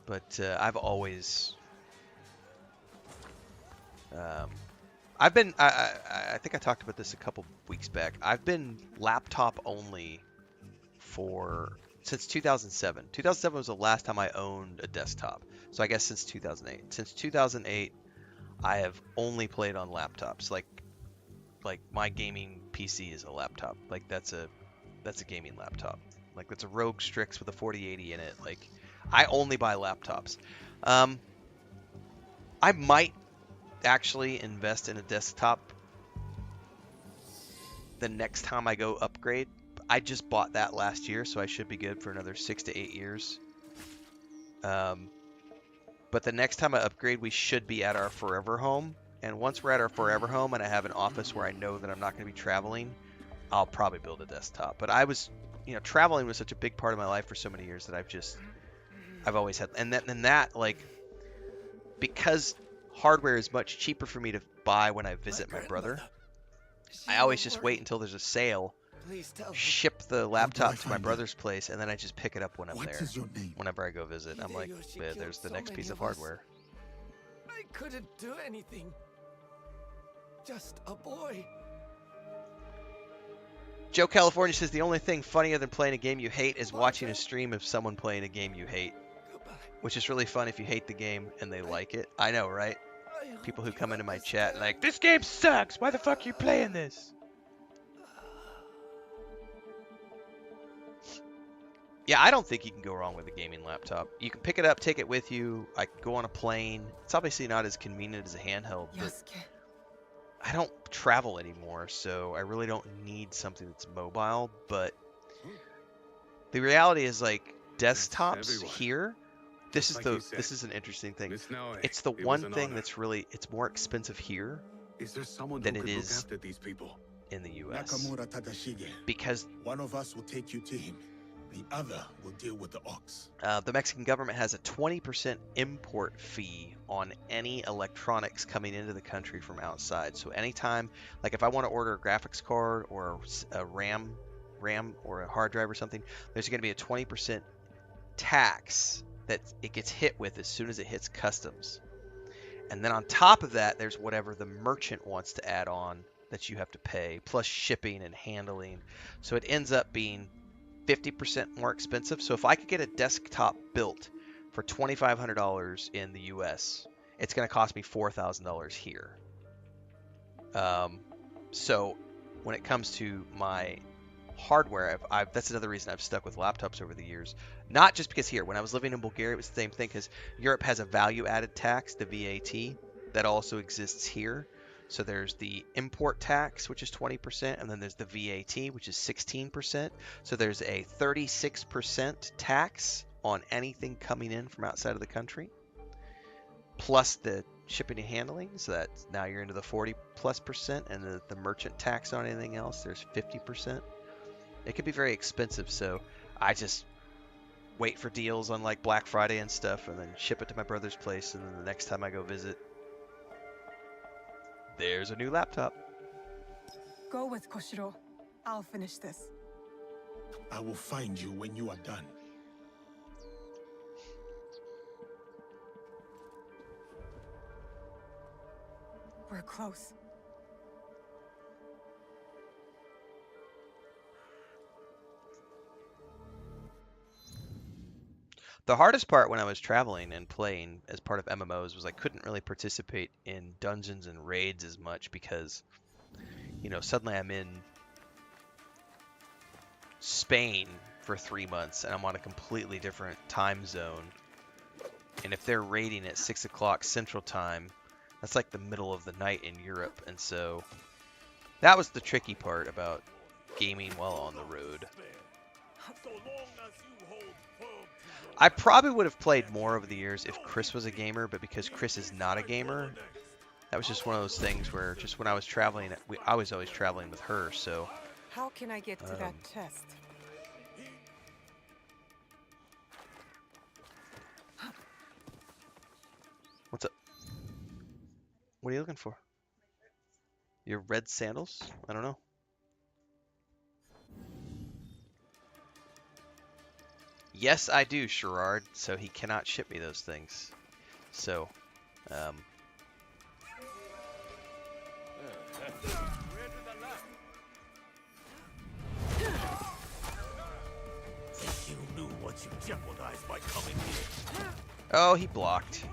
but I've always I've been I think I talked about this a couple weeks back. I've been laptop only since 2007. 2007 was the last time I owned a desktop. So I guess since 2008. Since 2008, I have only played on laptops. Like my gaming PC is a laptop. Like that's a gaming laptop. Like that's a Rogue Strix with a 4080 in it. Like I only buy laptops. I might actually invest in a desktop the next time I go upgrade. I just bought that last year, so I should be good for another 6 to 8 years. But the next time I upgrade, we should be at our forever home. And once we're at our forever home and I have an office where I know that I'm not going to be traveling, I'll probably build a desktop. But I was, traveling was such a big part of my life for so many years that I've always had. And that like, because hardware is much cheaper for me to buy when I visit my brother, I always just wait until there's a sale, ship the laptop to my brother's place, and then I just pick it up when I'm What there. is your name? Whenever I go visit, I'm like, yeah, there's the next piece of hardware. I couldn't do anything. just a boy. Joe California says the only thing funnier than playing a game you hate is watching a stream of someone playing a game you hate. Which is really fun if you hate the game and they like it. I know, right? People who come into my chat like, this game sucks! Why the fuck are you playing this? Yeah, I don't think you can go wrong with a gaming laptop. You can pick it up, take it with you. I can go on a plane. It's obviously not as convenient as a handheld, but I don't travel anymore, so I really don't need something that's mobile. But the reality is, like, desktops here, this is an interesting thing. It's the one thing that's really, it's more expensive here than it is in the US. Nakamura Tadashige. Because one of us will take you to him. The other will deal with the ox. The Mexican government has a 20% import fee on any electronics coming into the country from outside. So anytime, like if I want to order a graphics card or a RAM or a hard drive or something, there's going to be a 20% tax that it gets hit with as soon as it hits customs. And then on top of that, there's whatever the merchant wants to add on that you have to pay, plus shipping and handling. So it ends up being 50% more expensive. So if I could get a desktop built for $2,500 in the US, it's going to cost me $4,000 here. So when it comes to my hardware, that's another reason I've stuck with laptops over the years. Not just because here, when I was living in Bulgaria, it was the same thing, because Europe has a value-added tax, the VAT, that also exists here. So there's the import tax, which is 20%, and then there's the VAT, which is 16%. So there's a 36% tax on anything coming in from outside of the country, plus the shipping and handling. So that now you're into the 40+%, and the merchant tax on anything else, there's 50%. It could be very expensive, so I just wait for deals on like Black Friday and stuff, and then ship it to my brother's place, and then the next time I go visit, there's a new laptop. Go with Koshiro. I'll finish this. I will find you when you are done. We're close. The hardest part when I was traveling and playing as part of MMOs was I couldn't really participate in dungeons and raids as much because, you know, suddenly I'm in Spain for 3 months and I'm on a completely different time zone. And if they're raiding at 6 o'clock Central Time, that's like the middle of the night in Europe. And so that was the tricky part about gaming while on the road. I probably would have played more over the years if Chris was a gamer, but because Chris is not a gamer, that was just one of those things where just when I was traveling, I was always traveling with her, so... How can I get to that chest? What's up? What are you looking for? Your red sandals? I don't know. Yes, I do, Sherrard, so he cannot ship me those things. So, You knew what you jeopardized by coming here. Oh, he blocked.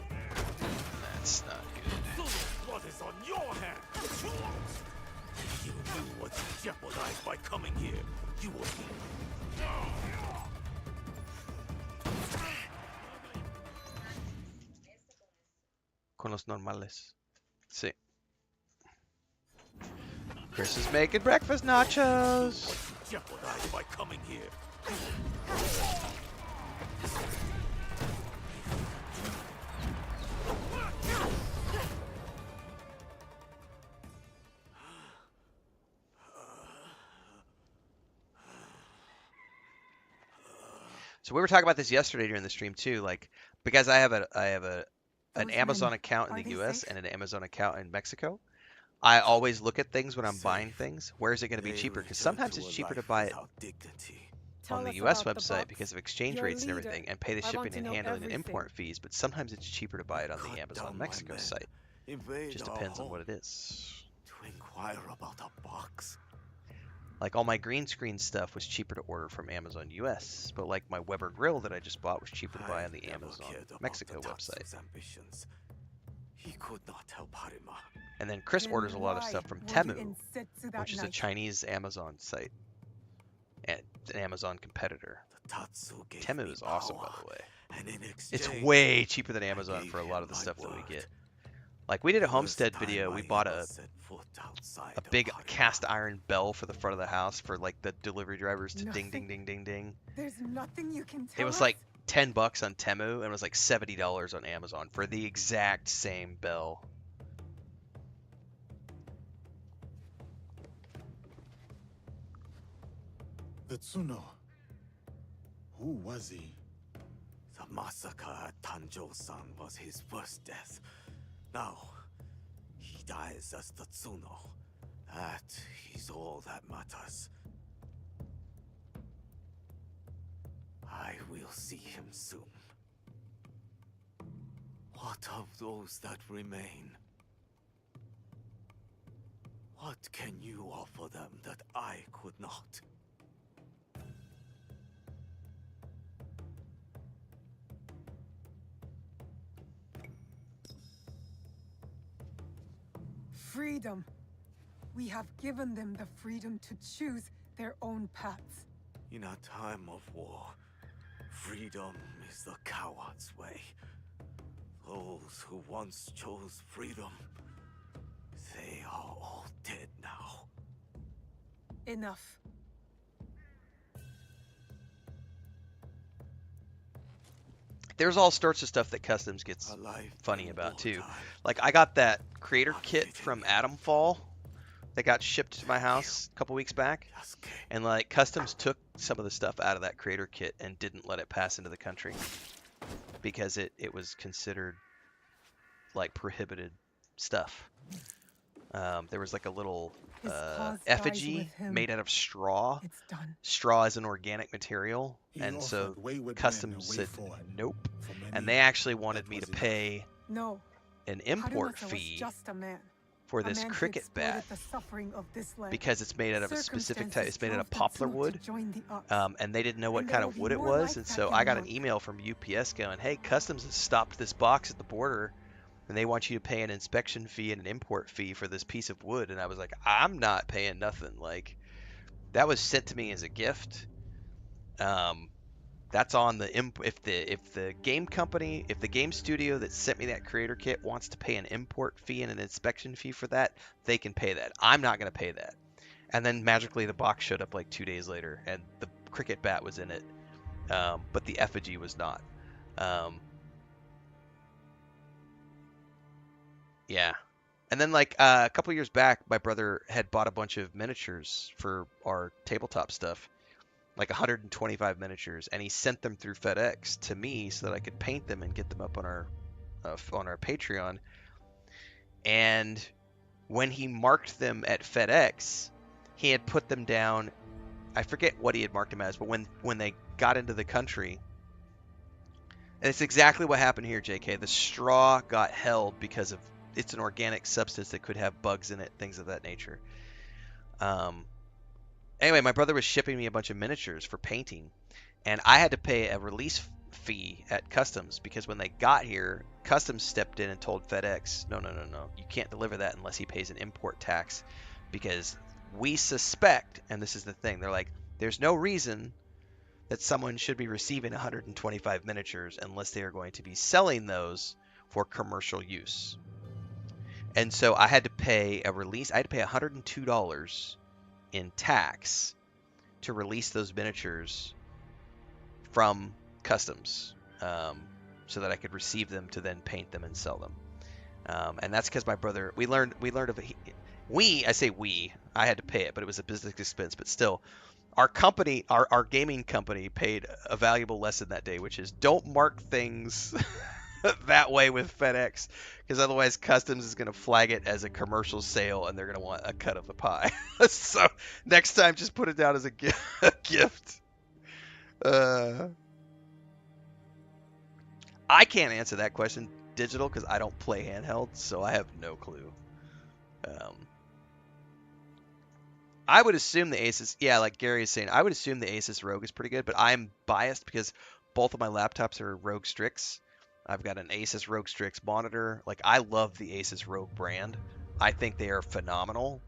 That's not good. Blood is on your hands. You knew what you jeopardized by coming here. You will be... Con los normales. Sí. Chris is making breakfast nachos. Jeopardized by coming here. So we were talking about this yesterday during the stream too, like because I have an Amazon account in the US and an Amazon account in Mexico. I always look at things when I'm buying things. Where is it going to be cheaper? Because sometimes it's cheaper to buy it on the US website because of exchange rates and everything, and pay the shipping and handling and import fees. But sometimes it's cheaper to buy it on the Amazon Mexico site. It just depends on what it is. inquire about a box? Like all my green screen stuff was cheaper to order from Amazon US, but like my Weber grill that I just bought was cheaper to buy on the I never Amazon cared about Mexico the website. Tatsu's ambitions. He could not help Harima. And then Chris Then orders a lot of why stuff from were you Temu, in Setsu that which is a night? Chinese Amazon site, and an Amazon competitor. The Tatsu gave Temu me is awesome, by power, the way. and in It's exchange, way cheaper than I Amazon gave for a lot him of the my stuff that we word. get. Like we did a First homestead time video. I We bought ever a set foot outside a of big Harima. cast iron bell for the front of the house for like the delivery drivers to ding Nothing? ding ding ding ding. There's nothing you can tell It was us? like $10 on Temu and it was like $70 on Amazon for the exact same bell. The Tsuno. Who was he? The massacre at Tanjo-san was his first death. Now, he dies as the Tsuno. That is all that matters. I will see him soon. What of those that remain? What can you offer them that I could not? Freedom. We have given them the freedom to choose their own paths. In a time of war, freedom is the coward's way. Those who once chose freedom, they are all dead now. Enough. There's all sorts of stuff that Customs gets Alive funny in about too. wartime. Like I got that creator kit from Atomfall that got shipped to my house a couple weeks back, Yasuke, and like Customs took some of the stuff out of that creator kit and didn't let it pass into the country because it was considered like prohibited stuff. There was like a little His cause dies effigy with him. made out of straw. It's done. Straw is an organic material, He and so offered wayward men Customs a way said forward. nope, For many, and they actually wanted that me to was enough. pay No. an import Harumasa was fee just a man. for A this man who cricket exploited bat the suffering of this land. because it's made out of a specific type. Circumstances It's made out of drove the poplar two to wood, join the ops. and they didn't know what And kind there of will wood be it more was, like and that so in I a got an month. email from UPS going, "Hey, Customs has stopped this box at the border, and they want you to pay an inspection fee and an import fee for this piece of wood." And I was like, "I'm not paying nothing." Like, that was sent to me as a gift. That's on the if the game company, if the game studio that sent me that creator kit wants to pay an import fee and an inspection fee for that, they can pay that. I'm not going to pay that. And then magically the box showed up like 2 days later, and the cricket bat was in it, but the effigy was not. Yeah. And then like a couple years back, my brother had bought a bunch of miniatures for our tabletop stuff, like 125 miniatures, and he sent them through FedEx to me so that I could paint them and get them up on our Patreon. And when he marked them at FedEx, he had put them down. I forget what he had marked them as, but when they got into the country, and it's exactly what happened here, JK. The straw got held because of it's an organic substance that could have bugs in it, things of that nature. Anyway, my brother was shipping me a bunch of miniatures for painting, and I had to pay a release fee at Customs because when they got here, Customs stepped in and told FedEx, no, you can't deliver that unless he pays an import tax, because we suspect, and this is the thing, they're like, there's no reason that someone should be receiving 125 miniatures unless they are going to be selling those for commercial use. And so I had to pay a release. I had to pay $102 in tax to release those miniatures from Customs, so that I could receive them to then paint them and sell them. And that's because my brother. We learned of I say we. I had to pay it, but it was a business expense. But still, our company, our gaming company, paid a valuable lesson that day, which is don't mark things that way with FedEx, because otherwise Customs is going to flag it as a commercial sale and they're going to want a cut of the pie. So next time, just put it down as a gift. I can't answer that question, Digital, because I don't play handheld, so I have no clue. I would assume the Asus, yeah, like Gary is saying, I would assume the Asus Rogue is pretty good, but I'm biased because both of my laptops are Rogue Strix. I've got an Asus Rogue Strix monitor. Like, I love the Asus Rogue brand. I think they are phenomenal,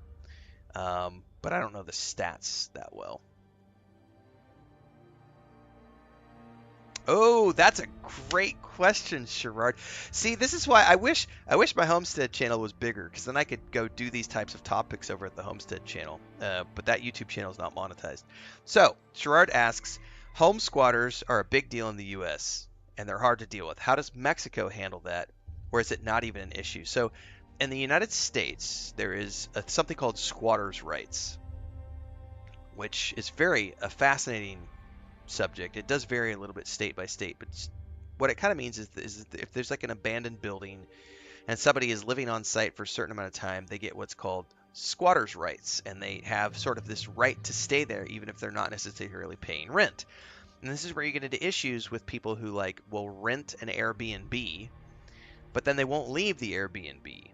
but I don't know the stats that well. Oh, that's a great question, Sherrard. See, this is why I wish my Homestead channel was bigger, because then I could go do these types of topics over at the Homestead channel. But that YouTube channel is not monetized. So, Sherrard asks, home squatters are a big deal in the U.S., and they're hard to deal with. How does Mexico handle that, or is it not even an issue? So, in the United States, there is something called squatters' rights, which is a fascinating subject. It does vary a little bit state by state, but what it kind of means is if there's like an abandoned building and somebody is living on site for a certain amount of time, they get what's called squatters' rights, and they have sort of this right to stay there even if they're not necessarily paying rent. And this is where you get into issues with people who like will rent an Airbnb, but then they won't leave the Airbnb.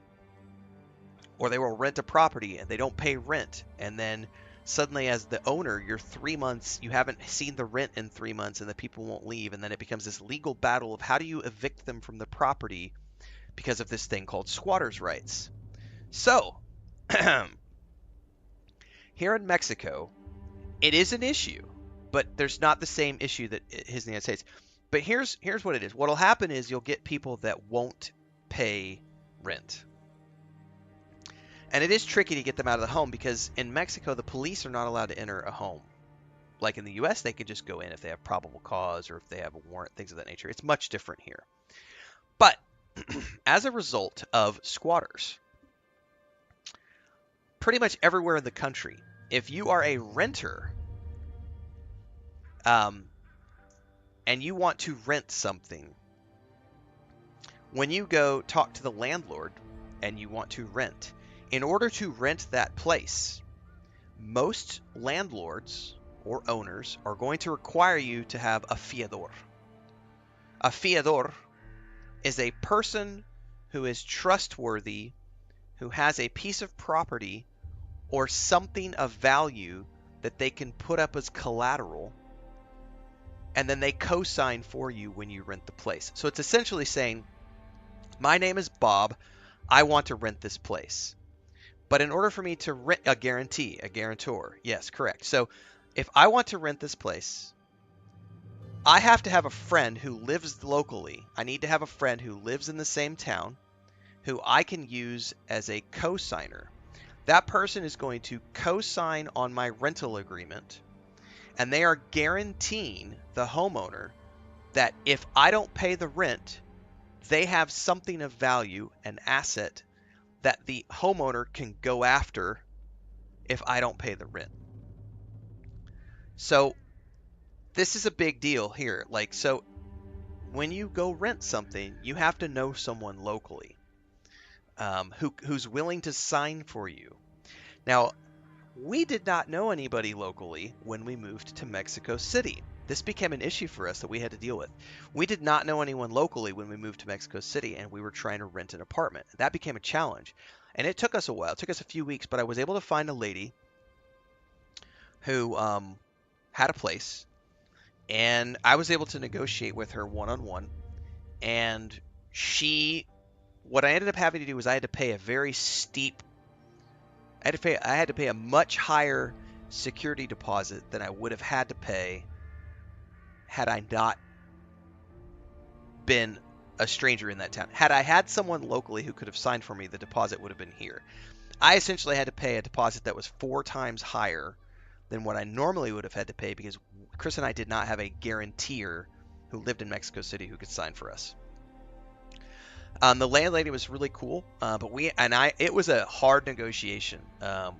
Or they will rent a property and they don't pay rent, and then suddenly as the owner, you're 3 months, you haven't seen the rent in 3 months, and the people won't leave, and then it becomes this legal battle of how do you evict them from the property because of this thing called squatters' rights. So, here in Mexico, it is an issue, but there's not the same issue that is in the United States. But here's what it is. What'll happen is you'll get people that won't pay rent. And it is tricky to get them out of the home because in Mexico, the police are not allowed to enter a home. Like in the US, they could just go in if they have probable cause or if they have a warrant, things of that nature. It's much different here. But as a result of squatters, pretty much everywhere in the country, if you are a renter and you want to rent something, when you go talk to the landlord and you want to rent, in order to rent that place, most landlords or owners are going to require you to have a fiador. A fiador is a person who is trustworthy, who has a piece of property or something of value that they can put up as collateral, and then they co-sign for you when you rent the place. So it's essentially saying, my name is Bob, I want to rent this place. But in order for me to rent a guarantor, yes, correct. So if I want to rent this place, I have to have a friend who lives locally. I need to have a friend who lives in the same town who I can use as a co-signer. That person is going to co-sign on my rental agreement, and they are guaranteeing the homeowner that if I don't pay the rent, they have something of value, an asset, that the homeowner can go after if I don't pay the rent. So this is a big deal here. Like, so when you go rent something, you have to know someone locally who's willing to sign for you. Now, we did not know anybody locally when we moved to Mexico City. This became an issue for us that we had to deal with. We did not know anyone locally when we moved to Mexico City, and we were trying to rent an apartment. That became a challenge, and it took us a while. It took us a few weeks, but I was able to find a lady who had a place, and I was able to negotiate with her one-on-one, and what I ended up having to do was I had to pay a very steep, I had to pay a much higher security deposit than I would have had to pay had I not been a stranger in that town. Had I had someone locally who could have signed for me, the deposit would have been here. I essentially had to pay a deposit that was 4 times higher than what I normally would have had to pay because Chris and I did not have a guarantor who lived in Mexico City who could sign for us. The landlady was really cool, but it was a hard negotiation.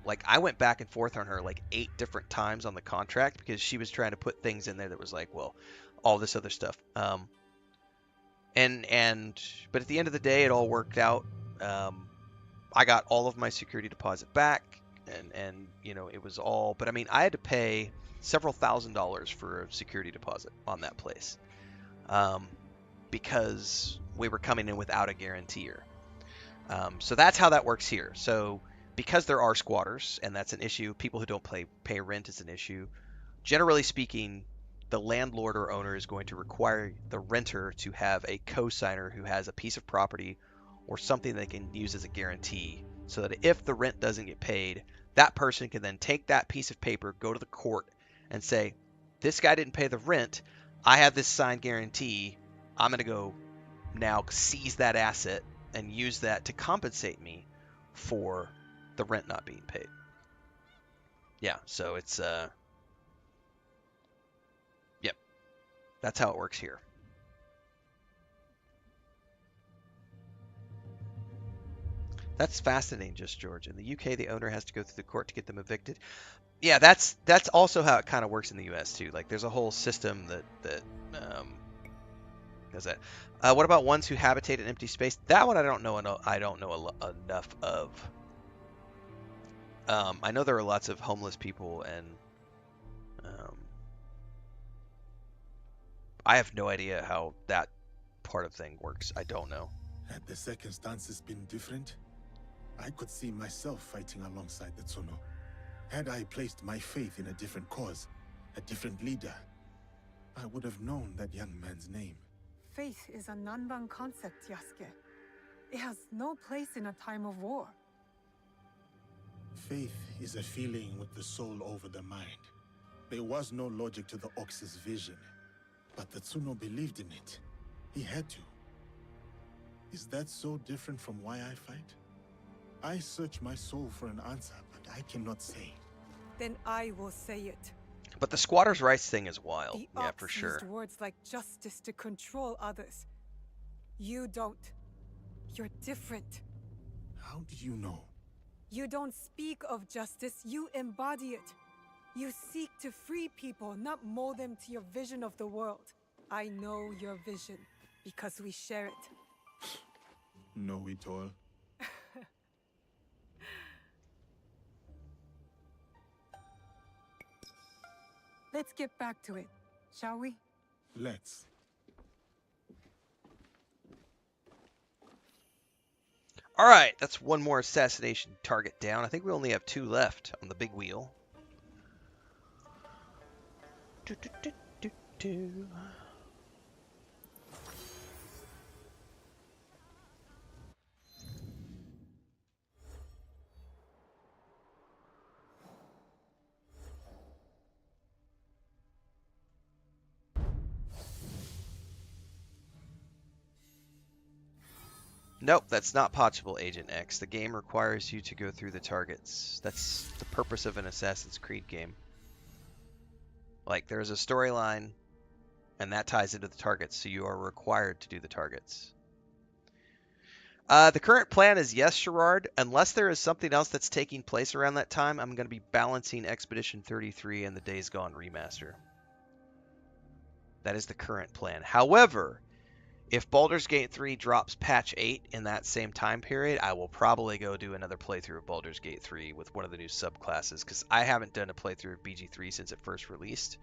Like I went back and forth on her like 8 different times on the contract because she was trying to put things in there that was like, well, all this other stuff. But at the end of the day, it all worked out. I got all of my security deposit back, and it was all. But I mean, I had to pay several $1,000s for a security deposit on that place, because we were coming in without a guarantor. So that's how that works here. So because there are squatters, and that's an issue. People who don't pay rent is an issue. Generally speaking, the landlord or owner is going to require the renter to have a co-signer who has a piece of property or something they can use as a guarantee, so that if the rent doesn't get paid, that person can then take that piece of paper, go to the court, and say, this guy didn't pay the rent. I have this signed guarantee. I'm going to go now seize that asset and use that to compensate me for the rent not being paid. Yeah, so it's yep, that's how it works here. That's fascinating, just George. In the UK, the owner has to go through the court to get them evicted. Yeah, that's also how it kind of works in the US too. Like, there's a whole system that does that. What about ones who habitate an empty space? That one I don't know. I don't know enough of. I know there are lots of homeless people, and I have no idea how that part of thing works. I don't know. Had the circumstances been different, I could see myself fighting alongside the Tsuno. Had I placed my faith in a different cause, a different leader, I would have known that young man's name. Faith is a Nanban concept, Yasuke. It has no place in a time of war. Faith is a feeling with the soul over the mind. There was no logic to the Ox's vision, but the Tsuno believed in it. He had to. Is that so different from why I fight? I search my soul for an answer, but I cannot say. Then I will say it. But the squatters' rights thing is wild. The Yeah, Ox for sure. used words like justice to control others. You don't. You're different. How do you know? You don't speak of justice, you embody it. You seek to free people, not mold them to your vision of the world. I know your vision, because we share it. Know it all. Let's get back to it, shall we? Let's. All right, that's one more assassination target down. I think we only have 2 left on the big wheel. Do, do, do, do, do. Nope, that's not possible, Agent X. The game requires you to go through the targets. That's the purpose of an Assassin's Creed game. Like, there's a storyline, and that ties into the targets, so you are required to do the targets. The current plan is yes, Sherrard. Unless there is something else that's taking place around that time, I'm going to be balancing Expedition 33 and the Days Gone remaster. That is the current plan. However, if Baldur's Gate 3 drops patch 8 in that same time period, I will probably go do another playthrough of Baldur's Gate 3 with one of the new subclasses, because I haven't done a playthrough of BG3 since it first released.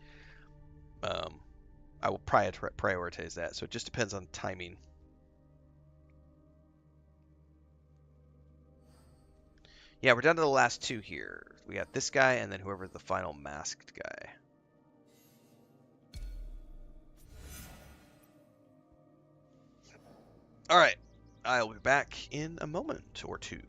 I will prioritize that, so it just depends on timing. Yeah, we're down to the last 2 here. We got this guy, and then whoever the final masked guy. All right, I'll be back in a moment or two.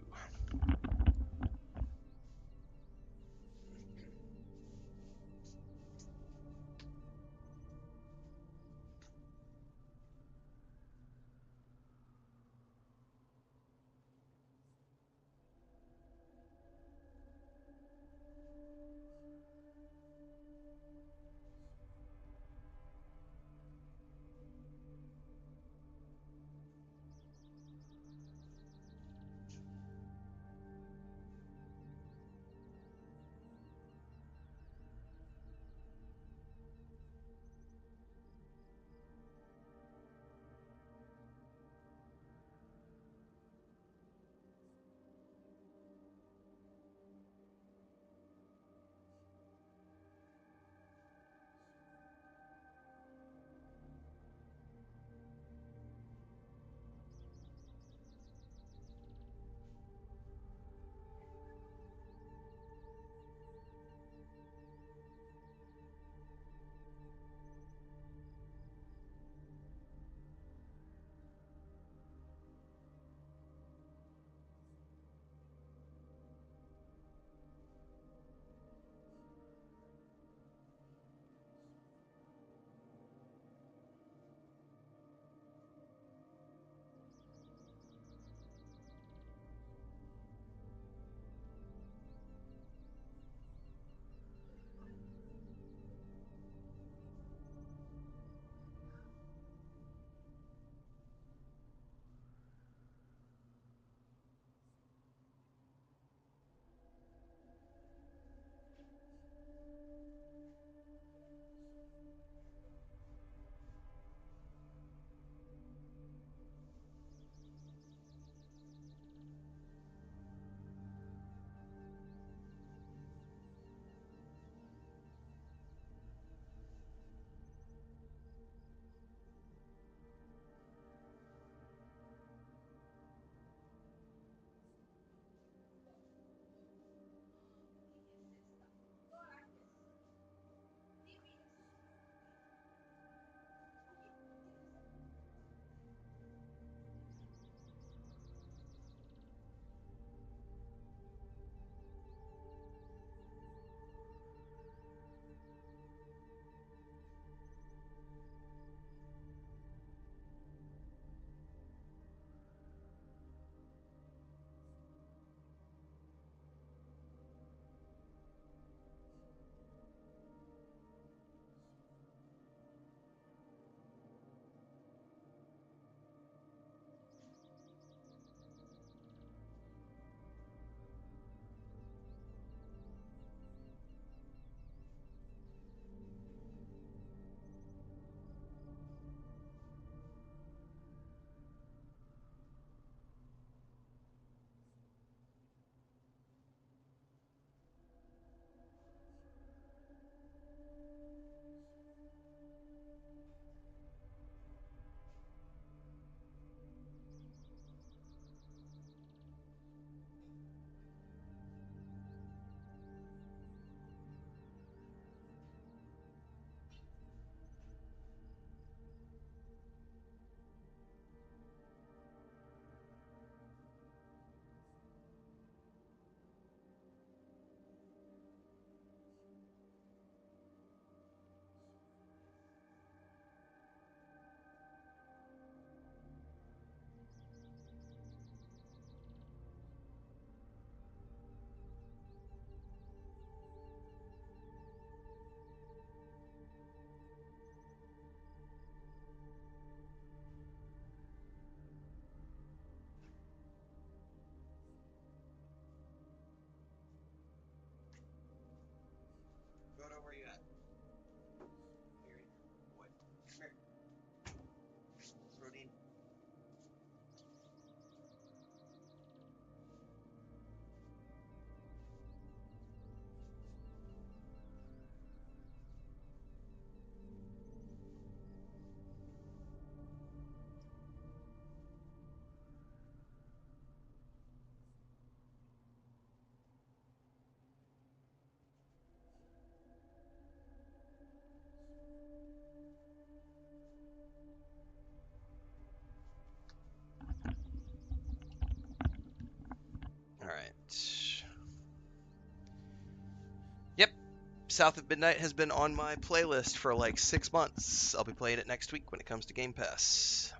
South of Midnight has been on my playlist for like 6 months. I'll be playing it next week when it comes to Game Pass.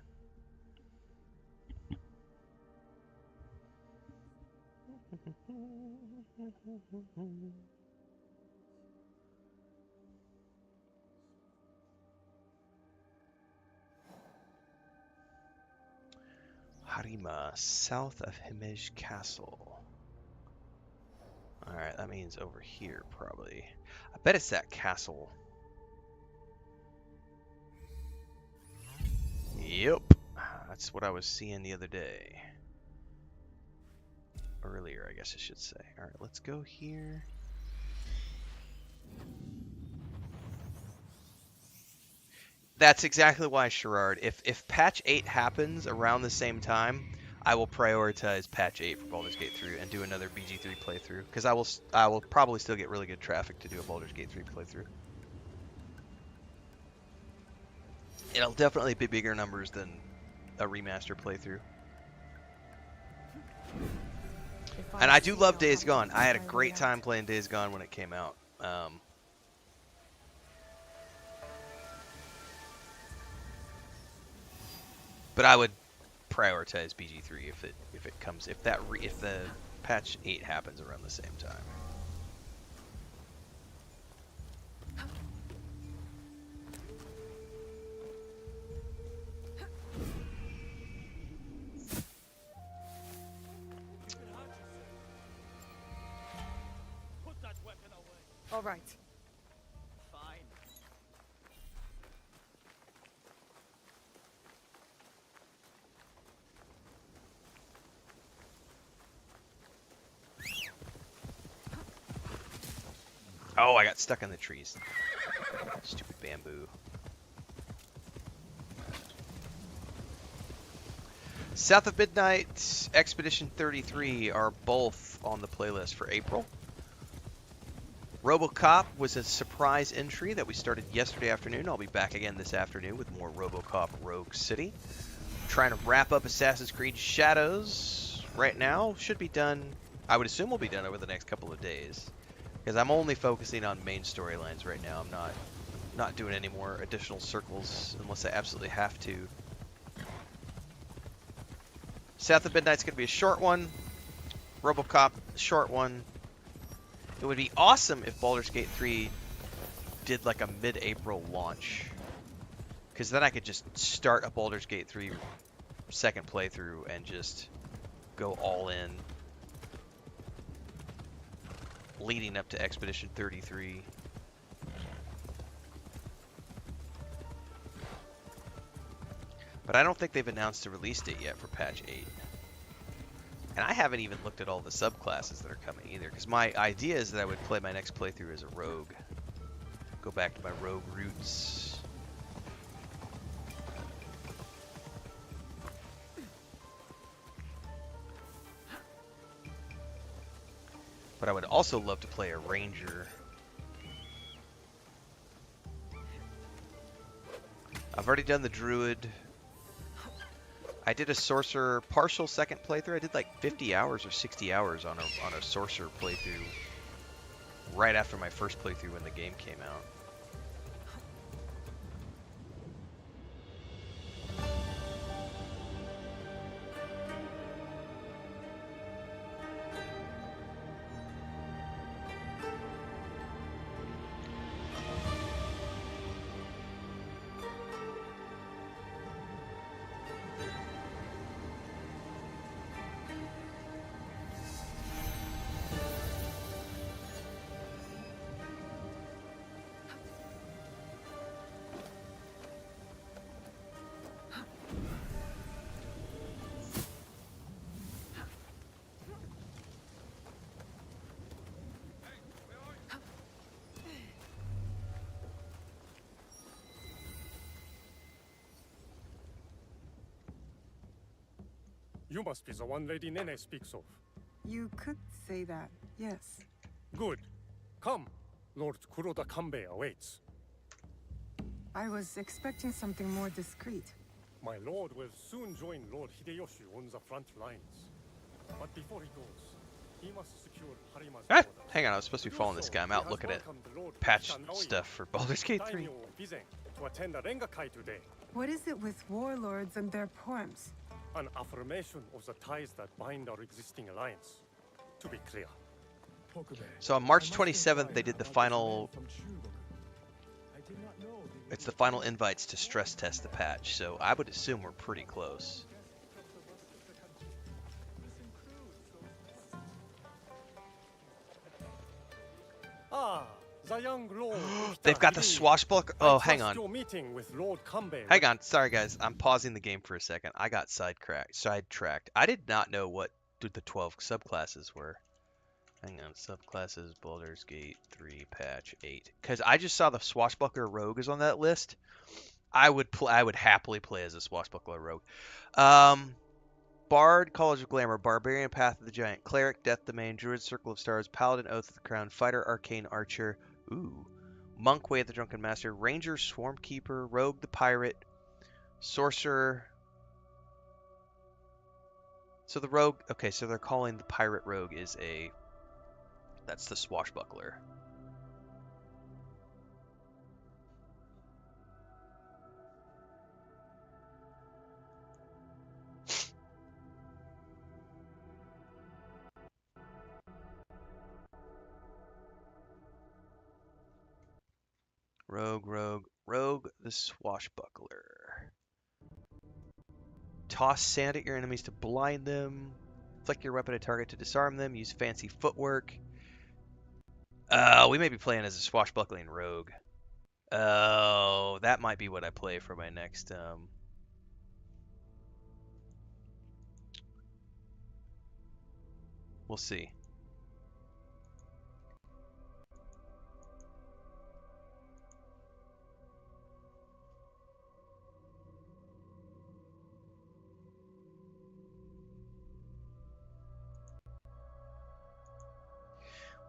Harima, south of Himeji Castle. Alright, that means over here, probably. I bet it's that castle. Yep. That's what I was seeing the other day. Earlier, I guess I should say. Alright, let's go here. That's exactly why, Sherrard. If patch 8 happens around the same time, I will prioritize patch 8 for Baldur's Gate 3 and do another BG3 playthrough, because I will probably still get really good traffic to do a Baldur's Gate 3 playthrough. It'll definitely be bigger numbers than a remaster playthrough. And I do love Days Gone. I had a great time playing Days Gone when it came out. But I would prioritize BG3 if it comes if the patch 8 happens around the same time. All right. Fine. Oh, I got stuck in the trees. Stupid bamboo. South of Midnight, Expedition 33 are both on the playlist for April. RoboCop was a surprise entry that we started yesterday afternoon. I'll be back again this afternoon with more RoboCop Rogue City. I'm trying to wrap up Assassin's Creed Shadows right now. Should be done, I would assume will be done over the next couple of days. Because I'm only focusing on main storylines right now. I'm not doing any more additional circles unless I absolutely have to. South of Midnight's going to be a short one. RoboCop, short one. It would be awesome if Baldur's Gate 3 did like a mid-April launch. Because then I could just start a Baldur's Gate 3 second playthrough and just go all in. Leading up to Expedition 33. But I don't think they've announced a release date yet for patch 8. And I haven't even looked at all the subclasses that are coming either, because my idea is that I would play my next playthrough as a rogue. Go back to my rogue roots. But I would also love to play a ranger. I've already done the druid. I did a sorcerer partial second playthrough. I did like 50 hours or 60 hours on a sorcerer playthrough right after my first playthrough when the game came out. You must be the one Lady Nene speaks of. You could say that, yes. Good. Come. Lord Kuroda Kanbei awaits. I was expecting something more discreet. My lord will soon join Lord Hideyoshi on the front lines. But before he goes, Ah, hang on, I was supposed to be following this guy. I'm out looking at patch stuff for Baldur's Gate 3. What is it with warlords and their poems? An affirmation of the ties that bind our existing alliance. To be clear. So on March 27th, they did the final. It's the final invites to stress test the patch, so I would assume we're pretty close. Ah, the young lord. They've got the swashbuckler. Oh, hang on. Your meeting with Lord Cambe. Hang on. Sorry, guys. I'm pausing the game for a second. I got sidetracked. I did not know what the 12 subclasses were. Hang on. Subclasses, Baldur's Gate 3, patch 8. Because I just saw the swashbuckler rogue is on that list. I would happily play as a swashbuckler rogue. Bard, College of Glamour, Barbarian, Path of the Giant, Cleric, Death Domain, Druid, Circle of Stars, Paladin, Oath of the Crown, Fighter, Arcane, Archer, Monk, Way of the Drunken Master, Ranger, Swarmkeeper, Rogue, the Pirate, Sorcerer. So the Rogue, okay, so they're calling the Pirate Rogue that's the swashbuckler. Rogue, the swashbuckler. Toss sand at your enemies to blind them. Flick your weapon at target to disarm them. Use fancy footwork. We may be playing as a swashbuckling rogue. Oh, that might be what I play for my next. We'll see.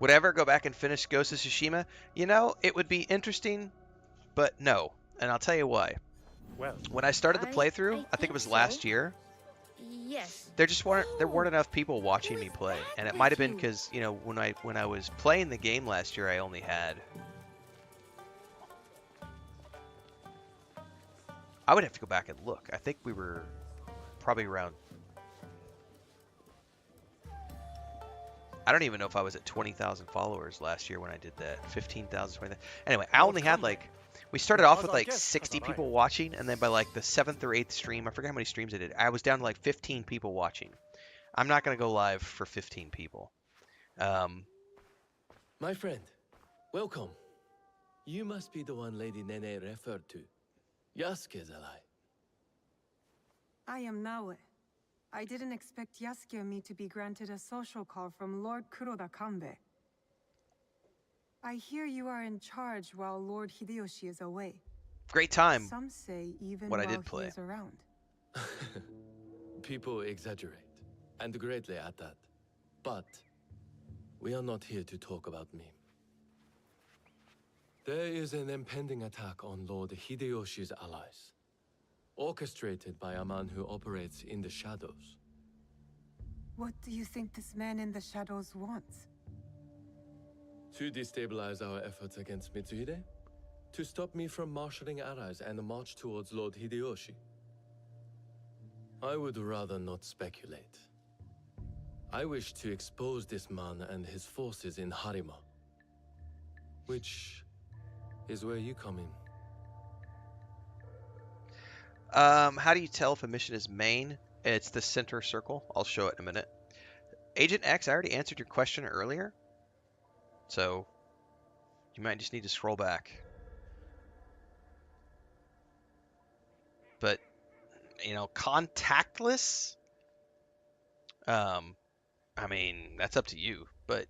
Would I ever go back and finish Ghost of Tsushima? You know, it would be interesting, but no. And I'll tell you why. Well, when I started the playthrough, I think it was last year. Yes. There weren't enough people watching me play, and it might have been because when I was playing the game last year, I only had. I would have to go back and look. I think we were probably around. I don't even know if I was at 20,000 followers last year when I did that. 15,000, 20,000. Anyway, I only had we started off with like 60 people watching, and then by like the 7th or 8th stream, I forget how many streams I did, I was down to like 15 people watching. I'm not going to go live for 15 people. My friend, welcome. You must be the one Lady Nene referred to. Yasuke's ally. I am Naue. I didn't expect Yasuke and me to be granted a social call from Lord Kuroda Kanbe. I hear you are in charge while Lord Hideyoshi is away. Great time. Some say even what while I did play. he is around. People exaggerate, and greatly at that. But we are not here to talk about me. There is an impending attack on Lord Hideyoshi's allies, orchestrated by a man who operates in the shadows. What do you think this man in the shadows wants? To destabilize our efforts against Mitsuhide? To stop me from marshalling allies and march towards Lord Hideyoshi? I would rather not speculate. I wish to expose this man and his forces in Harima. Which is where you come in. How do you tell if a mission is main? It's the center circle. I'll show it in a minute. Agent X, I already answered your question earlier. So, you might just need to scroll back. But, contactless? I mean, that's up to you. But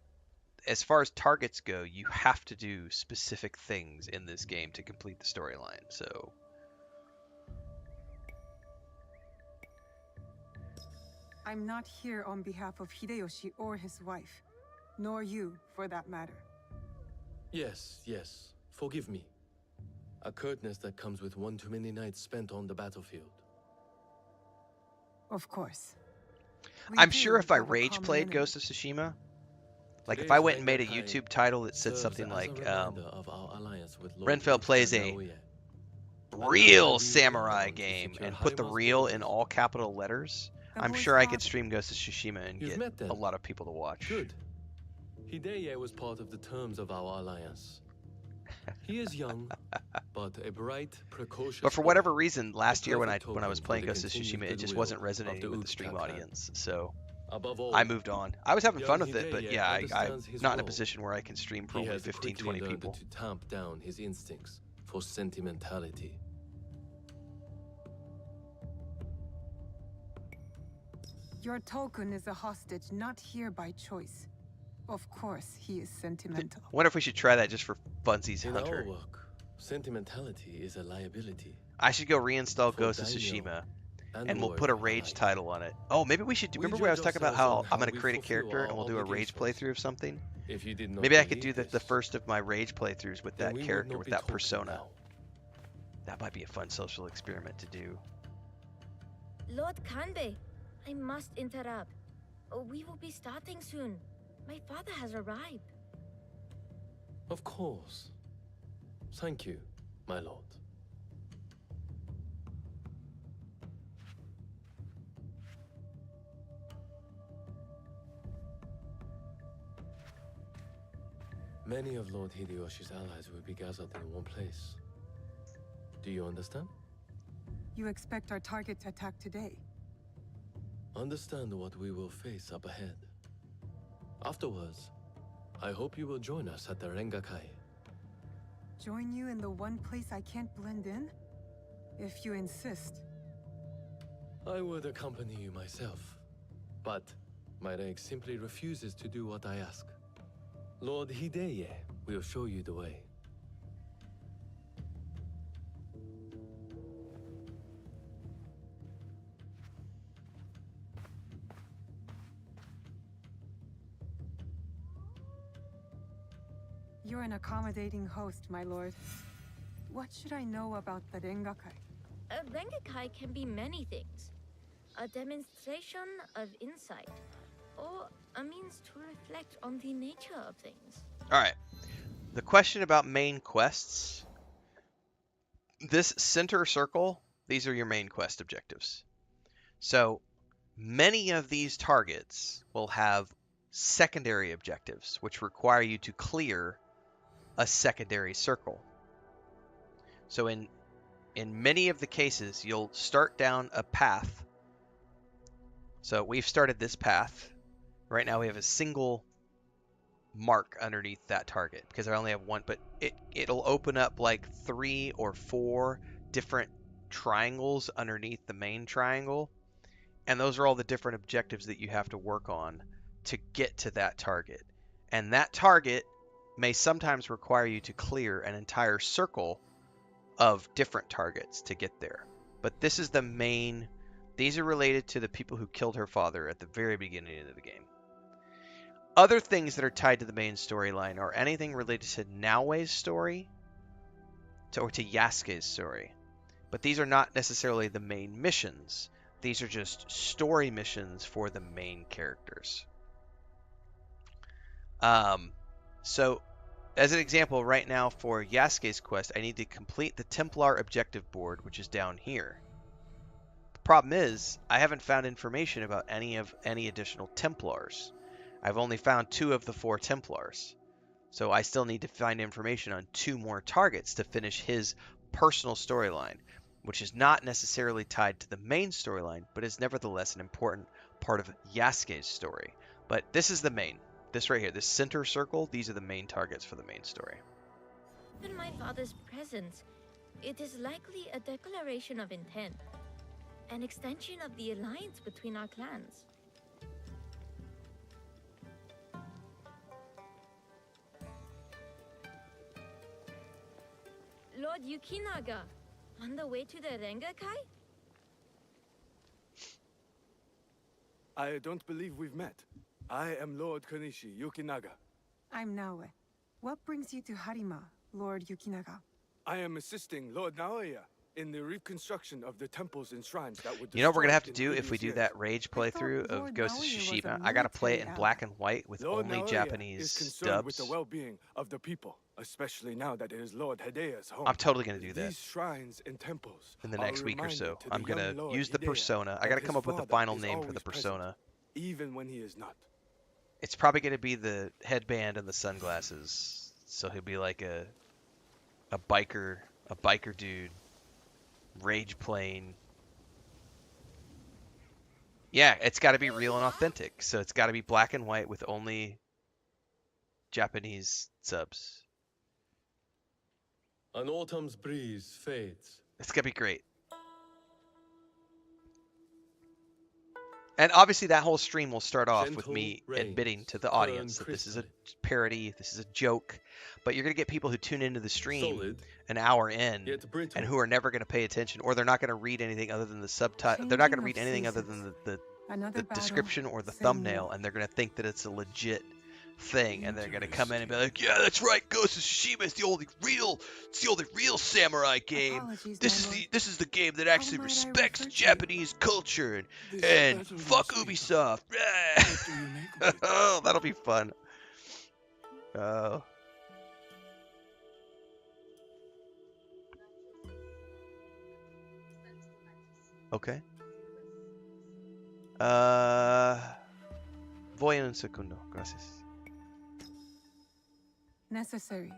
as far as targets go, you have to do specific things in this game to complete the storyline. So... I'm not here on behalf of Hideyoshi or his wife. Nor you, for that matter. Yes. Forgive me. A curtness that comes with one too many nights spent on the battlefield. Of course. I'm sure if I rage played Ghost of Tsushima, Like if I went and made a Today's YouTube title that said serves something as a like reminder of our alliance with Lord Renfail plays a Naoya. real we samurai rely on to game secure and put the Harima's real in borders. all capital letters, The I'm boy's sure I could father. stream Ghost of Tsushima and You've get met them. a lot of people to watch. Good. Hideye was part of the terms of our alliance. He is young, but a bright, precocious But for boy. whatever reason, last year when I perfect was token for playing the Ghost of continued Tsushima, it just goodwill wasn't of the resonating with the stream Uchiha clan. audience. So Above all, I moved on. I was having young fun with it, but Hideye yeah, I'm understands his not in a role. position where I can stream for He only has 15, quickly 20 learned people. to tamp down his instincts for sentimentality. Your token is a hostage not here by choice. Of course, he is sentimental. I wonder if we should try that just for funsies, In our Hunter. work, sentimentality is a liability. I should go reinstall For Ghost of daimyo Tsushima, and and we'll lord put a rage alike. title on it. Oh, maybe we should do. We Remember where I was judge talking about ourselves how on I'm going how to we create a fulfill character our and we'll do a rage obligations. playthrough of something? If you did not Maybe I could believe do the this, first of my rage playthroughs with then that we would character, not with be that talking persona. now. That might be a fun social experiment to do. Lord Kanbei, I must interrupt. We will be starting soon. My father has arrived. Of course. Thank you, my lord. Many of Lord Hideyoshi's allies will be gathered in one place. Do you understand? You expect our target to attack today? Understand what we will face up ahead. Afterwards, I hope you will join us at the Rengakai. Join you in the one place I can't blend in? If you insist. I would accompany you myself, but my rank simply refuses to do what I ask. Lord Hideye will show you the way. You're an accommodating host, my lord. What should I know about the Rengakai? A Rengakai can be many things. A demonstration of insight, or a means to reflect on the nature of things. Alright. The question about main quests. This center circle, these are your main quest objectives. So, many of these targets will have secondary objectives, which require you to clear a secondary circle. So in many of the cases, you'll start down a path. So we've started this path. Right now we have a single mark underneath that target because I only have one, but it'll open up like 3 or 4 different triangles underneath the main triangle. And those are all the different objectives that you have to work on to get to that target. And that target may sometimes require you to clear an entire circle of different targets to get there. But this is the main. These are related to the people who killed her father at the very beginning of the game. Other things that are tied to the main storyline are anything related to Naoe's story or to Yasuke's story. But these are not necessarily the main missions. These are just story missions for the main characters. So, as an example, right now for Yasuke's quest, I need to complete the Templar objective board, which is down here. The problem is, I haven't found information about any additional Templars. I've only found 2 of the 4 Templars. So I still need to find information on 2 more targets to finish his personal storyline, which is not necessarily tied to the main storyline, but is nevertheless an important part of Yasuke's story. But this is the main. This right here, this center circle, these are the main targets for the main story. In my father's presence, it is likely a declaration of intent, an extension of the alliance between our clans. Lord Yukinaga, on the way to the Rengakai? I don't believe we've met. I am Lord Kanishi Yukinaga. I'm Naoe. What brings you to Harima, Lord Yukinaga? I am assisting Lord Naoya in the reconstruction of the temples and shrines that were You know what we're gonna have to destroyed do in if we do previous that rage I thought playthrough of Lord Ghost of Naoya was a Tsushima? I gotta play it in military black ally. and white with Lord only Naoya Japanese is concerned with the dubs. well-being of the people, especially now that it is Lord Hidea's home. I'm totally gonna do that These shrines and temples in the are a next week or reminder so. to the I'm young gonna Lord use the Hidea persona. I that gotta his come up with a father final is name for the always present, persona. even when he is not. It's probably gonna be the headband and the sunglasses. So he'll be like a biker dude, rage playing. Yeah, it's got to be real and authentic. So it's got to be black and white with only Japanese subs. An autumn's breeze fades. It's gonna be great. And obviously that whole stream will start off with me admitting to the audience that this is a parody, this is a joke, but you're going to get people who tune into the stream an hour in and who are never going to pay attention, or they're not going to read anything other than the subtitle. They're not going to read anything other than the description or the thumbnail, and they're going to think that it's a legit thing, and they're going to come in and be like, yeah, that's right, Ghost of Tsushima is the only real samurai game. This is the game that actually respects Japanese culture and fuck Ubisoft. Oh, that'll be fun. Oh. Okay. Voy en un segundo. Gracias. Necessary.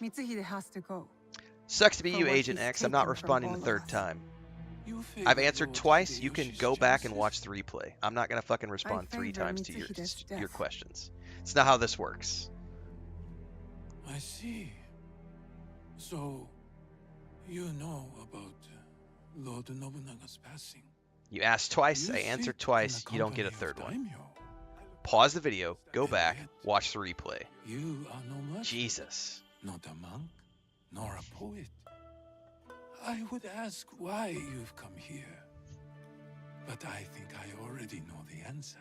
Mitsuhide has to go. Sucks to be For you, what Agent he's X. I'm not taken from responding all the of third us. time. I've answered twice. You can go back and watch the replay. I'm not gonna fucking respond 3 favor times to Mitsuhide's your death. questions. It's not how this works. I see. So, you know about Lord Nobunaga's passing. You asked twice. I answered twice. You don't get a third one. Pause the video. Go back. Watch the replay. You are no merchant, Jesus. not a monk, nor a poet. I would ask why you've come here, but I think I already know the answer.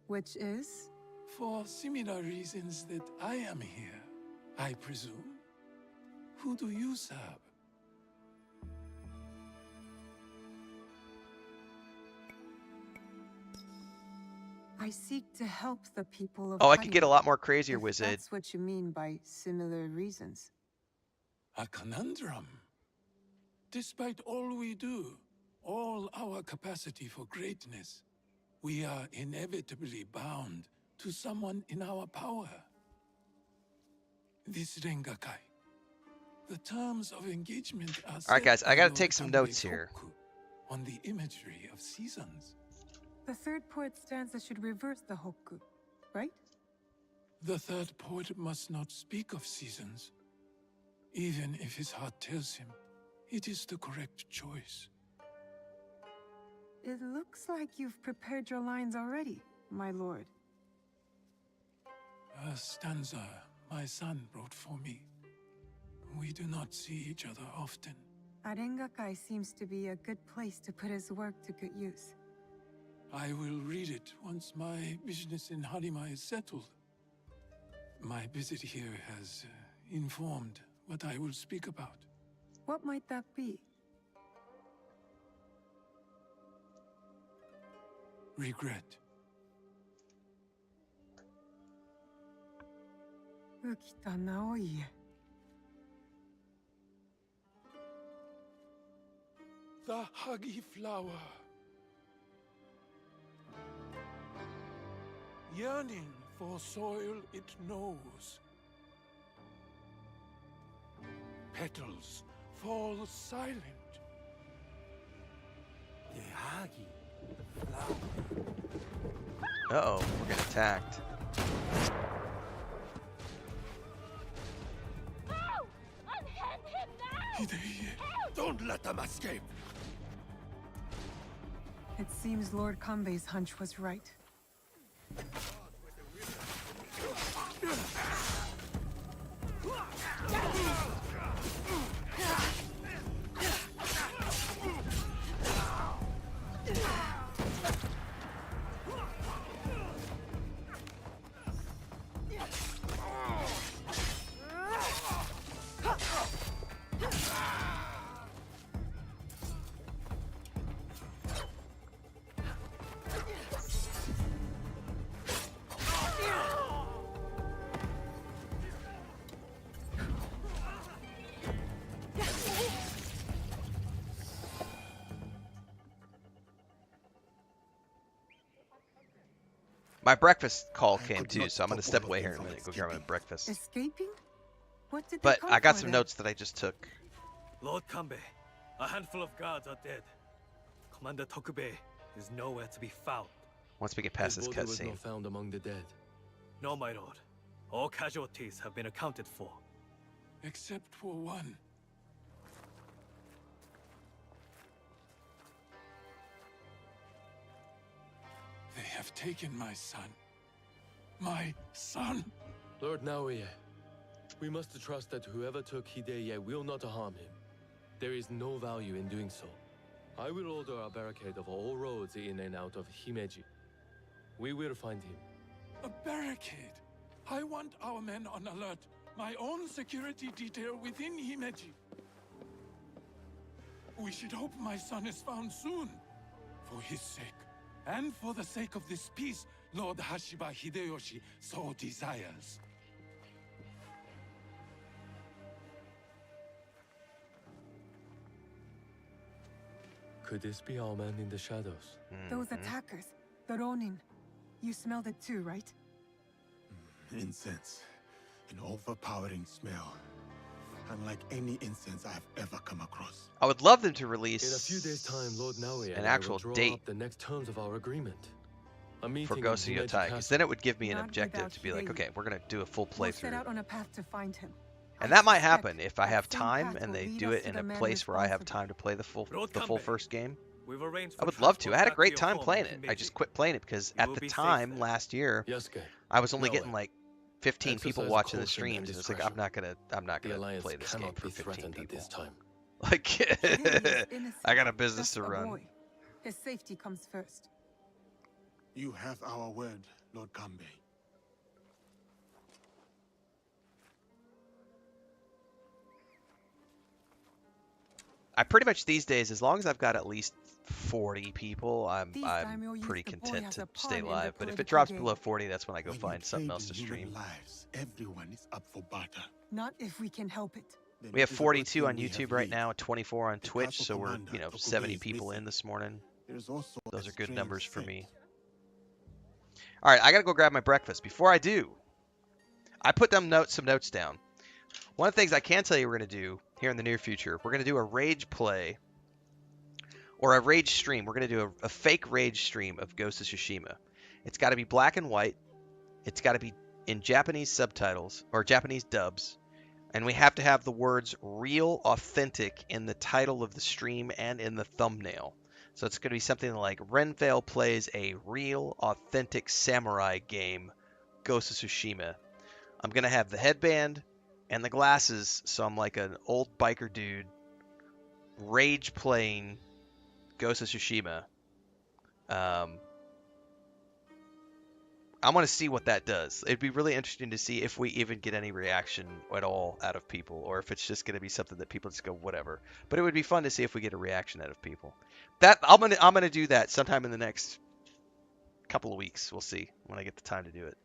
Which is? For similar reasons that I am here, I presume. Who do you serve? I seek to help the people of Oh, I could get a Harima, lot more crazier, if Wizard. that's what you mean by similar reasons. A conundrum. Despite all we do, all our capacity for greatness, we are inevitably bound to someone in our power. This Rengakai. The terms of engagement are All right, guys. I set by gotta Lord take some Kanbei's notes here. Hokku on the imagery of seasons. The third poet stanza should reverse the Hokku, right? The third poet must not speak of seasons. Even if his heart tells him it is the correct choice. It looks like you've prepared your lines already, my lord. A stanza my son wrote for me. We do not see each other often. Arengakai seems to be a good place to put his work to good use. I will read it once my business in Harima is settled. My visit here has informed what I will speak about. What might that be? Regret. Ukita Naoie. The huggy flower. Yearning for soil it knows. Petals fall silent. The huggy flower. Uh-oh, we're getting attacked. Unhand him now! Hideye, don't let them escape! It seems Lord Kanbei's hunch was right. My breakfast call I came could too, not so I'm gonna stop step all of away them here in a from minute and go grab my escaping. breakfast. Escaping? What did they But come I got for, some then? notes that I just took. Lord Kanbei, a handful of guards are dead. Commander Tokubei is nowhere to be found. Once we get His past this body was cutscene. not found among the dead. No, my lord. All casualties have been accounted for. Except for one. They have taken my son. My son! Lord Naoya, we must trust that whoever took Hideye will not harm him. There is no value in doing so. I will order a barricade of all roads in and out of Himeji. We will find him. A barricade! I want our men on alert. My own security detail within Himeji. We should hope my son is found soon. For his sake, and for the sake of this peace Lord Hashiba Hideyoshi so desires. Could this be our man in the shadows? Those attackers, the Ronin. You smelled it too, right? Incense. An overpowering smell. Unlike any incense I've ever come across. I would love them to release In a few days' time, Lord Naoya an and I actual will draw date up the next terms of our agreement. A meeting for in Ghost of Himeji Yotai, because Castle. then it would give me an Not objective without to be like, Hideo. okay, we're gonna do a full We'll set playthrough. out on a path to find him. And I that might suspect happen if I that have same time path and will they lead do us it to in the a man place where I have responsible. time to play the full Lord full Kanbei, first game. We've arranged I for would love to. transport I had a back great your time home playing in it. I Himeji. just quit playing it because You at will the be safe time there. last year Yasuke, I was only Naoya, getting like 15 people exercise watching the caution streams, and and it's like discretion. I'm not The gonna Alliance play this game cannot for be 15 threatened at people. this time. Like, Hideo is innocent. I got a business Just to a run. boy. His safety comes first. You have our word, Lord Kanbei. I pretty much these days, as long as I've got at least 40 people, I'm These daimyo use pretty the boy content as to a stay pawn in the live. But if it political drops game. below 40, that's when I go When find you something trade else to stream. human lives, everyone is up for barter. Not if we can help it. Then We have it is a good 42 thing on we have YouTube right lead. now and 24 on The Twitch, castle so we're, commander, 70 Tokubei, is people in missing. this morning. There is also Those a are good strange numbers for scent. me. All right, I gotta go grab my breakfast. Before I do, I put some notes down. One of the things I can tell you we're gonna do here in the near future, we're gonna do a rage play or a rage stream. We're gonna do a fake rage stream of Ghost of Tsushima. It's got to be black and white. It's got to be in Japanese subtitles or Japanese dubs. And we have to have the words real authentic in the title of the stream and in the thumbnail. So it's going to be something like Renfail plays a real authentic samurai game, Ghost of Tsushima. I'm going to have the headband and the glasses, so I'm like an old biker dude rage playing Ghost of Tsushima. I want to see what that does. It'd be really interesting to see if we even get any reaction at all out of people, or if it's just going to be something that people just go whatever. But it would be fun to see if we get a reaction out of people. That I'm gonna do that sometime in the next couple of weeks. We'll see when I get the time to do it.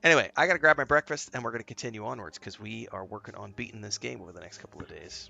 Anyway, I gotta grab my breakfast and we're gonna continue onwards because we are working on beating this game over the next couple of days.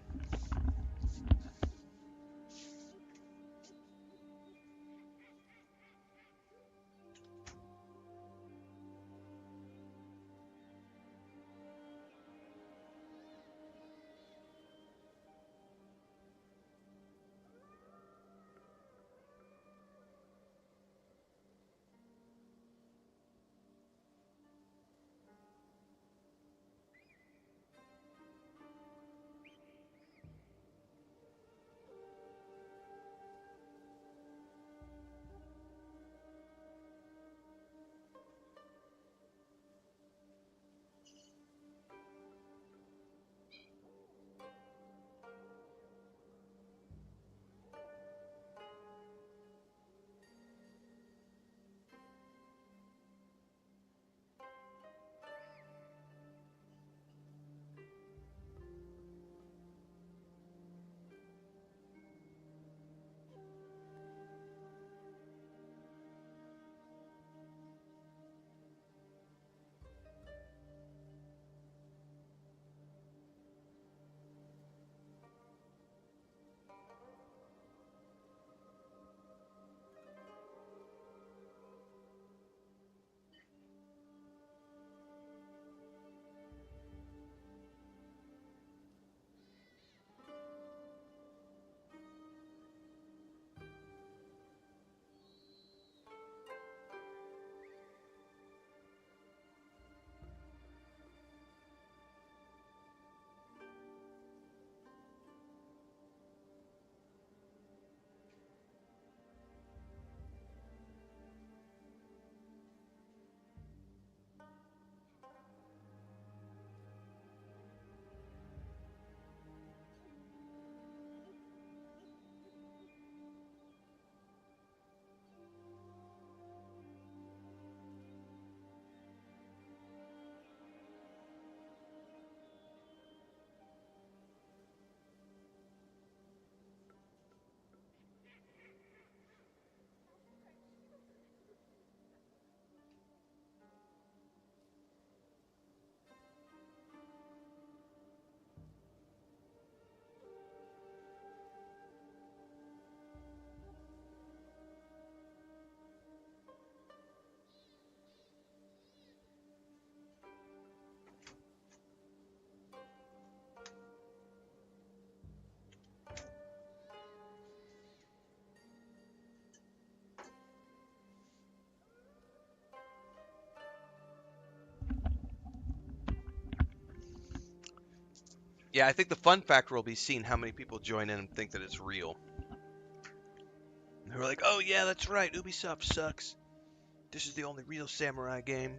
Yeah, I think the fun factor will be seeing how many people join in and think that it's real. And they're like, oh yeah, that's right, Ubisoft sucks. This is the only real samurai game.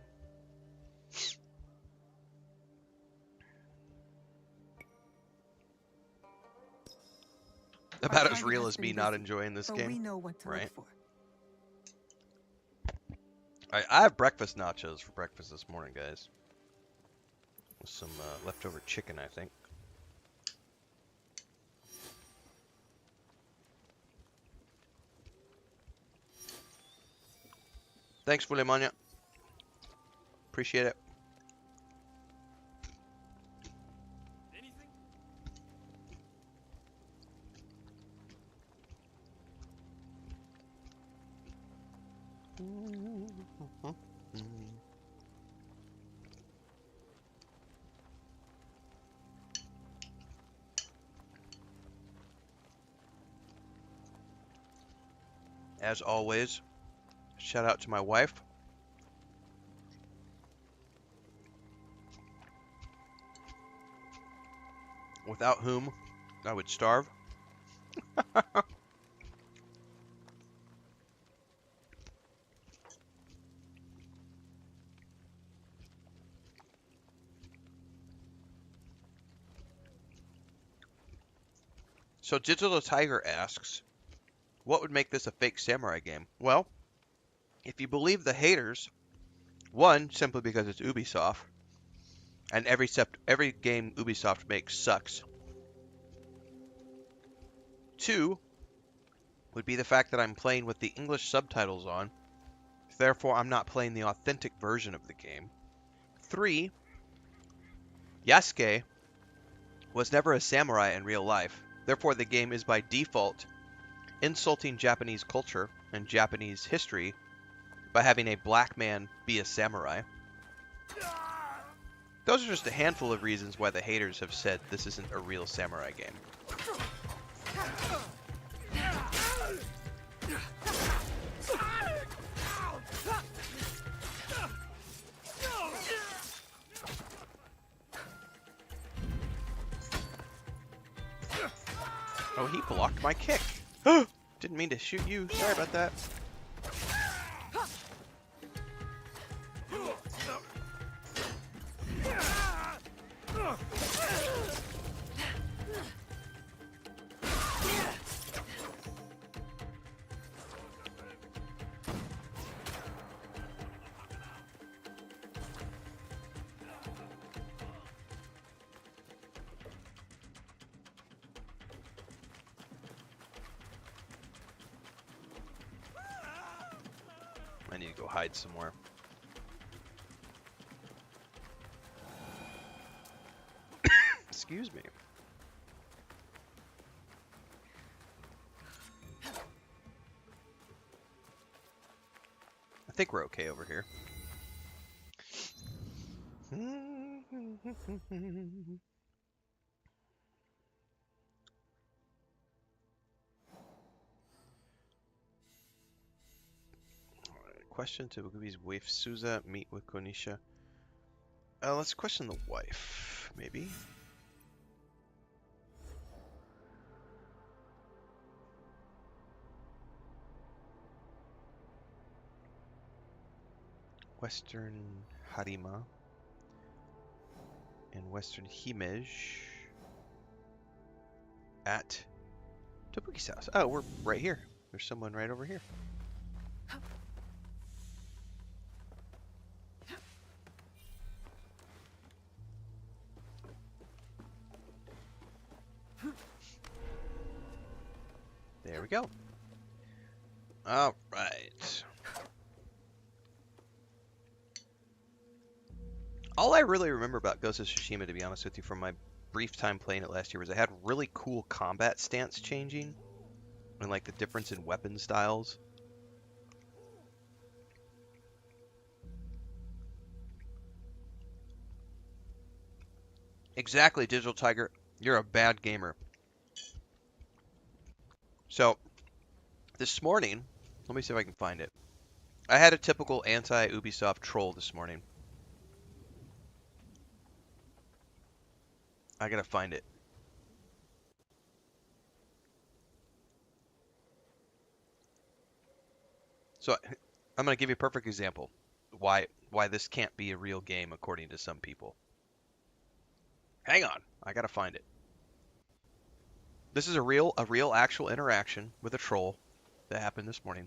About as real as me not enjoying this game. We know what to right? look for. I have breakfast nachos for breakfast this morning, guys. With some leftover chicken, I think. Thanks, Williamania. Appreciate it. As always, shout out to my wife. Without whom I would starve. So Digital Tiger asks, what would make this a fake samurai game? Well, if you believe the haters, one, simply because it's Ubisoft, and every game Ubisoft makes sucks. Two, would be the fact that I'm playing with the English subtitles on, therefore I'm not playing the authentic version of the game. Three, Yasuke was never a samurai in real life, therefore the game is by default insulting Japanese culture and Japanese history by having a black man be a samurai. Those are just a handful of reasons why the haters have said this isn't a real samurai game. Oh, he blocked my kick. Didn't mean to shoot you. Sorry about that. I need to go hide somewhere. Excuse me. I think we're okay over here. Question to Ugubi's wife Suza meet with Konisha. Let's question the wife, maybe. Western Harima and Western Himeji at Tobuki's house. Oh, we're right here. There's someone right over here. There we go. All right. All I really remember about Ghost of Tsushima, to be honest with you, from my brief time playing it last year, was it had really cool combat stance changing and like the difference in weapon styles. Exactly, Digital Tiger. You're a bad gamer. So, this morning, let me see if I can find it. I had a typical anti-Ubisoft troll this morning. I gotta find it. So I'm gonna give you a perfect example why this can't be a real game according to some people. Hang on, I gotta find it. This is a real actual interaction with a troll that happened this morning.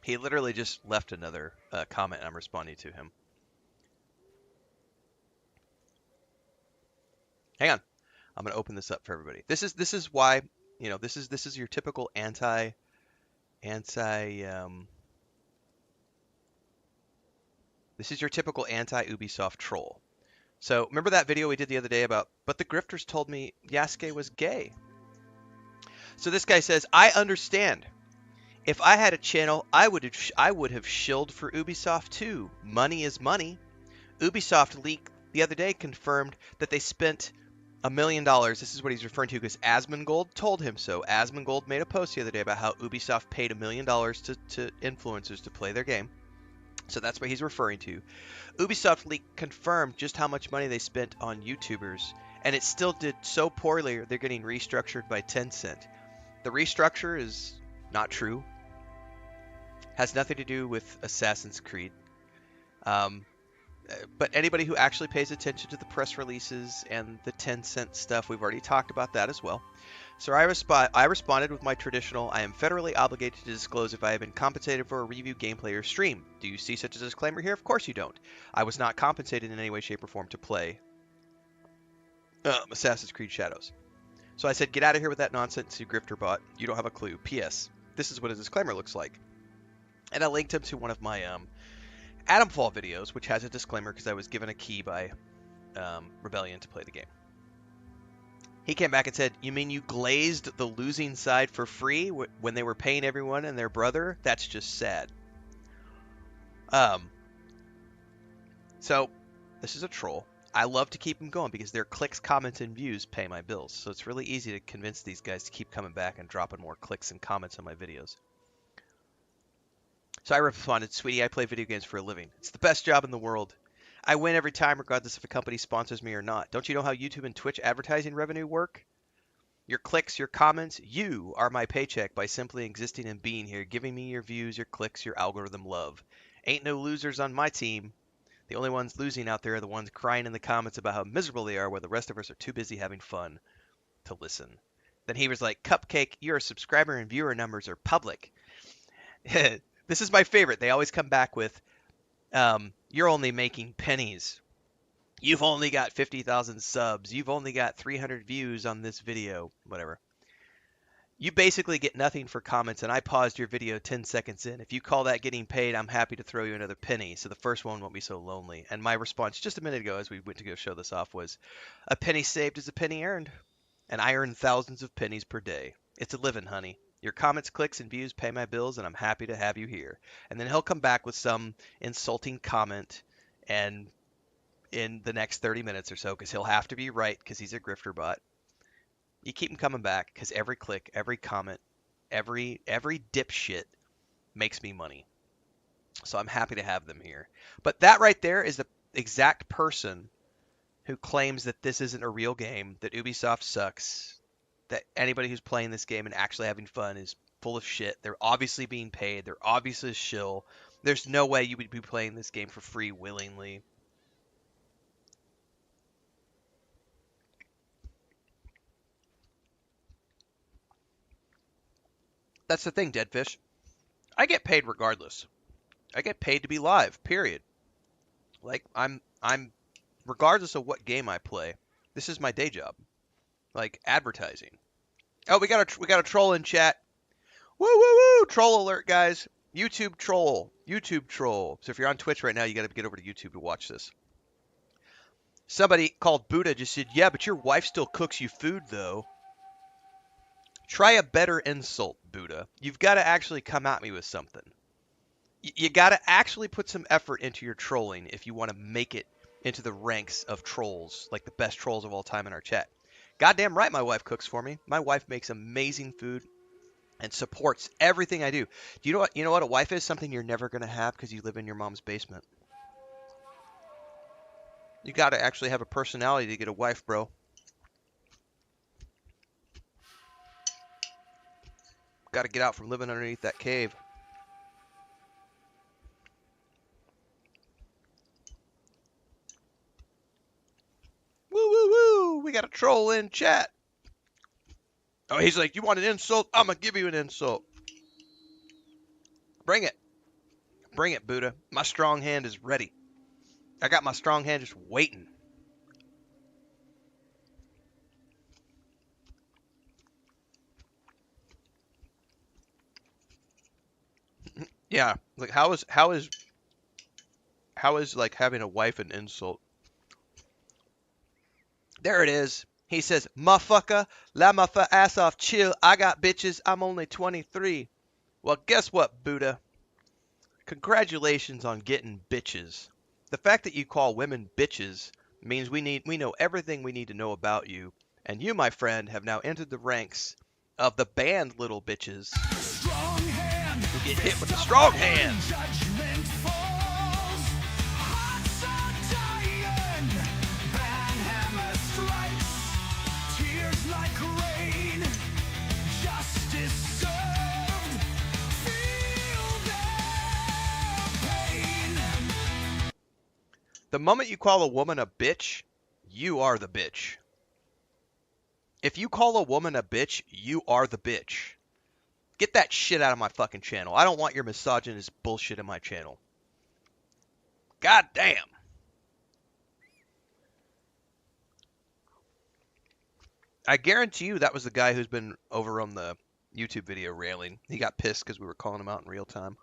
He literally just left another comment, and I'm responding to him. Hang on, I'm gonna open this up for everybody. This is why, you know, this is your typical anti. This is your typical anti-Ubisoft troll. So remember that video we did the other day about, but the grifters told me Yasuke was gay. So this guy says, I understand. If I had a channel, I would have shilled for Ubisoft too. Money is money. Ubisoft leak the other day confirmed that they spent $1 million. This is what he's referring to because Asmongold told him so. Asmongold made a post the other day about how Ubisoft paid $1 million to influencers to play their game. So that's what he's referring to. Ubisoft leak confirmed just how much money they spent on YouTubers, and it still did so poorly they're getting restructured by Tencent. The restructure is not true. Has nothing to do with Assassin's Creed. But anybody who actually pays attention to the press releases and the Tencent stuff, we've already talked about that as well. So I responded with my traditional, I am federally obligated to disclose if I have been compensated for a review, gameplay, or stream. Do you see such a disclaimer here? Of course you don't. I was not compensated in any way, shape, or form to play Assassin's Creed Shadows. So I said, get out of here with that nonsense, you grifter bot. You don't have a clue. P.S. This is what a disclaimer looks like. And I linked him to one of my Adamfall videos, which has a disclaimer because I was given a key by Rebellion to play the game. He came back and said, you mean you glazed the losing side for free when they were paying everyone and their brother? That's just sad. So this is a troll. I love to keep them going because their clicks, comments, and views pay my bills. So it's really easy to convince these guys to keep coming back and dropping more clicks and comments on my videos. So I responded, sweetie, I play video games for a living. It's the best job in the world. I win every time regardless if a company sponsors me or not. Don't you know how YouTube and Twitch advertising revenue work? Your clicks, your comments, you are my paycheck by simply existing and being here, giving me your views, your clicks, your algorithm love. Ain't no losers on my team. The only ones losing out there are the ones crying in the comments about how miserable they are while the rest of us are too busy having fun to listen. Then he was like, Cupcake, your subscriber and viewer numbers are public. This is my favorite. They always come back with, you're only making pennies. You've only got 50,000 subs. You've only got 300 views on this video. Whatever. You basically get nothing for comments, and I paused your video 10 seconds in. If you call that getting paid, I'm happy to throw you another penny, so the first one won't be so lonely. And my response just a minute ago as we went to go show this off was, a penny saved is a penny earned. And I earn thousands of pennies per day. It's a living, honey. Your comments, clicks, and views pay my bills, and I'm happy to have you here. And then he'll come back with some insulting comment and in the next 30 minutes or so, because he'll have to be right because he's a grifter bot. You keep him coming back because every click, every comment, every dipshit makes me money. So I'm happy to have them here. But that right there is the exact person who claims that this isn't a real game, that Ubisoft sucks, that anybody who's playing this game and actually having fun is full of shit. They're obviously being paid. They're obviously a shill. There's no way you would be playing this game for free willingly. That's the thing, Deadfish. I get paid regardless. I get paid to be live, period. Like, I'm regardless of what game I play, this is my day job. Like, advertising. Oh, we got a troll in chat. Woo, woo, woo! Troll alert, guys. YouTube troll. YouTube troll. So if you're on Twitch right now, you got to get over to YouTube to watch this. Somebody called Buddha just said, yeah, but your wife still cooks you food, though. Try a better insult, Buddha. You've got to actually come at me with something. You got to actually put some effort into your trolling if you want to make it into the ranks of trolls, like the best trolls of all time in our chat. Goddamn right my wife cooks for me. My wife makes amazing food and supports everything I do. Do you know what a wife is? Something you're never going to have because you live in your mom's basement. You got to actually have a personality to get a wife, bro. Got to get out from living underneath that cave. Woo, woo, woo. We got a troll in chat. Oh, he's like, you want an insult? I'm going to give you an insult. Bring it. Bring it, Buddha. My strong hand is ready. I got my strong hand just waiting. Yeah, like how is like having a wife an insult? There it is. He says, "Motherfucker, let my fat ass off, chill. I got bitches. I'm only 23." Well, guess what, Buddha? Congratulations on getting bitches. The fact that you call women bitches means we know everything we need to know about you, and you, my friend, have now entered the ranks of the banned little bitches who get hit with a strong hand. The moment you call a woman a bitch, you are the bitch. If you call a woman a bitch, you are the bitch. Get that shit out of my fucking channel. I don't want your misogynist bullshit in my channel. God damn. I guarantee you that was the guy who's been over on the YouTube video railing. He got pissed because we were calling him out in real time.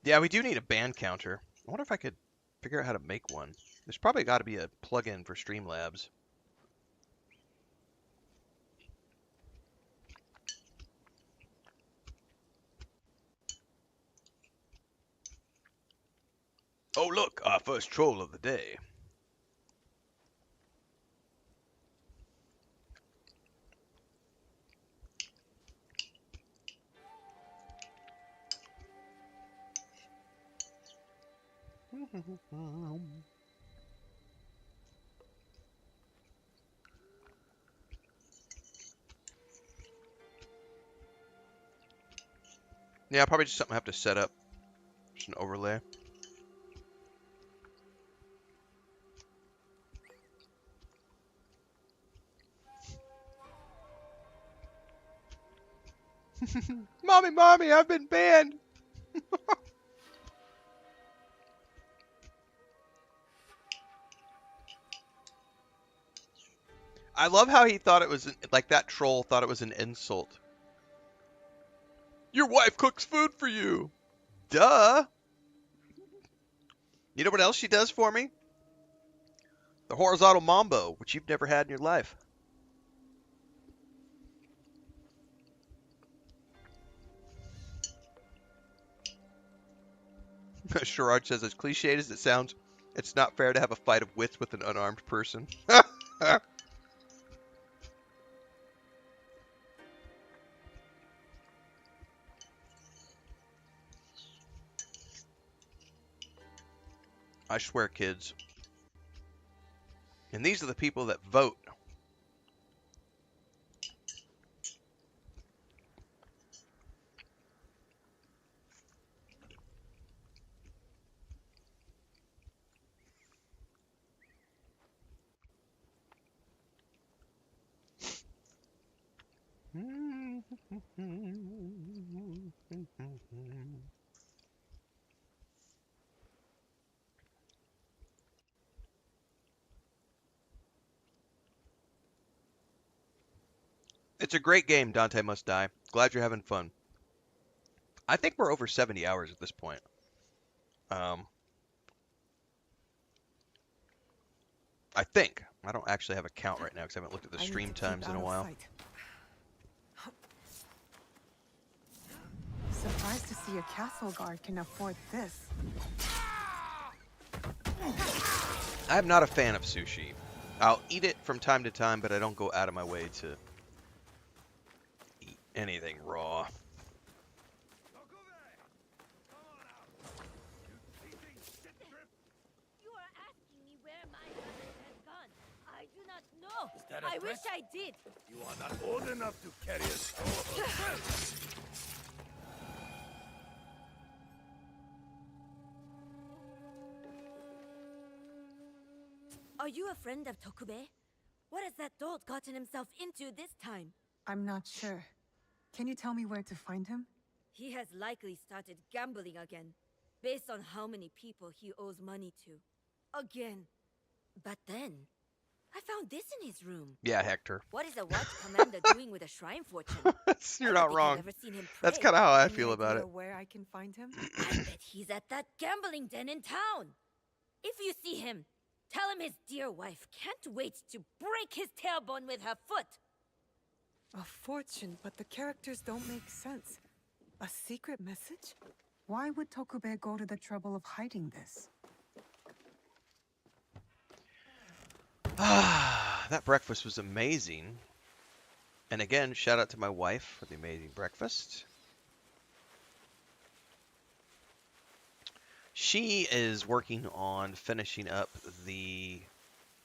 Yeah, we do need a band counter. I wonder if I could figure out how to make one. There's probably got to be a plugin for Streamlabs. Oh, look, our first troll of the day. Yeah, probably just something I have to set up. Just an overlay. Mommy, I've been banned. I love how he thought it was, like that troll thought it was an insult. Your wife cooks food for you. Duh. You know what else she does for me? The horizontal mambo, which you've never had in your life. Sherrod says, as cliched as it sounds, it's not fair to have a fight of wits with an unarmed person. I swear, kids. And these are the people that vote. It's a great game, Dante Must Die. Glad you're having fun. I think we're over 70 hours at this point. I think. I don't actually have a count right now because I haven't looked at the stream times in a while. Surprised to see a castle guard can afford this. I'm not a fan of sushi. I'll eat it from time to time, but I don't go out of my way to eat anything raw. You are asking me where my husband has gone. I do not know. Is that a I threat? wish I did. You are not old enough to carry a sword. Are you a friend of Tokube? What has that dolt gotten himself into this time? I'm not sure. Can you tell me where to find him? He has likely started gambling again, based on how many people he owes money to. Again. But then, I found this in his room. Yeah, Hector. What is a watch commander doing with a shrine fortune? You're not wrong. I've ever seen him That's pray. kind of how I Any feel about idea it. where I can find him? I bet he's at that gambling den in town. If you see him, tell him his dear wife can't wait to break his tailbone with her foot. A fortune, but the characters don't make sense. A secret message? Why would Tokube go to the trouble of hiding this? That breakfast was amazing. And again, shout out to my wife for the amazing breakfast. She is working on finishing up the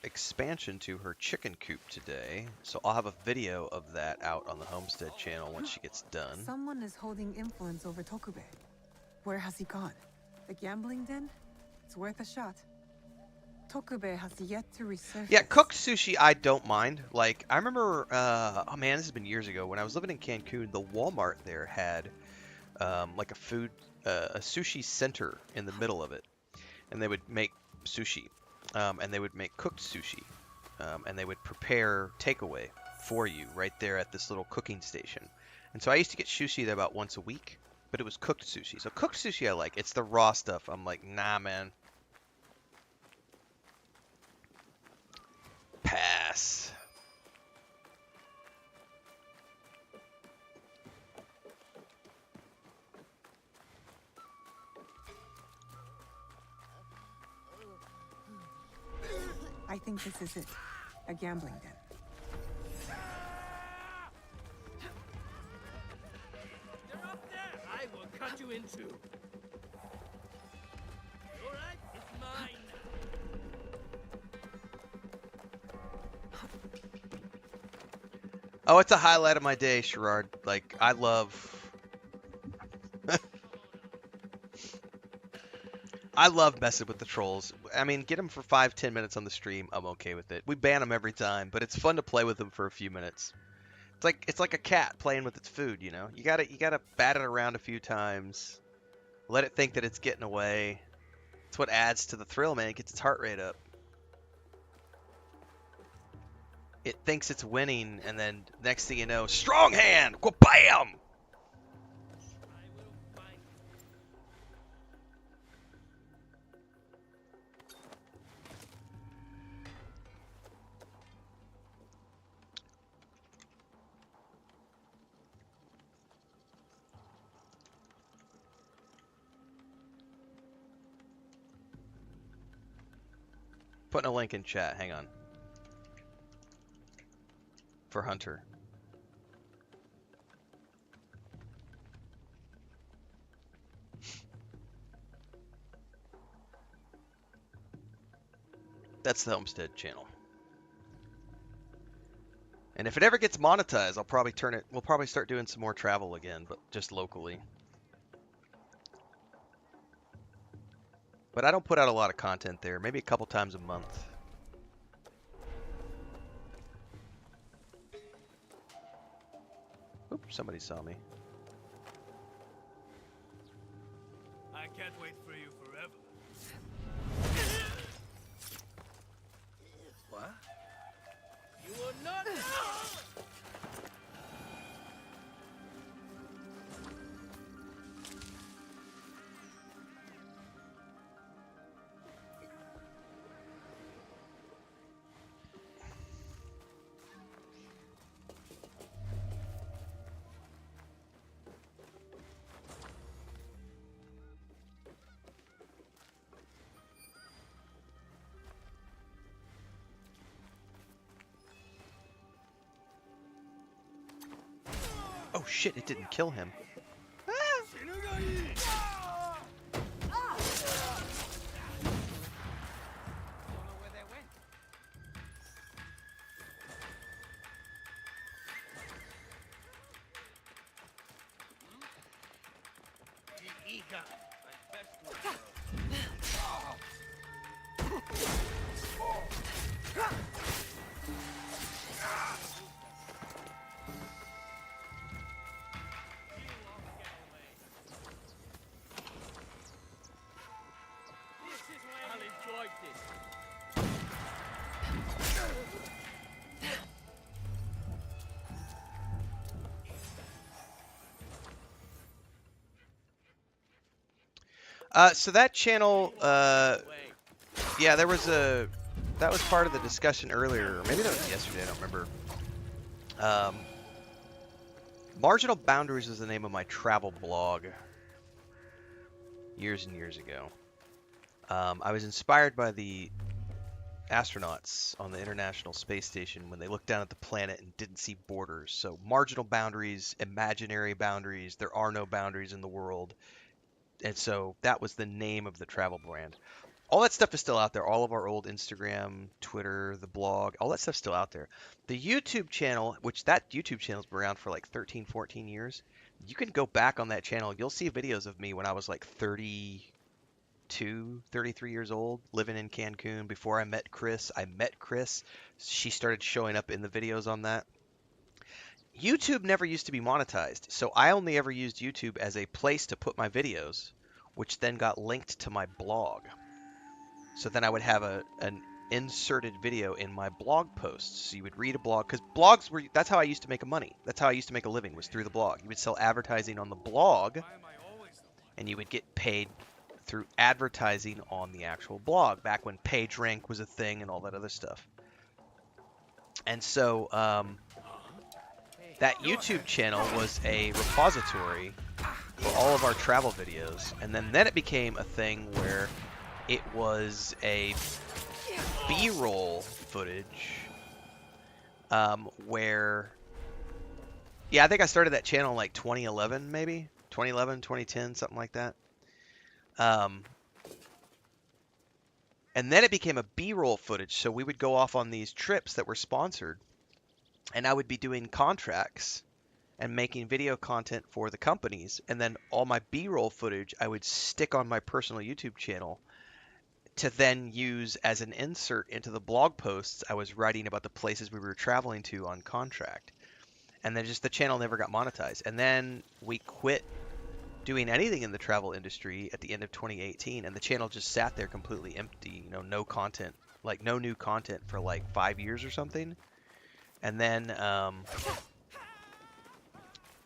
expansion to her chicken coop today, so I'll have a video of that out on the Homestead channel once she gets done. Someone is holding influence over Tokube. Where has he gone? The gambling den? It's worth a shot. Tokube has yet to resurface. Yeah, cooked sushi I don't mind. Like, I remember, oh man, this has been years ago. When I was living in Cancun, the Walmart there had like a sushi center in the middle of it. And they would make sushi. And they would make cooked sushi. And they would prepare takeaway for you right there at this little cooking station. And so I used to get sushi there about once a week. But it was cooked sushi. So cooked sushi I like. It's the raw stuff. I'm like, nah, man. Pass. I think this is it. A gambling den. They're up there! I will cut you in two. Alright, it's mine. Oh, it's a highlight of my day, Sherrard. Like, I love... I love messing with the trolls. I mean, get them for 5-10 minutes on the stream, I'm okay with it. We ban them every time, but it's fun to play with them for a few minutes. It's like a cat playing with its food, you know? You gotta bat it around a few times. Let it think that it's getting away. It's what adds to the thrill, man. It gets its heart rate up. It thinks it's winning, and then next thing you know, strong hand! Go bam! Putting a link in chat, hang on. For Hunter. That's the Homestead channel. And if it ever gets monetized, I'll probably turn it, we'll probably start doing some more travel again, but just locally. But I don't put out a lot of content there, maybe a couple times a month. Oops, somebody saw me. I can't wait for you forever. What? You will not. Oh shit! It didn't kill him. So that channel, yeah, that was part of the discussion earlier, or maybe that was yesterday, I don't remember. Marginal Boundaries is the name of my travel blog years and years ago. I was inspired by the astronauts on the International Space Station when they looked down at the planet and didn't see borders. So marginal boundaries, imaginary boundaries, there are no boundaries in the world. And so that was the name of the travel brand. All that stuff is still out there. All of our old Instagram, Twitter, the blog, all that stuff's still out there. The YouTube channel, which that YouTube channel's been around for like 13, 14 years. You can go back on that channel. You'll see videos of me when I was like 32, 33 years old, living in Cancun. Before I met Chris, she started showing up in the videos on that. YouTube never used to be monetized, so I only ever used YouTube as a place to put my videos, which then got linked to my blog. So then I would have an inserted video in my blog posts. So you would read a blog, because that's how I used to make money. That's how I used to make a living, was through the blog. You would sell advertising on the blog, and you would get paid through advertising on the actual blog, back when PageRank was a thing and all that other stuff. And so that YouTube channel was a repository for all of our travel videos, and then it became a thing where it was a B-roll footage, where, yeah, I think I started that channel in like 2011, maybe 2011, 2010, something like that. And then it became a B-roll footage, so we would go off on these trips that were sponsored, and I would be doing contracts and making video content for the companies, and then all my B-roll footage I would stick on my personal YouTube channel to then use as an insert into the blog posts I was writing about the places we were traveling to on contract. And then just the channel never got monetized. And then we quit doing anything in the travel industry at the end of 2018, and the channel just sat there completely empty, no content, like no new content for like 5 years or something. And then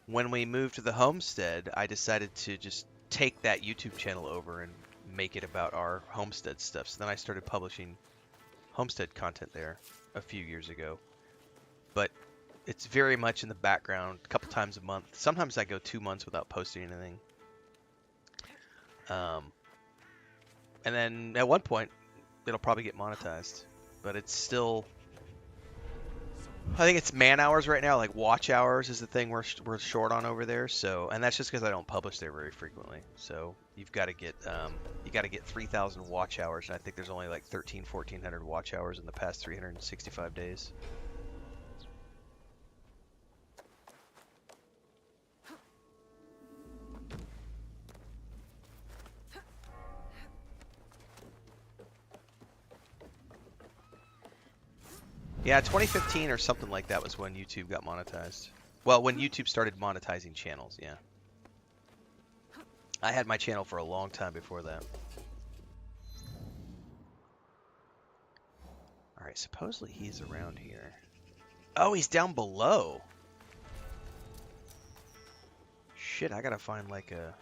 when we moved to the homestead, I decided to just take that YouTube channel over and make it about our homestead stuff. So then I started publishing homestead content there a few years ago. But it's very much in the background, a couple times a month. Sometimes I go 2 months without posting anything. And then at one point, it'll probably get monetized. But it's still, I think it's man hours right now. Like watch hours is the thing we're short on over there. So, and that's just because I don't publish there very frequently. So you've got to get 3,000 watch hours, and I think there's only like 1,400 watch hours in the past 365 days. Yeah, 2015 or something like that was when YouTube got monetized. Well, when YouTube started monetizing channels, yeah. I had my channel for a long time before that. Alright, supposedly he's around here. Oh, he's down below! Shit, I gotta find like a...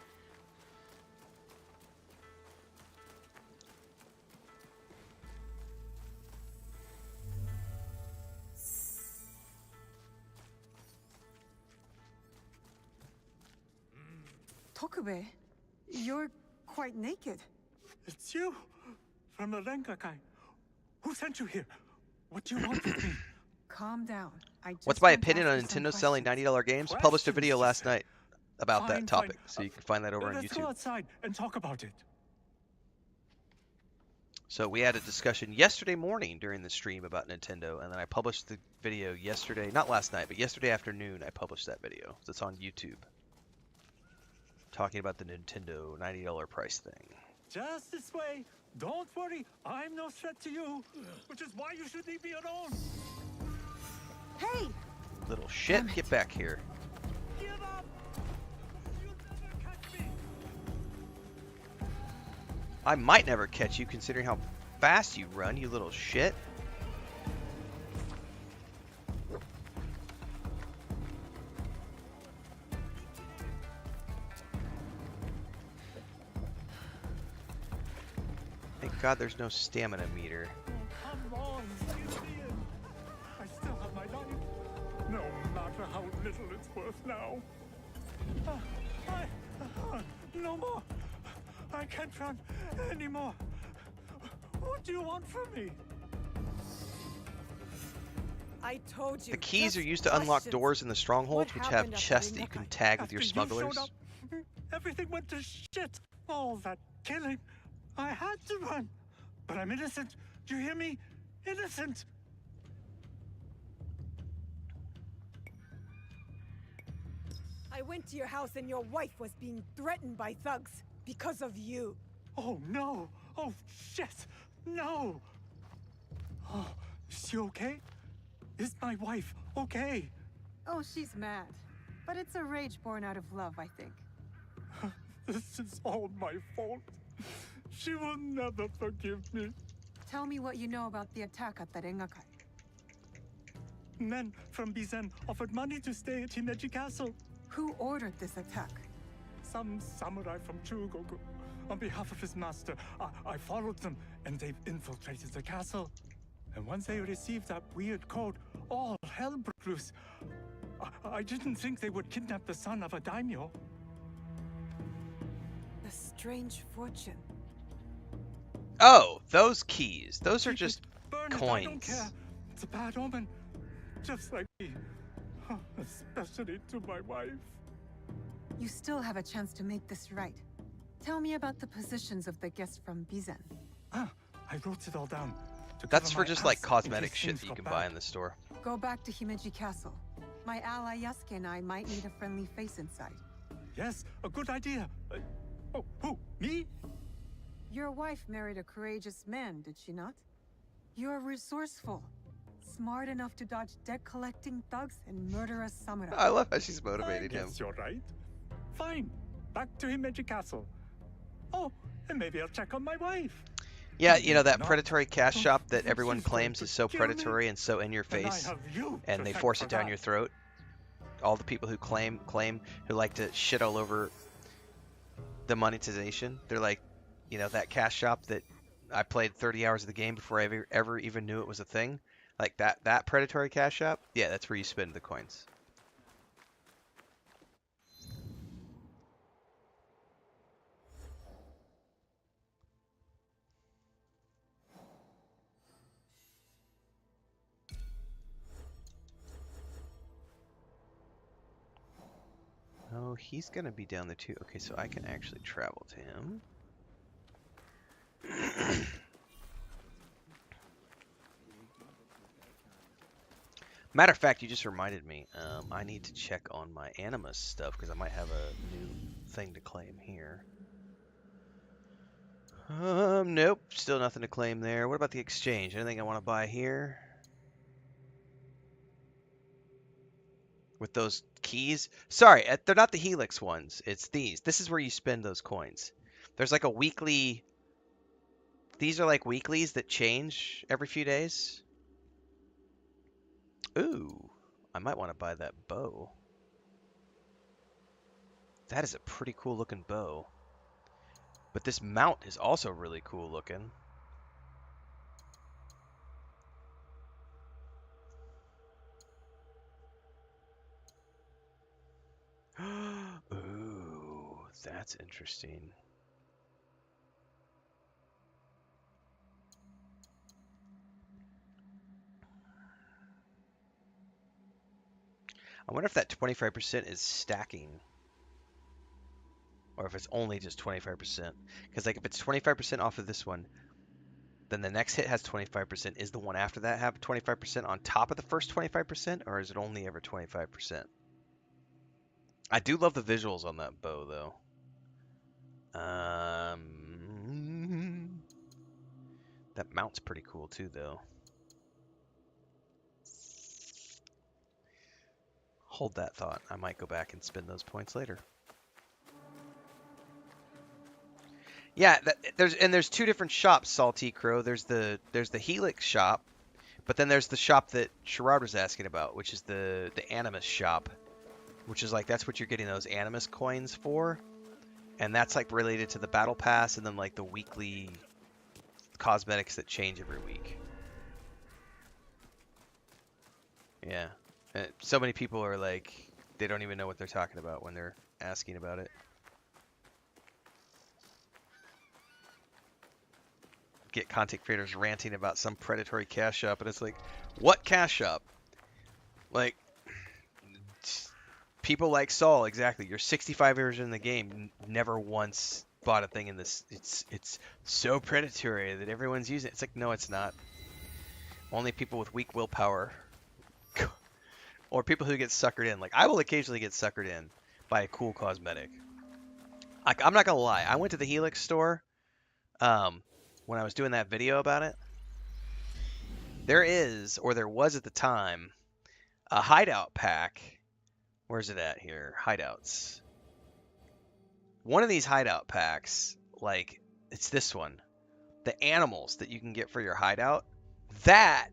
Tokube, you're quite naked. It's you, from the Renkakai. Who sent you here? What do you want with me? Calm down. What's just my want to opinion ask on you some Nintendo selling questions. $90 games? Published a video last night about that Fine, topic, fine. so you can find that over on Let's go YouTube. outside and talk about it. So we had a discussion yesterday morning during the stream about Nintendo, and then I published the video yesterday, not last night, but yesterday afternoon I published that video. It's on YouTube. Talking about the Nintendo $90 price thing. Just this way. Don't worry. I'm no threat to you, which is why you should leave me alone. Hey! Little shit, get back here. Give up. You'll never catch me. I might never catch you considering how fast you run, you little shit. Thank God there's no stamina meter. Come on, give me in. I still have my life. No matter how little it's worth now. No more. I can't run anymore. What do you want from me? I told you. The keys just are used to unlock questions. doors in the strongholds, What which have happened at the chests that you can tag with your After you smugglers. showed up, everything went to shit. All that killing. I had to run. But I'm innocent. Do you hear me? Innocent. I went to your house and your wife was being threatened by thugs because of you. Oh no. Oh shit. No. Oh, is she okay? Is my wife okay? Oh, she's mad. But it's a rage born out of love, I think. This is all my fault. She will never forgive me. Tell me what you know about the attack at the Rengakai. Men from Bizen offered money to stay at Himeji Castle. Who ordered this attack? Some samurai from Chugoku. On behalf of his master, I followed them, and they've infiltrated the castle. And once they received that weird code, all hell broke loose. I didn't think they would kidnap the son of a daimyo. A strange fortune. Oh, those keys. Those are Keep just it, burn it, I don't coins. care. It's a bad omen. Just like me. Especially to my wife. You still have a chance to make this right. Tell me about the positions of the guests from Bizen. I wrote it all down. to That's cover for my just like ass in cosmetic case shit things that you got can bad. buy in the store. Go back to Himeji Castle. My ally Yasuke and I might need a friendly face inside. Yes, a good idea. Oh, who? Me? Your wife married a courageous man, did she not? You're resourceful. Smart enough to dodge debt-collecting thugs and murderous samurai. I love how she's motivating him. Yes, you're right. Fine. Back to Himeji Castle. Oh, and maybe I'll check on my wife. Yeah, you know, that No. predatory cash shop that She's everyone going claims to is so kill me. predatory and so in your And I face, have you and to they thank force for it down that. your throat. All the people who claim, who like to shit all over the monetization. They're like, you know, that cash shop that I played 30 hours of the game before I ever even knew it was a thing. Like that predatory cash shop. Yeah, that's where you spend the coins. Oh, he's gonna be down there too. Okay, so I can actually travel to him. Matter of fact, you just reminded me. I need to check on my Animus stuff because I might have a new thing to claim here. Nope, still nothing to claim there. What about the exchange? Anything I want to buy here? With those keys? Sorry, they're not the Helix ones. It's these. This is where you spend those coins. There's like a weekly... These are like weeklies that change every few days. Ooh, I might want to buy that bow. That is a pretty cool looking bow. But this mount is also really cool looking. Ooh, that's interesting. I wonder if that 25% is stacking. Or if it's only just 25%. Because like if it's 25% off of this one, then the next hit has 25%. Is the one after that have 25% on top of the first 25%? Or is it only ever 25%? I do love the visuals on that bow, though. That mount's pretty cool, too, though. Hold that thought. I might go back and spend those points later. Yeah, there's two different shops, Salty Crow. There's the Helix shop, but then there's the shop that Sherrod was asking about, which is the Animus shop, which is like that's what you're getting those Animus coins for, and that's like related to the battle pass and then like the weekly cosmetics that change every week. Yeah, and so many people are like they don't even know what they're talking about when they're asking about it. Get content creators ranting about some predatory cash shop, and it's like, what cash shop? Like, people like Saul, exactly. You're 65 years in the game, never once bought a thing in this. It's so predatory that everyone's using it. It's like, no, it's not. Only people with weak willpower, or people who get suckered in. Like, I will occasionally get suckered in by a cool cosmetic. I'm not gonna lie. I went to the Helix store. When I was doing that video about it, there is, or there was at the time, a hideout pack. Where's it at here? Hideouts. One of these hideout packs, like, it's this one. The animals that you can get for your hideout, that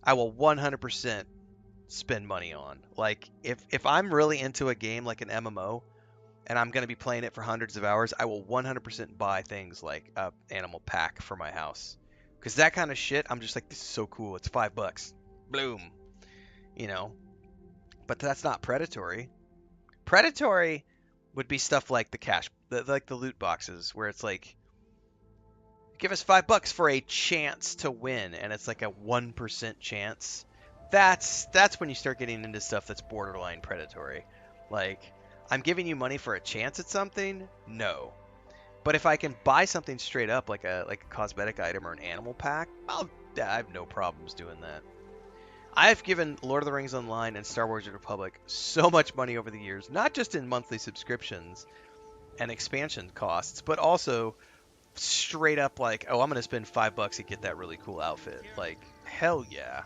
I will 100% spend money on. Like, if I'm really into a game like an MMO, and I'm going to be playing it for hundreds of hours, I will 100% buy things like a animal pack for my house. Because that kind of shit, I'm just like, this is so cool. It's $5. Bloom. You know? But that's not predatory. Predatory would be stuff like the cash, like the loot boxes, where it's like, give us $5 for a chance to win, and it's like a 1% chance. That's when you start getting into stuff that's borderline predatory. Like, I'm giving you money for a chance at something? No. But if I can buy something straight up, like a cosmetic item or an animal pack, I have no problems doing that. I've given Lord of the Rings Online and Star Wars: The Republic so much money over the years, not just in monthly subscriptions and expansion costs, but also straight up like, oh, I'm going to spend $5 to get that really cool outfit. Like, hell yeah.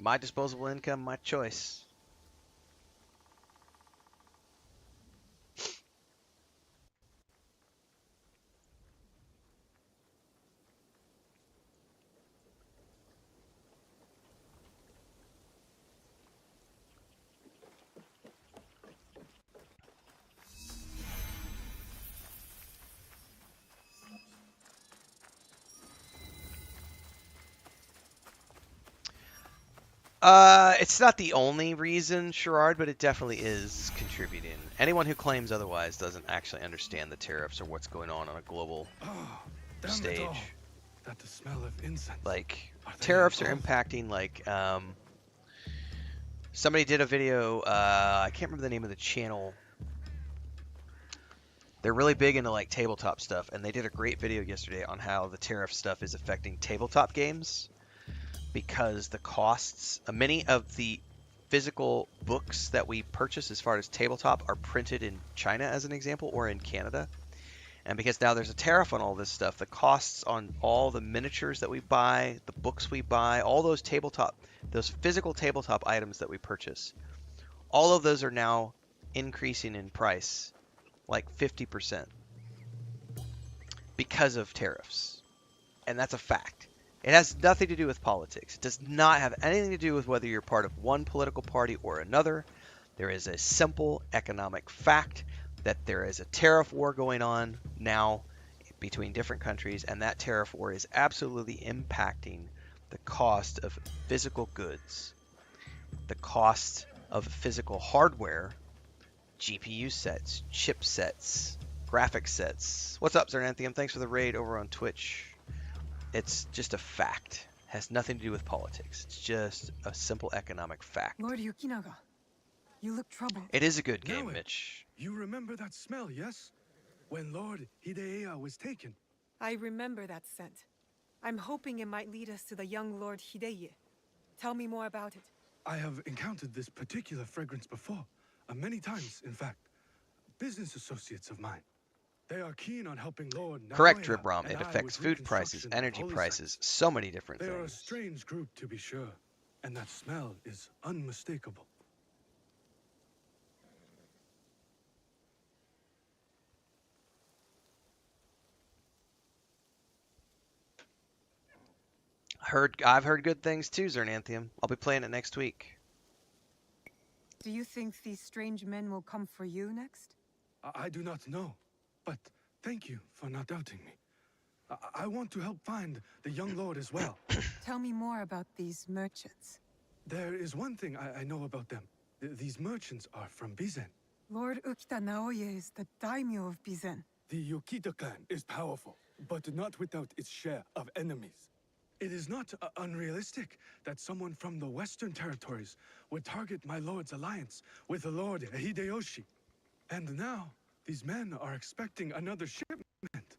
My disposable income, my choice. It's not the only reason, Sherrod, but it definitely is contributing. Anyone who claims otherwise doesn't actually understand the tariffs or what's going on a global stage. That the smell of incense. Like, tariffs are impacting, like, somebody did a video, I can't remember the name of the channel. They're really big into, like, tabletop stuff, and they did a great video yesterday on how the tariff stuff is affecting tabletop games. Because the costs, many of the physical books that we purchase as far as tabletop are printed in China, as an example, or in Canada. And because now there's a tariff on all this stuff, the costs on all the miniatures that we buy, the books we buy, all those physical tabletop items that we purchase, all of those are now increasing in price like 50% because of tariffs. And that's a fact. It has nothing to do with politics. It does not have anything to do with whether you're part of one political party or another. There is a simple economic fact that there is a tariff war going on now between different countries, and that tariff war is absolutely impacting the cost of physical goods, the cost of physical hardware, GPU sets, chip sets, graphic sets. What's up, Zernanthium? Thanks for the raid over on Twitch. It's just a fact. Has nothing to do with politics. It's just a simple economic fact. Lord Yukinaga, you look troubled. It is a good game, Naoe, Mitch. You remember that smell, yes? When Lord Hideya was taken. I remember that scent. I'm hoping it might lead us to the young Lord Hideye. Tell me more about it. I have encountered this particular fragrance before. Many times, in fact. Business associates of mine. They are keen on helping Lord Naoya Correct, Ribram. and It I affects with food prices, reconstruction of energy holy prices, sites. so many different They are a things. strange group, to be sure. And that smell is unmistakable. I've heard good things too, Zernanthium. I'll be playing it next week. Do you think these strange men will come for you next? I do not know. But thank you for not doubting me. I want to help find the young lord as well. Tell me more about these merchants. There is one thing I know about them. These merchants are from Bizen. Lord Ukita Naoye is the daimyo of Bizen. The Yokita clan is powerful, but not without its share of enemies. It is not unrealistic that someone from the Western Territories would target my lord's alliance with the Lord Hideyoshi. And now, these men are expecting another shipment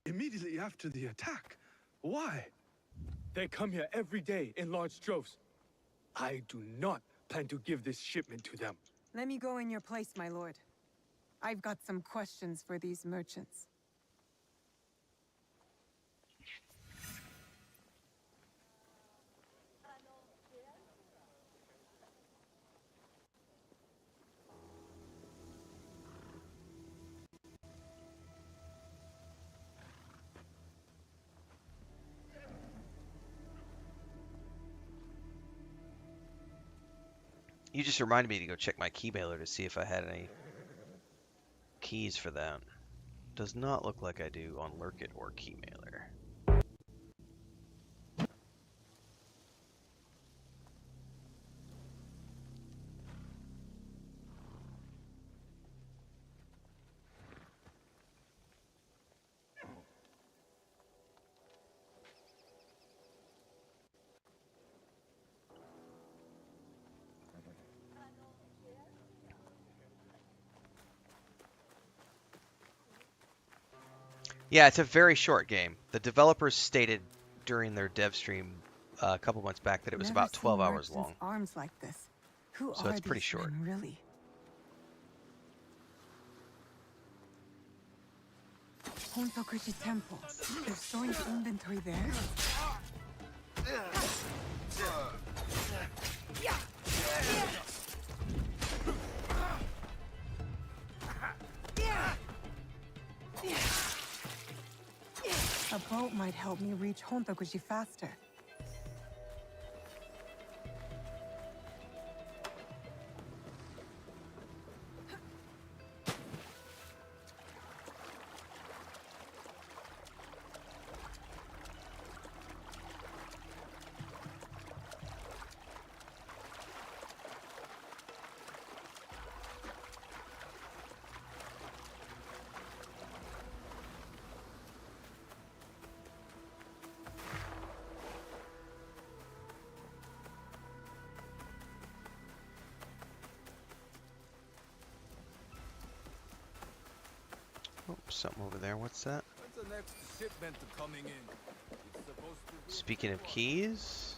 immediately after the attack. Why? They come here every day in large droves. I do not plan to give this shipment to them. Let me go in your place, my lord. I've got some questions for these merchants. You just reminded me to go check my key mailer to see if I had any keys for that. Does not look like I do on Lurkit or key mailer. Yeah, it's a very short game. The developers stated during their dev stream a couple months back that it was Never about 12 seen hours merchants' long. arms like this. Who So are it's pretty these short. men, really? Hontokuji Temple. They're storing inventory there? A boat might help me reach Hontokuji faster. Oh, something over there. What's that? When's the next shipment coming in? It's supposed to be Speaking of keys,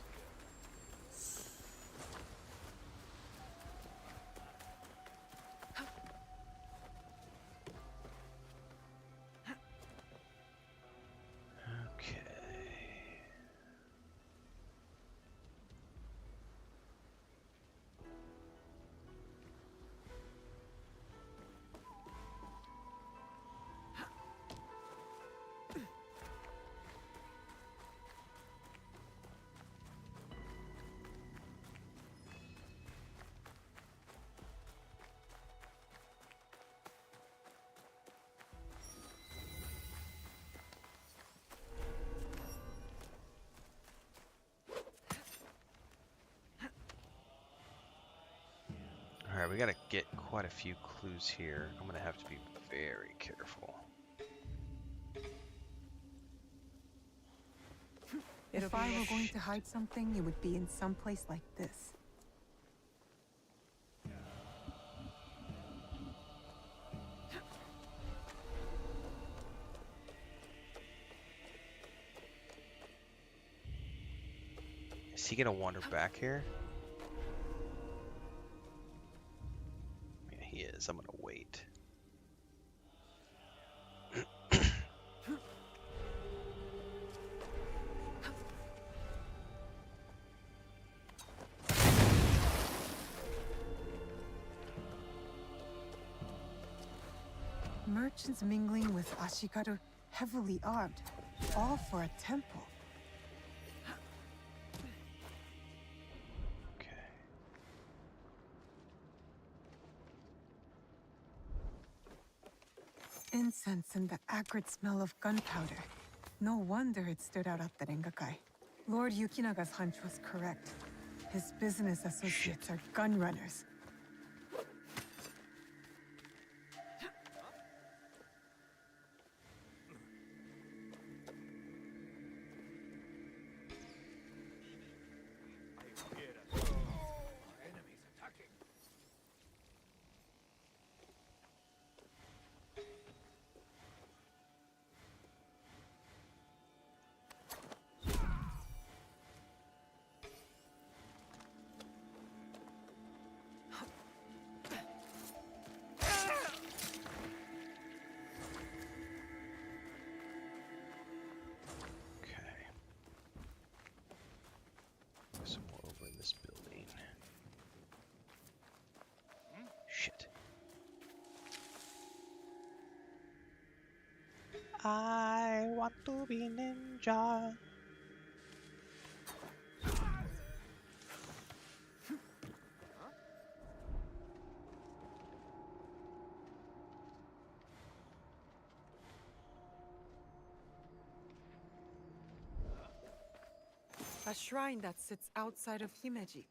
okay. Alright, we gotta get quite a few clues here. I'm gonna have to be very careful. If I were going to hide something, it would be in some place like this. Is he gonna wander back here? Yeah, he is. I'm gonna wait. Merchants mingling with Ashikaru, heavily armed, all for a temple. Incense and the acrid smell of gunpowder. No wonder it stood out at the Rengakai. Lord Yukinaga's hunch was correct. His business associates are gun runners. Shit. I want to be ninja. A shrine that sits outside of Himeji.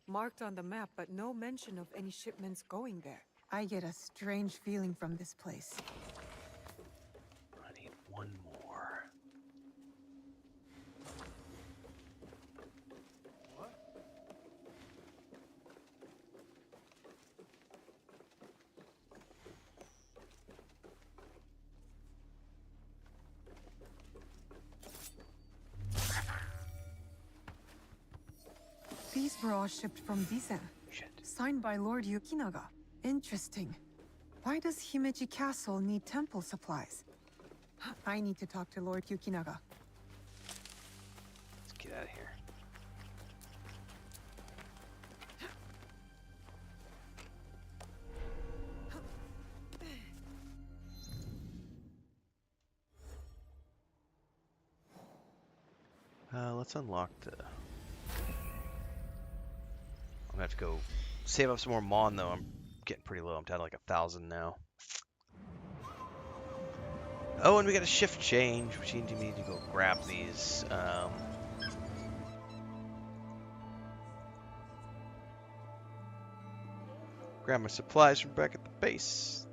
Marked on the map, but no mention of any shipments going there. I get a strange feeling from this place. I need one more. These were all shipped from Dizen. Signed by Lord Yukinaga. Interesting. Why does Himeji Castle need temple supplies? I need to talk to Lord Yukinaga. Let's get out of here. Let's unlock the... I'm gonna have to go save up some more Mon though. I'm getting pretty low. I'm down to like 1,000 now. Oh, and we got a shift change, which means you need to go grab these. Grab my supplies from back at the base.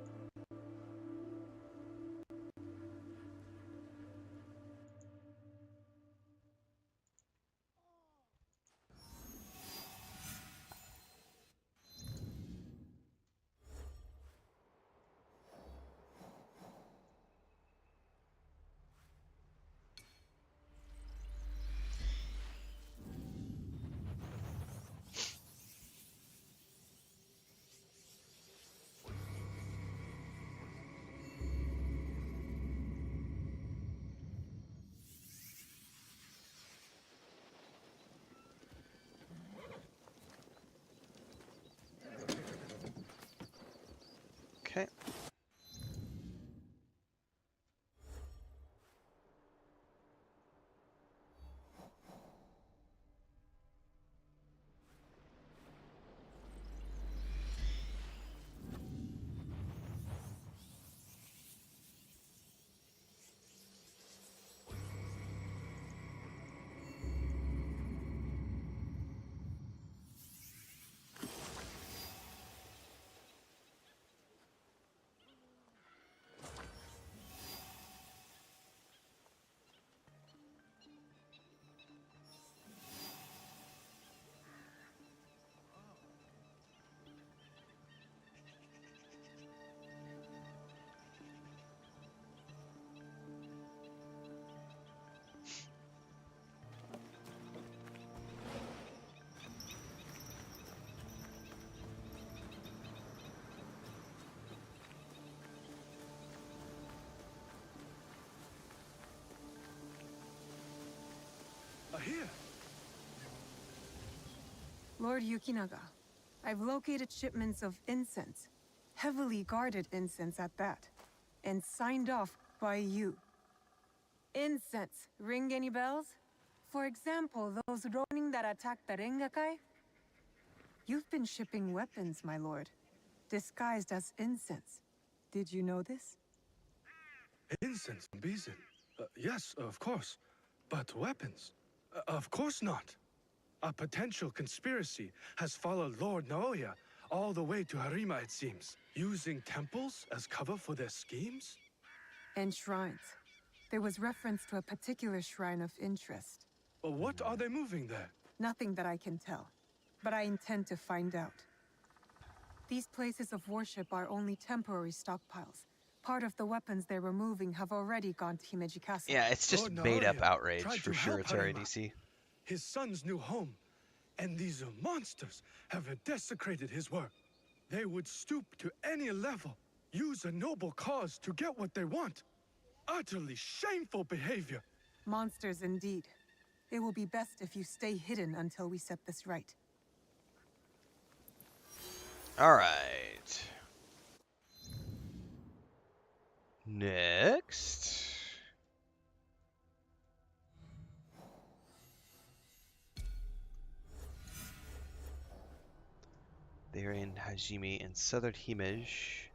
Lord Yukinaga, I've located shipments of incense, heavily guarded incense at that, and signed off by you. Incense, ring any bells? For example, those Ronin that attacked the Rengakai? You've been shipping weapons, my lord, disguised as incense. Did you know this? Incense, Bizin. Yes, of course. But weapons? Of course not. A potential conspiracy has followed Lord Naoya all the way to Harima, it seems. Using temples as cover for their schemes? And shrines. There was reference to a particular shrine of interest. What are they moving there? Nothing that I can tell, but I intend to find out. These places of worship are only temporary stockpiles. Part of the weapons they're removing have already gone to Himeji Castle. Yeah, it's just Lord made up Naoya outrage tried for to sure. help It's our Harima, ADC. his son's new home, and these monsters have desecrated his work. They would stoop to any level, use a noble cause to get what they want. Utterly shameful behavior. Monsters indeed. It will be best if you stay hidden until we set this right. All right. Next. They're in Hajime in southern Himeji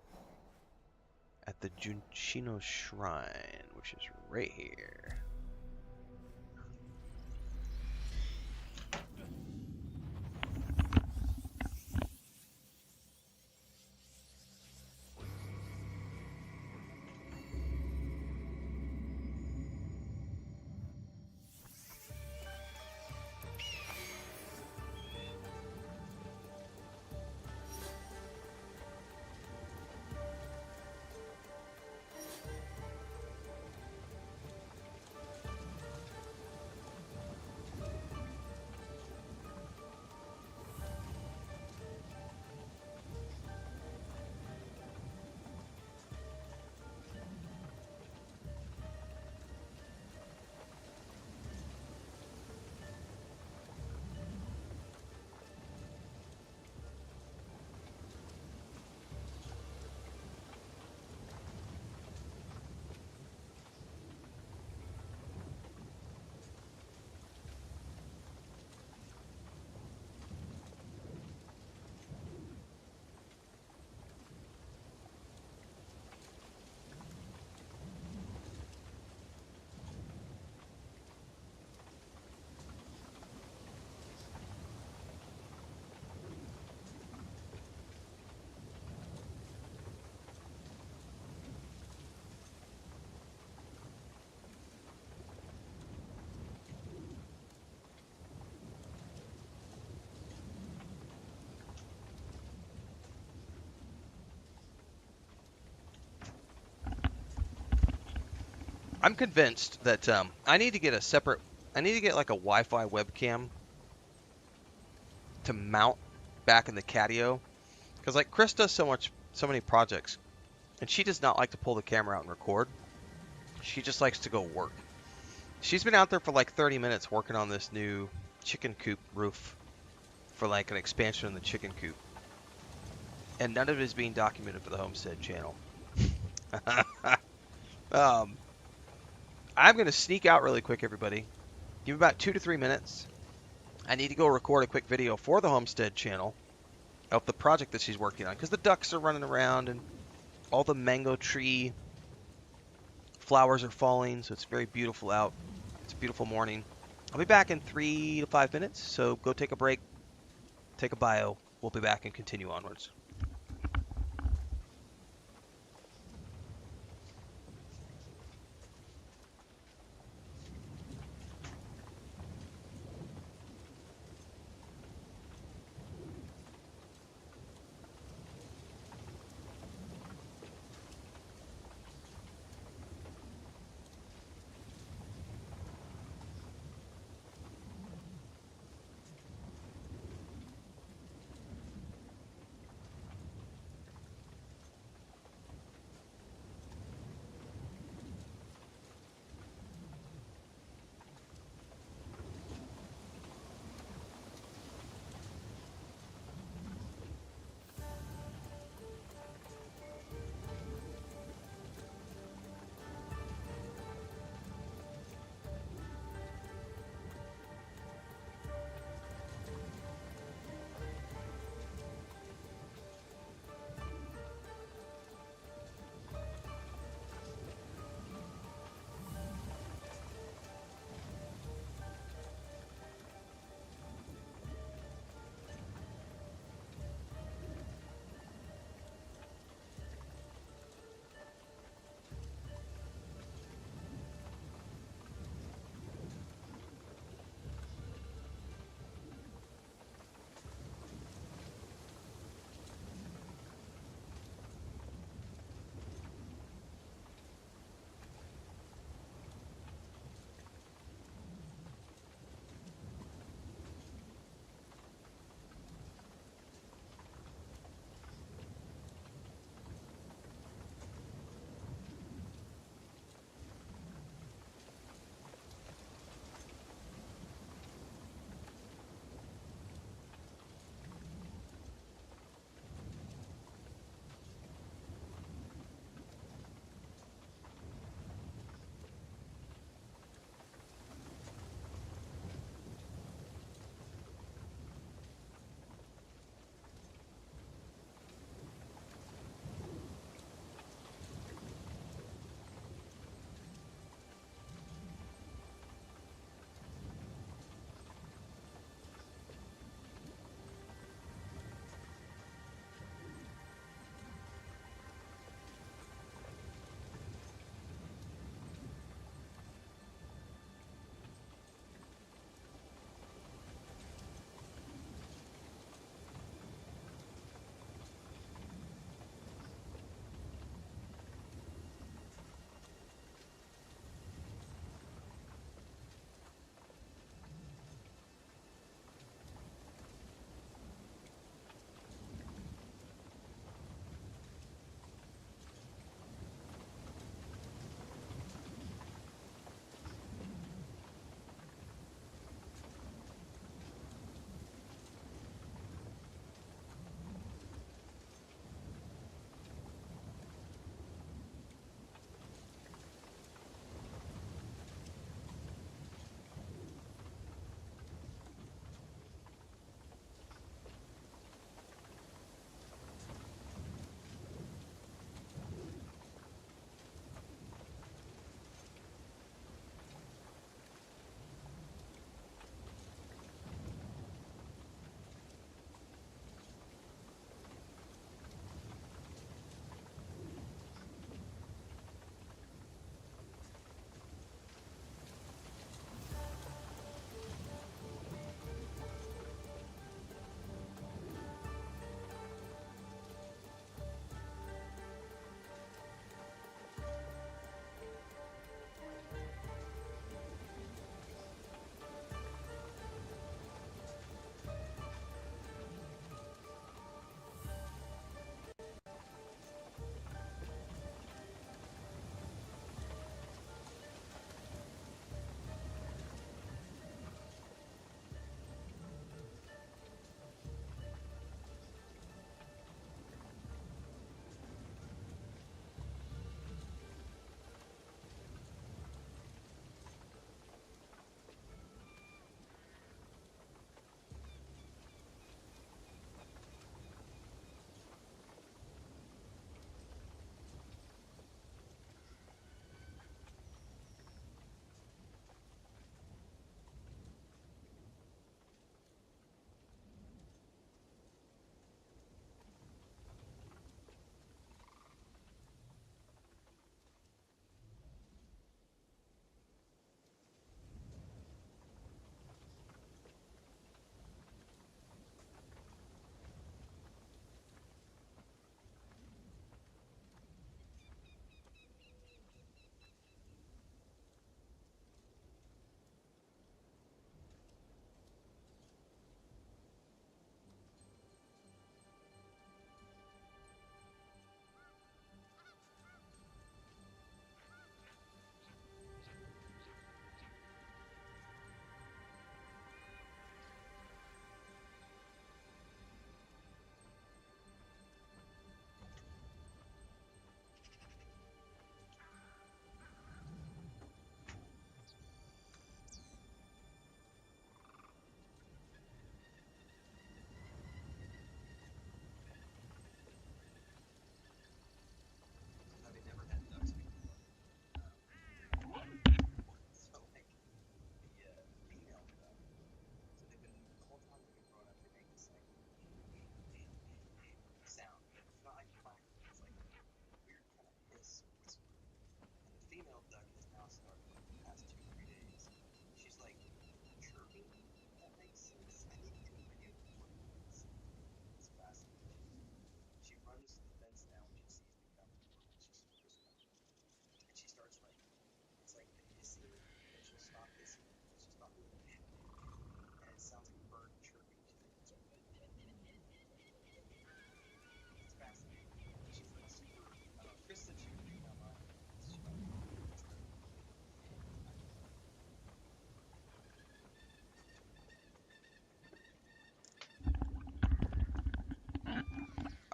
at the Junshino Shrine, which is right here. I'm convinced that I need to get a separate. I need to get like a Wi-Fi webcam to mount back in the catio, because like Chris does so many projects, and she does not like to pull the camera out and record. She just likes to go work. She's been out there for like 30 minutes working on this new chicken coop roof for like an expansion in the chicken coop, and none of it is being documented for the Homestead channel. I'm going to sneak out really quick, everybody. Give me about 2 to 3 minutes. I need to go record a quick video for the Homestead channel of the project that she's working on, because the ducks are running around and all the mango tree flowers are falling, so it's very beautiful out. It's a beautiful morning. I'll be back in 3 to 5 minutes, so go take a break, take a bio. We'll be back and continue onwards.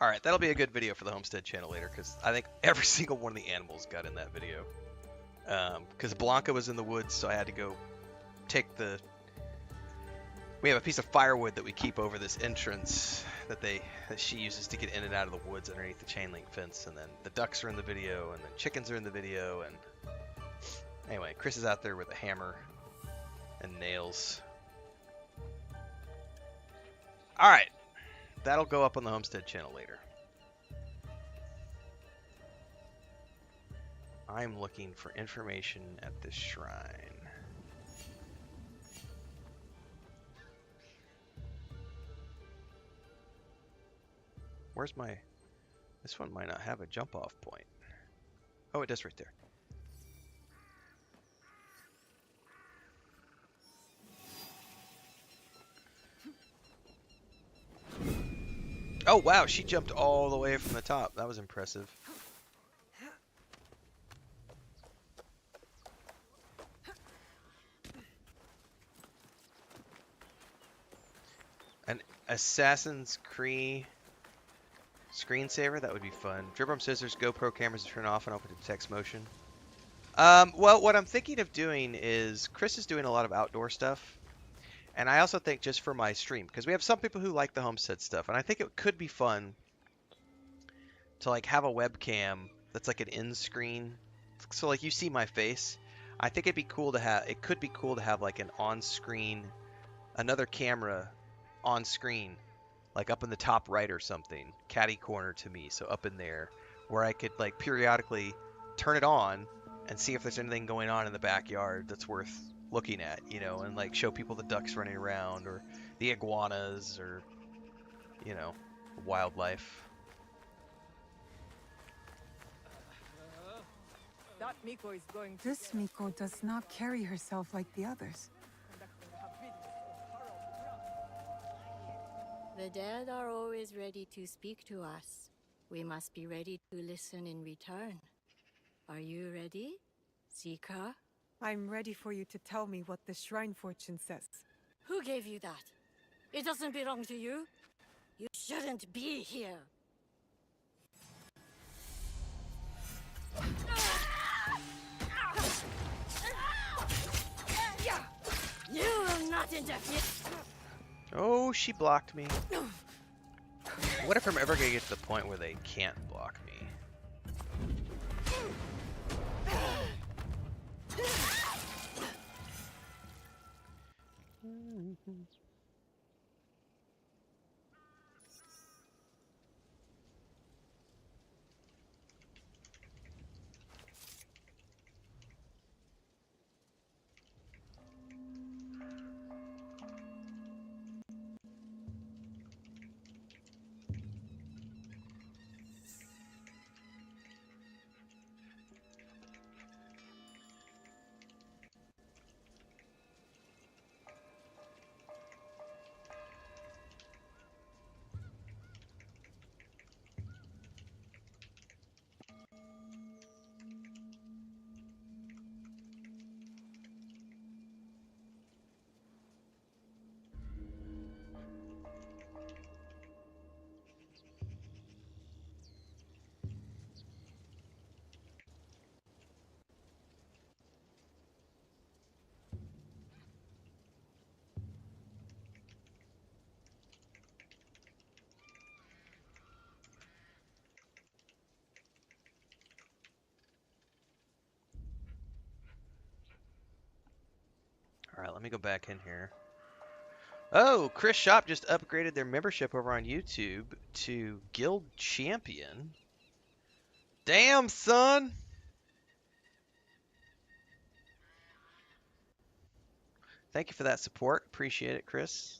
All right, that'll be a good video for the Homestead channel later, because I think every single one of the animals got in that video. Because Blanca was in the woods, so I had to go take the... We have a piece of firewood that we keep over this entrance that she uses to get in and out of the woods underneath the chain link fence, and then the ducks are in the video, and then chickens are in the video, and anyway, Chris is out there with a hammer and nails. All right, that'll go up on the Homestead channel later. I'm looking for information at this shrine. Where's my... This one might not have a jump off point. Oh, it does right there. Oh wow, she jumped all the way from the top. That was impressive. An Assassin's Creed screensaver, that would be fun. Dribble scissors, GoPro cameras to turn off and open to text motion. Well, what I'm thinking of doing is Chris is doing a lot of outdoor stuff. And I also think just for my stream, because we have some people who like the Homestead stuff, and I think it could be fun to like have a webcam that's like an in screen. So like you see my face. I think it'd be cool to have, it could be cool to have like an on screen, another camera on screen, like up in the top right or something, catty corner to me, so up in there, where I could like periodically turn it on and see if there's anything going on in the backyard that's worth looking at, you know, and like show people the ducks running around or the iguanas or, you know, wildlife. That Miko is going to... This Miko does not carry herself like the others. The dead are always ready to speak to us. We must be ready to listen in return. Are you ready, Zika? I'm ready for you to tell me what the shrine fortune says. Who gave you that? It doesn't belong to you. You shouldn't be here. You will not interfere. Oh, she blocked me. What if I'm ever gonna get to the point where they can't block me? Alright, let me go back in here. Oh, Chris Shop just upgraded their membership over on YouTube to Guild Champion. Damn, son! Thank you for that support. Appreciate it, Chris.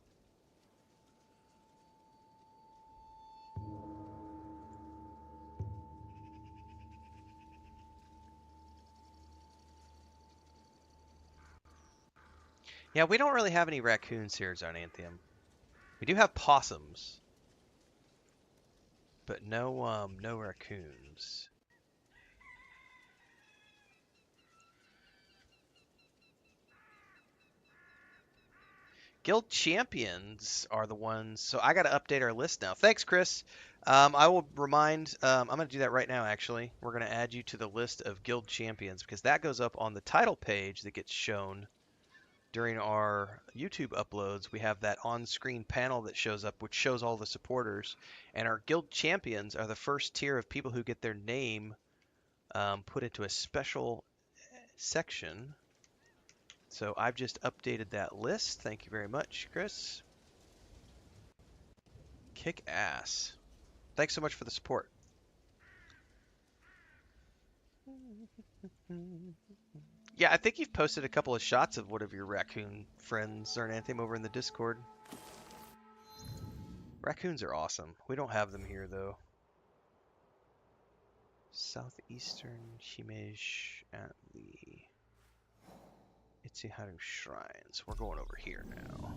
Yeah, we don't really have any raccoons here, Zonanthium. We do have possums, but no raccoons. Guild champions are the ones. So I got to update our list now. Thanks, Chris. I will remind. I'm going to do that right now. Actually, we're going to add you to the list of guild champions because that goes up on the title page that gets shown during our YouTube uploads. We have that on-screen panel that shows up, which shows all the supporters. And our guild champions are the first tier of people who get their name put into a special section. So I've just updated that list. Thank you very much, Chris. Kick ass. Thanks so much for the support. Yeah, I think you've posted a couple of shots of one of your raccoon friends or anything over in the Discord. Raccoons are awesome. We don't have them here, though. Southeastern Shimeji at the Itsuharu Shrines. We're going over here now.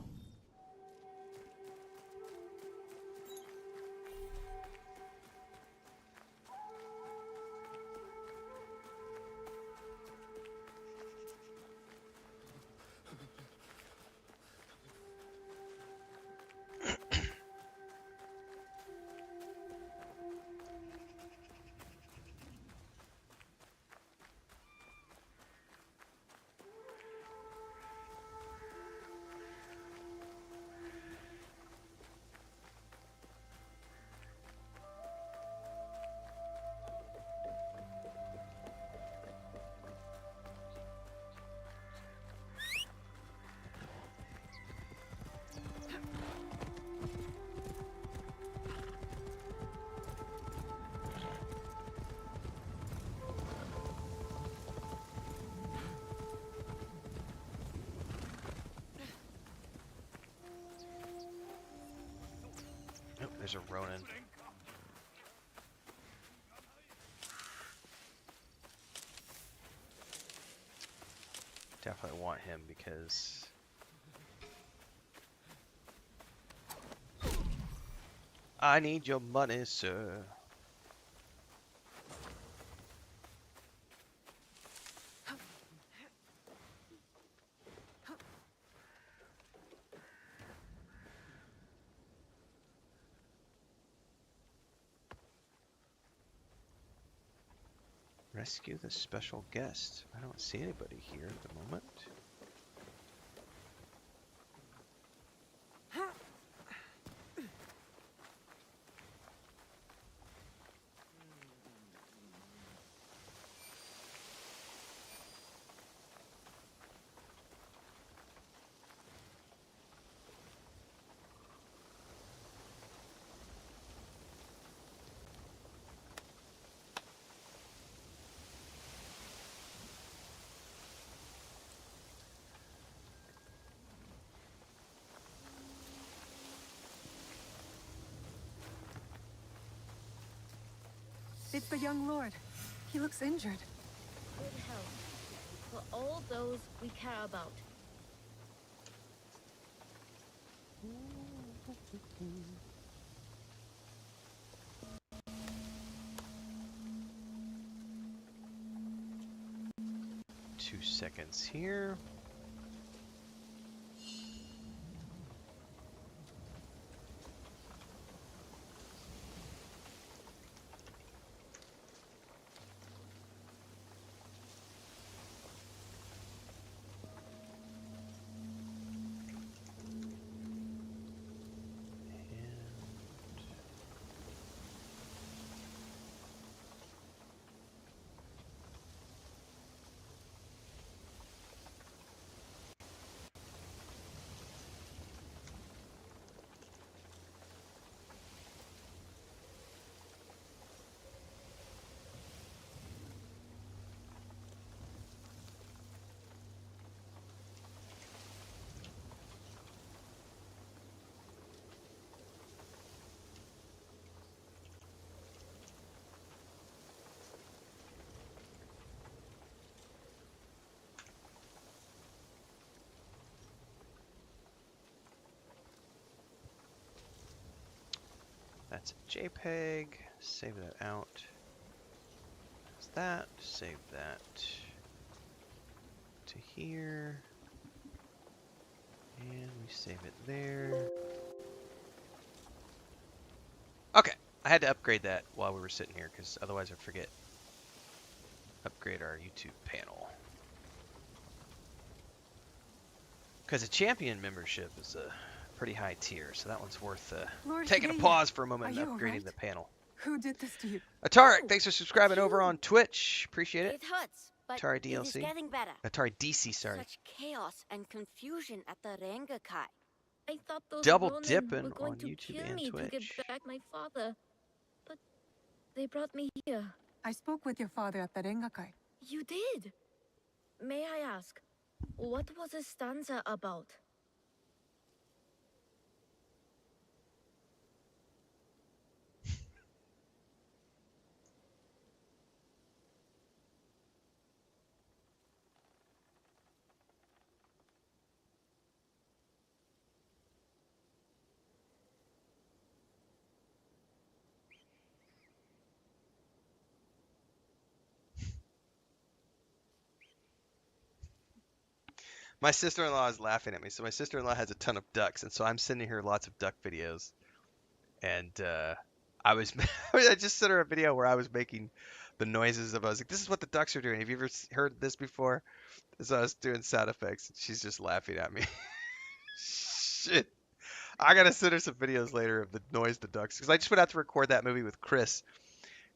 Oh, there's a Ronin. Definitely want him because I need your money, sir. Rescue the special guest. I don't see anybody here at the moment. 'It's the young lord. He looks injured. Good health for all those we care about. Two seconds here. That's a JPEG. Save that out. That's that. Save that to here. And we save it there. Okay, I had to upgrade that while we were sitting here, because otherwise I'd forget. Upgrade our YouTube panel. Because a champion membership is a pretty high tier, so that one's worth taking a pause for a moment and upgrading the panel. Who did this to you? Atari, thanks for subscribing over on Twitch. Appreciate it. It hurts, but Atari it is DLC. getting better. Atari DC, sorry. Such chaos and confusion at the Rengakai. I thought those Double Ronin dipping were going on to YouTube kill and me Twitch. to get back my father, but they brought me here. I spoke with your father at the Rengakai. You did? May I ask, what was a stanza about? My sister-in-law is laughing at me. So my sister-in-law has a ton of ducks, and so I'm sending her lots of duck videos. And I just sent her a video where I was making the noises of. I was like, "This is what the ducks are doing. Have you ever heard this before?" So I was doing sound effects, and she's just laughing at me. Shit. I gotta send her some videos later of the noise the ducks, because I just went out to record that movie with Chris,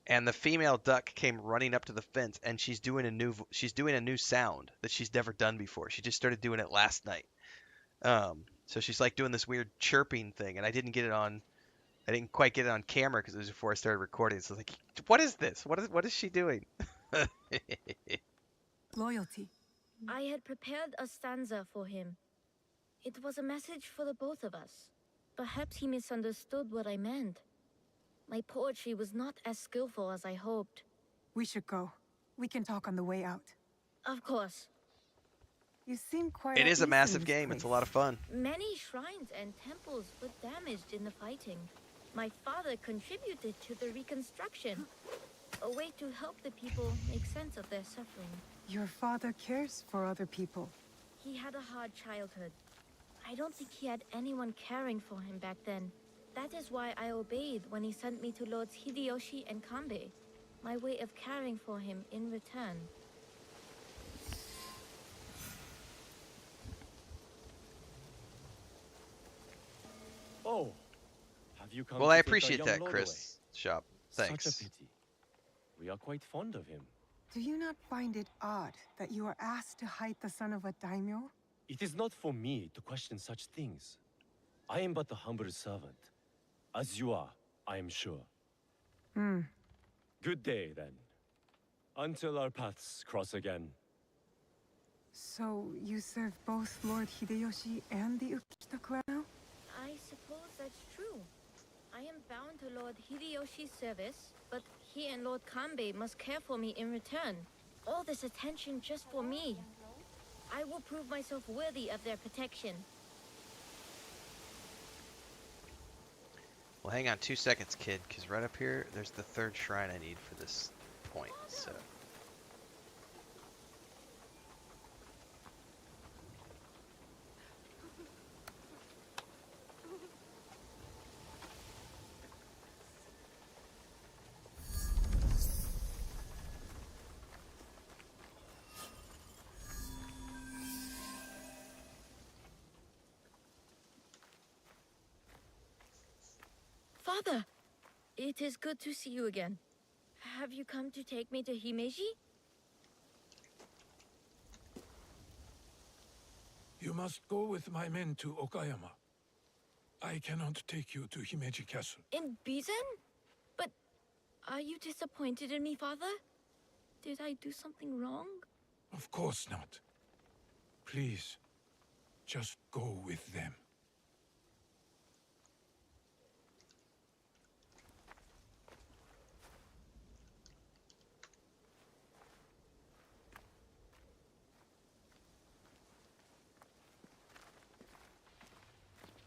and the female duck came running up to the fence, and she's doing a new sound that she's never done before. She just started doing it last night. So she's like doing this weird chirping thing, and I didn't quite get it on camera because it was before I started recording. So I was like, what is this? What is she doing? Loyalty. I had prepared a stanza for him. It was a message for the both of us. Perhaps he misunderstood what I meant. My poetry was not as skillful as I hoped. We should go. We can talk on the way out. Of course. You seem quite. It is a massive game. It's a lot of fun. Many shrines and temples were damaged in the fighting. My father contributed to the reconstruction. A way to help the people make sense of their suffering. Your father cares for other people. He had a hard childhood. I don't think he had anyone caring for him back then. That is why I obeyed when he sent me to Lords Hideyoshi and Kanbei. My way of caring for him in return. Oh, have you come? Well, to I take our appreciate young that, lord Chris. Shop. Thanks. Such a pity. We are quite fond of him. Do you not find it odd that you are asked to hide the son of a daimyo? It is not for me to question such things. I am but a humble servant. As you are, I am sure. Good day, then. Until our paths cross again. So, you serve both Lord Hideyoshi and the Ukita clan now? I suppose that's true. I am bound to Lord Hideyoshi's service, but he and Lord Kanbei must care for me in return. All this attention just for me. I will prove myself worthy of their protection. Well, hang on 2 seconds, kid, because right up here, there's the third shrine I need for this point, so... Father! It is good to see you again. Have you come to take me to Himeji? You must go with my men to Okayama. I cannot take you to Himeji Castle. In Bizen? But are you disappointed in me, Father? Did I do something wrong? Of course not. Please, just go with them.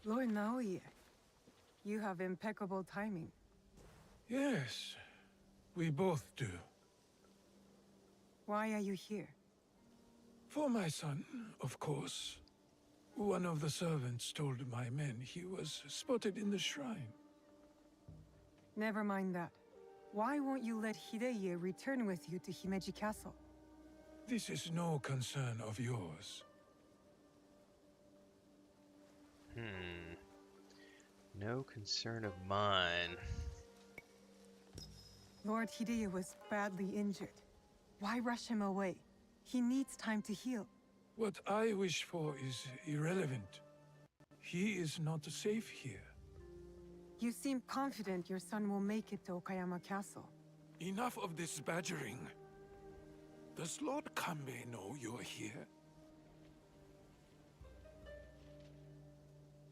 Lord Naoya, you have impeccable timing. Yes, we both do. Why are you here? For my son, of course. One of the servants told my men he was spotted in the shrine. Never mind that. Why won't you let Hideye return with you to Himeji Castle? This is no concern of yours. No concern of mine. Lord Hideye was badly injured. Why rush him away? He needs time to heal. What I wish for is irrelevant. He is not safe here. You seem confident your son will make it to Okayama Castle. Enough of this badgering. Does Lord Kanbei know you're here?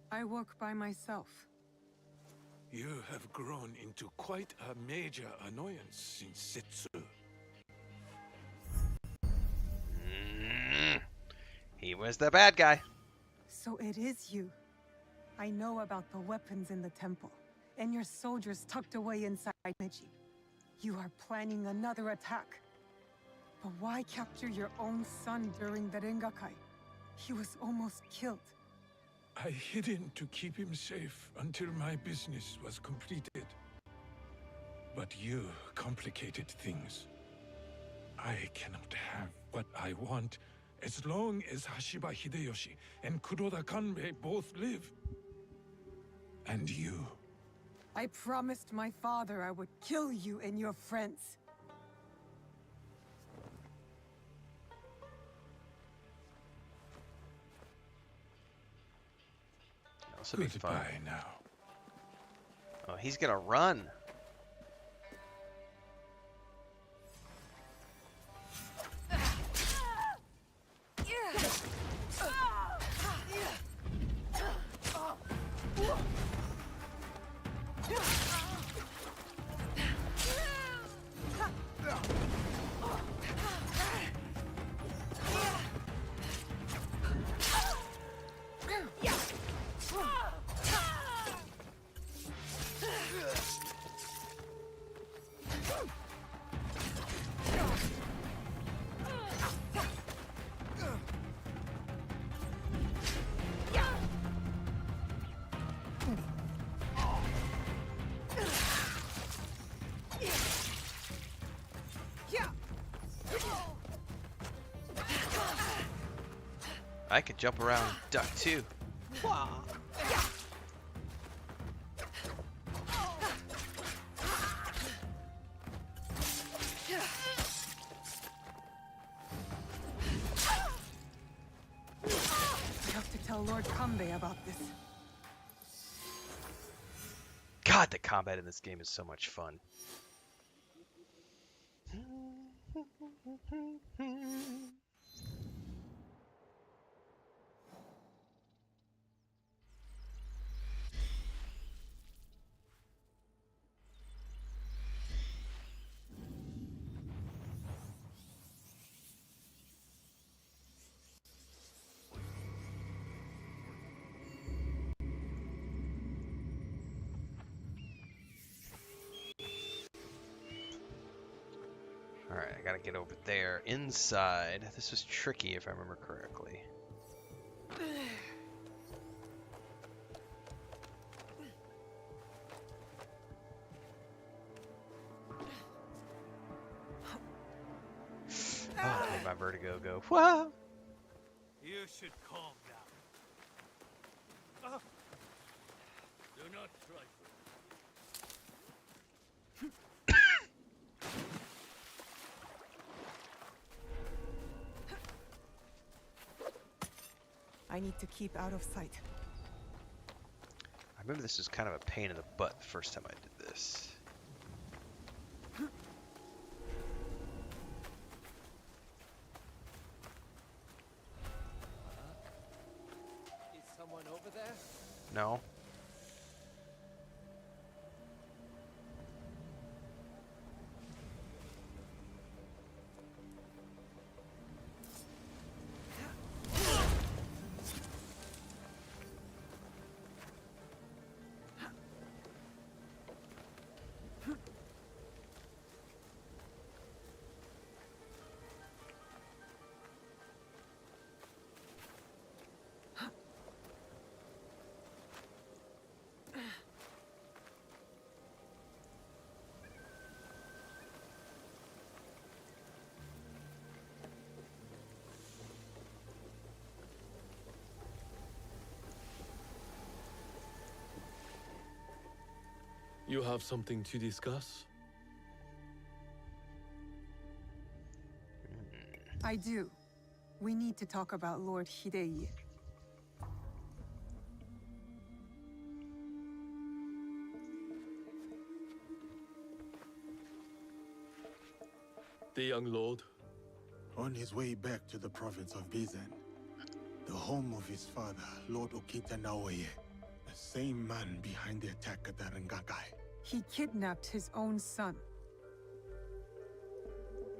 I work by myself. You have grown into quite a major annoyance since Setsu. He was the bad guy. So it is you. I know about the weapons in the temple, and your soldiers tucked away inside Meiji. You are planning another attack. But why capture your own son during the Rengakai? He was almost killed. I hid him to keep him safe until my business was completed. But you complicated things. I cannot have what I want as long as Hashiba Hideyoshi and Kuroda Kanbei both live. And you. I promised my father I would kill you and your friends. This will be fun. Goodbye now. Oh, he's gonna run. I can jump around and duck too. I have to tell Lord Kanbei about this. God, the combat in this game is so much fun. Alright, I gotta get over there. Inside. This was tricky if I remember correctly. Oh, made my vertigo go. Whoa! You should calm down. Do not trifle. I need to keep out of sight. I remember this was kind of a pain in the butt the first time I did this. Is someone over there? No. You have something to discuss? I do. We need to talk about Lord Hidei. The young lord? On his way back to the province of Bizan, the home of his father, Lord Okita Naoye, the same man behind the attack at the Rengakai. He kidnapped his own son.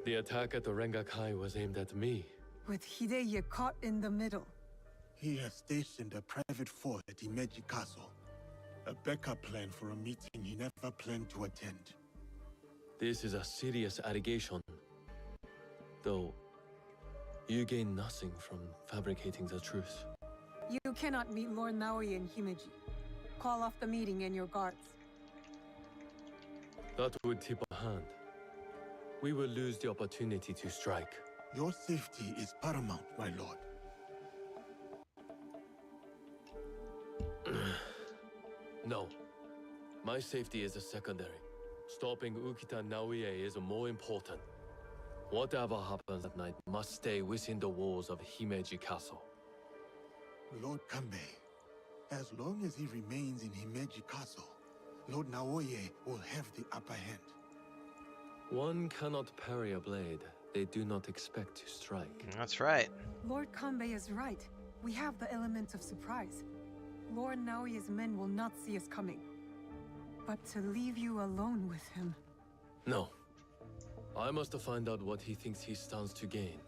The attack at the Rengakai was aimed at me. With Hidei caught in the middle. He has stationed a private force at Himeji Castle. A backup plan for a meeting he never planned to attend. This is a serious allegation. Though, you gain nothing from fabricating the truth. You cannot meet Lord Naoye in Himeji. Call off the meeting and your guards. That would tip a hand. We will lose the opportunity to strike. Your safety is paramount, my lord. No. My safety is a secondary. Stopping Ukita Naoye is more important. Whatever happens at night must stay within the walls of Himeji Castle. Lord Kanbei, as long as he remains in Himeji Castle, Lord Naoye will have the upper hand. One cannot parry a blade they do not expect to strike. That's right. Lord Kanbei is right. We have the element of surprise. Lord Naoye's men will not see us coming. But to leave you alone with him... No. I must find out what he thinks he stands to gain.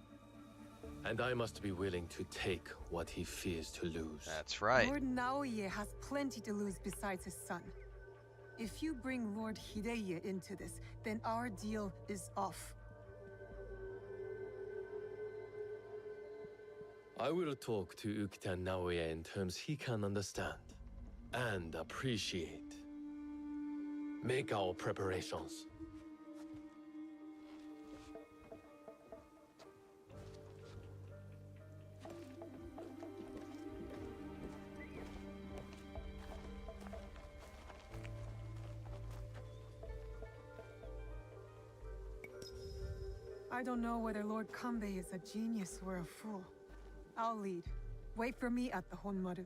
And I must be willing to take what he fears to lose. That's right. Lord Naoye has plenty to lose besides his son. If you bring Lord Hidei into this, then our deal is off. I will talk to Ukita Naoye in terms he can understand and appreciate. Make our preparations. I don't know whether Lord Kanbei is a genius or a fool. I'll lead. Wait for me at the Honmaru.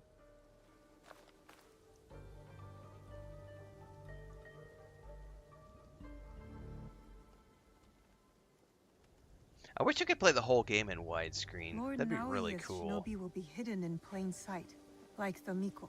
I wish you could play the whole game in widescreen. Lord That'd be really Naoye's cool. shinobi will be hidden in plain sight, like the Miko.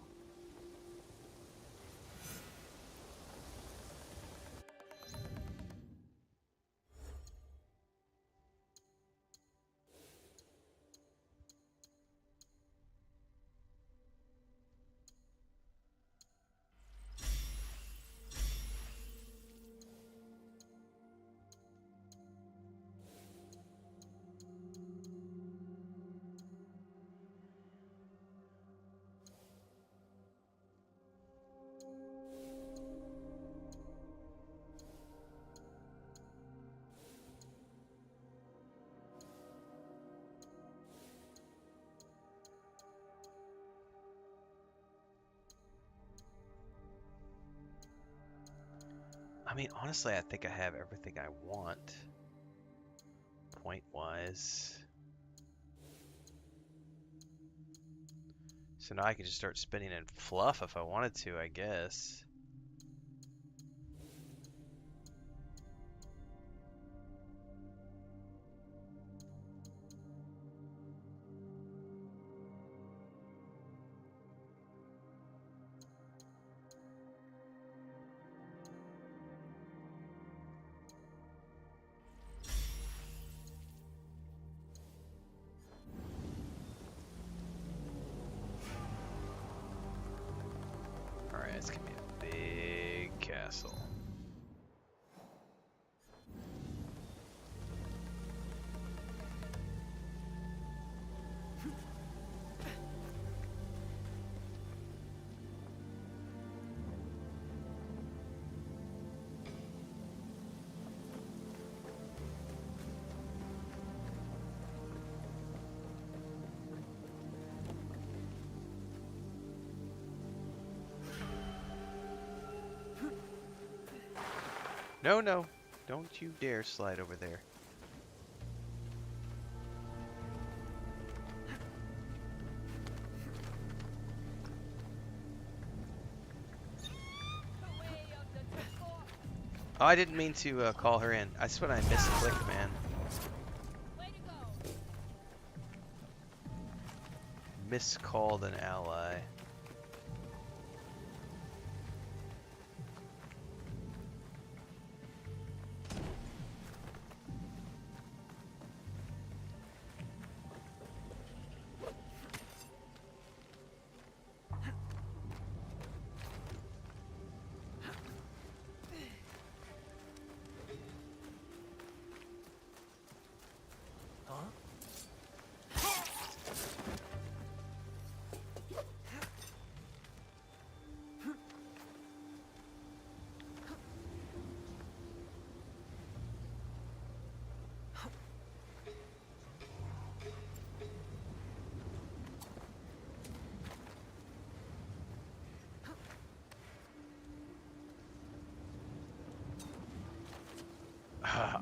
I mean, honestly, I think I have everything I want. Point-wise. So now I can just start spinning in fluff if I wanted to, I guess. Alright, it's gonna be a big castle. No, no. Don't you dare slide over there. Oh, I didn't mean to call her in. I swear I misclicked, man. Miscalled an ally.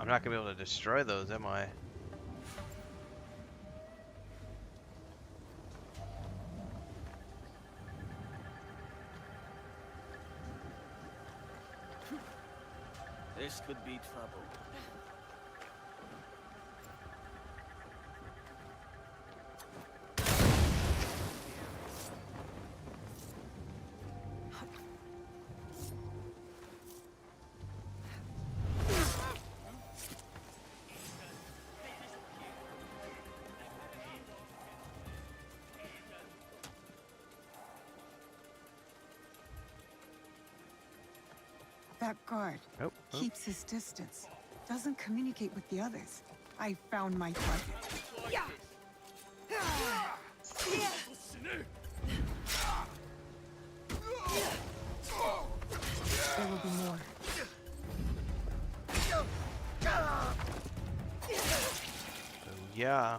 I'm not gonna be able to destroy those, am I? This could be trouble. That guard keeps his distance, doesn't communicate with the others. I found my target. There will be more. Yeah.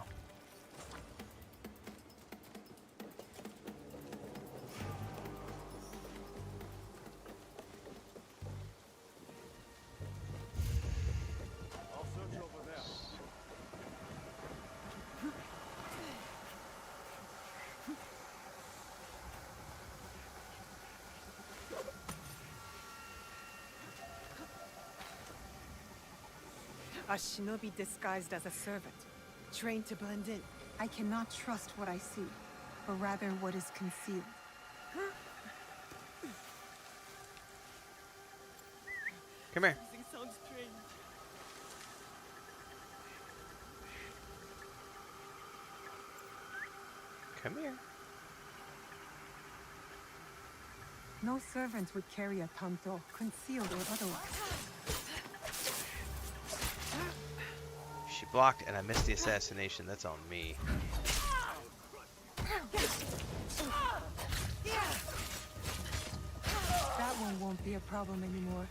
I'll search over there. A shinobi disguised as a servant, trained to blend in. I cannot trust what I see, but rather what is concealed. Come here. Sounds strange. Come here. No servant would carry a tanto, concealed or otherwise. She blocked and I missed the assassination. That's on me. That one won't be a problem anymore.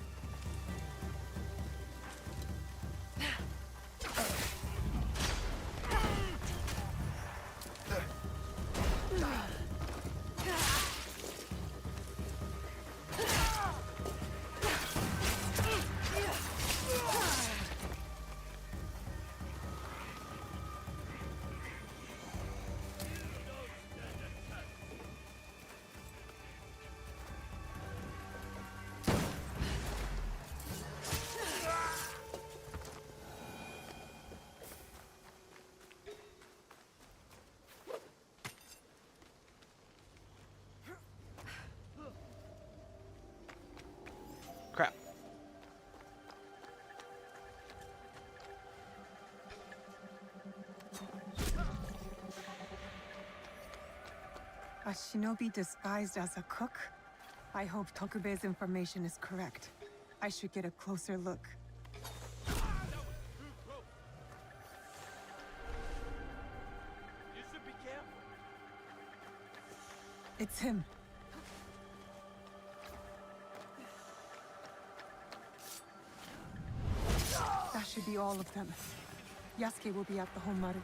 Crap. A shinobi disguised as a cook? I hope Tokube's information is correct. I should get a closer look. You should be careful. It's him. That should be all of them. Yasuke will be at the Honmaru.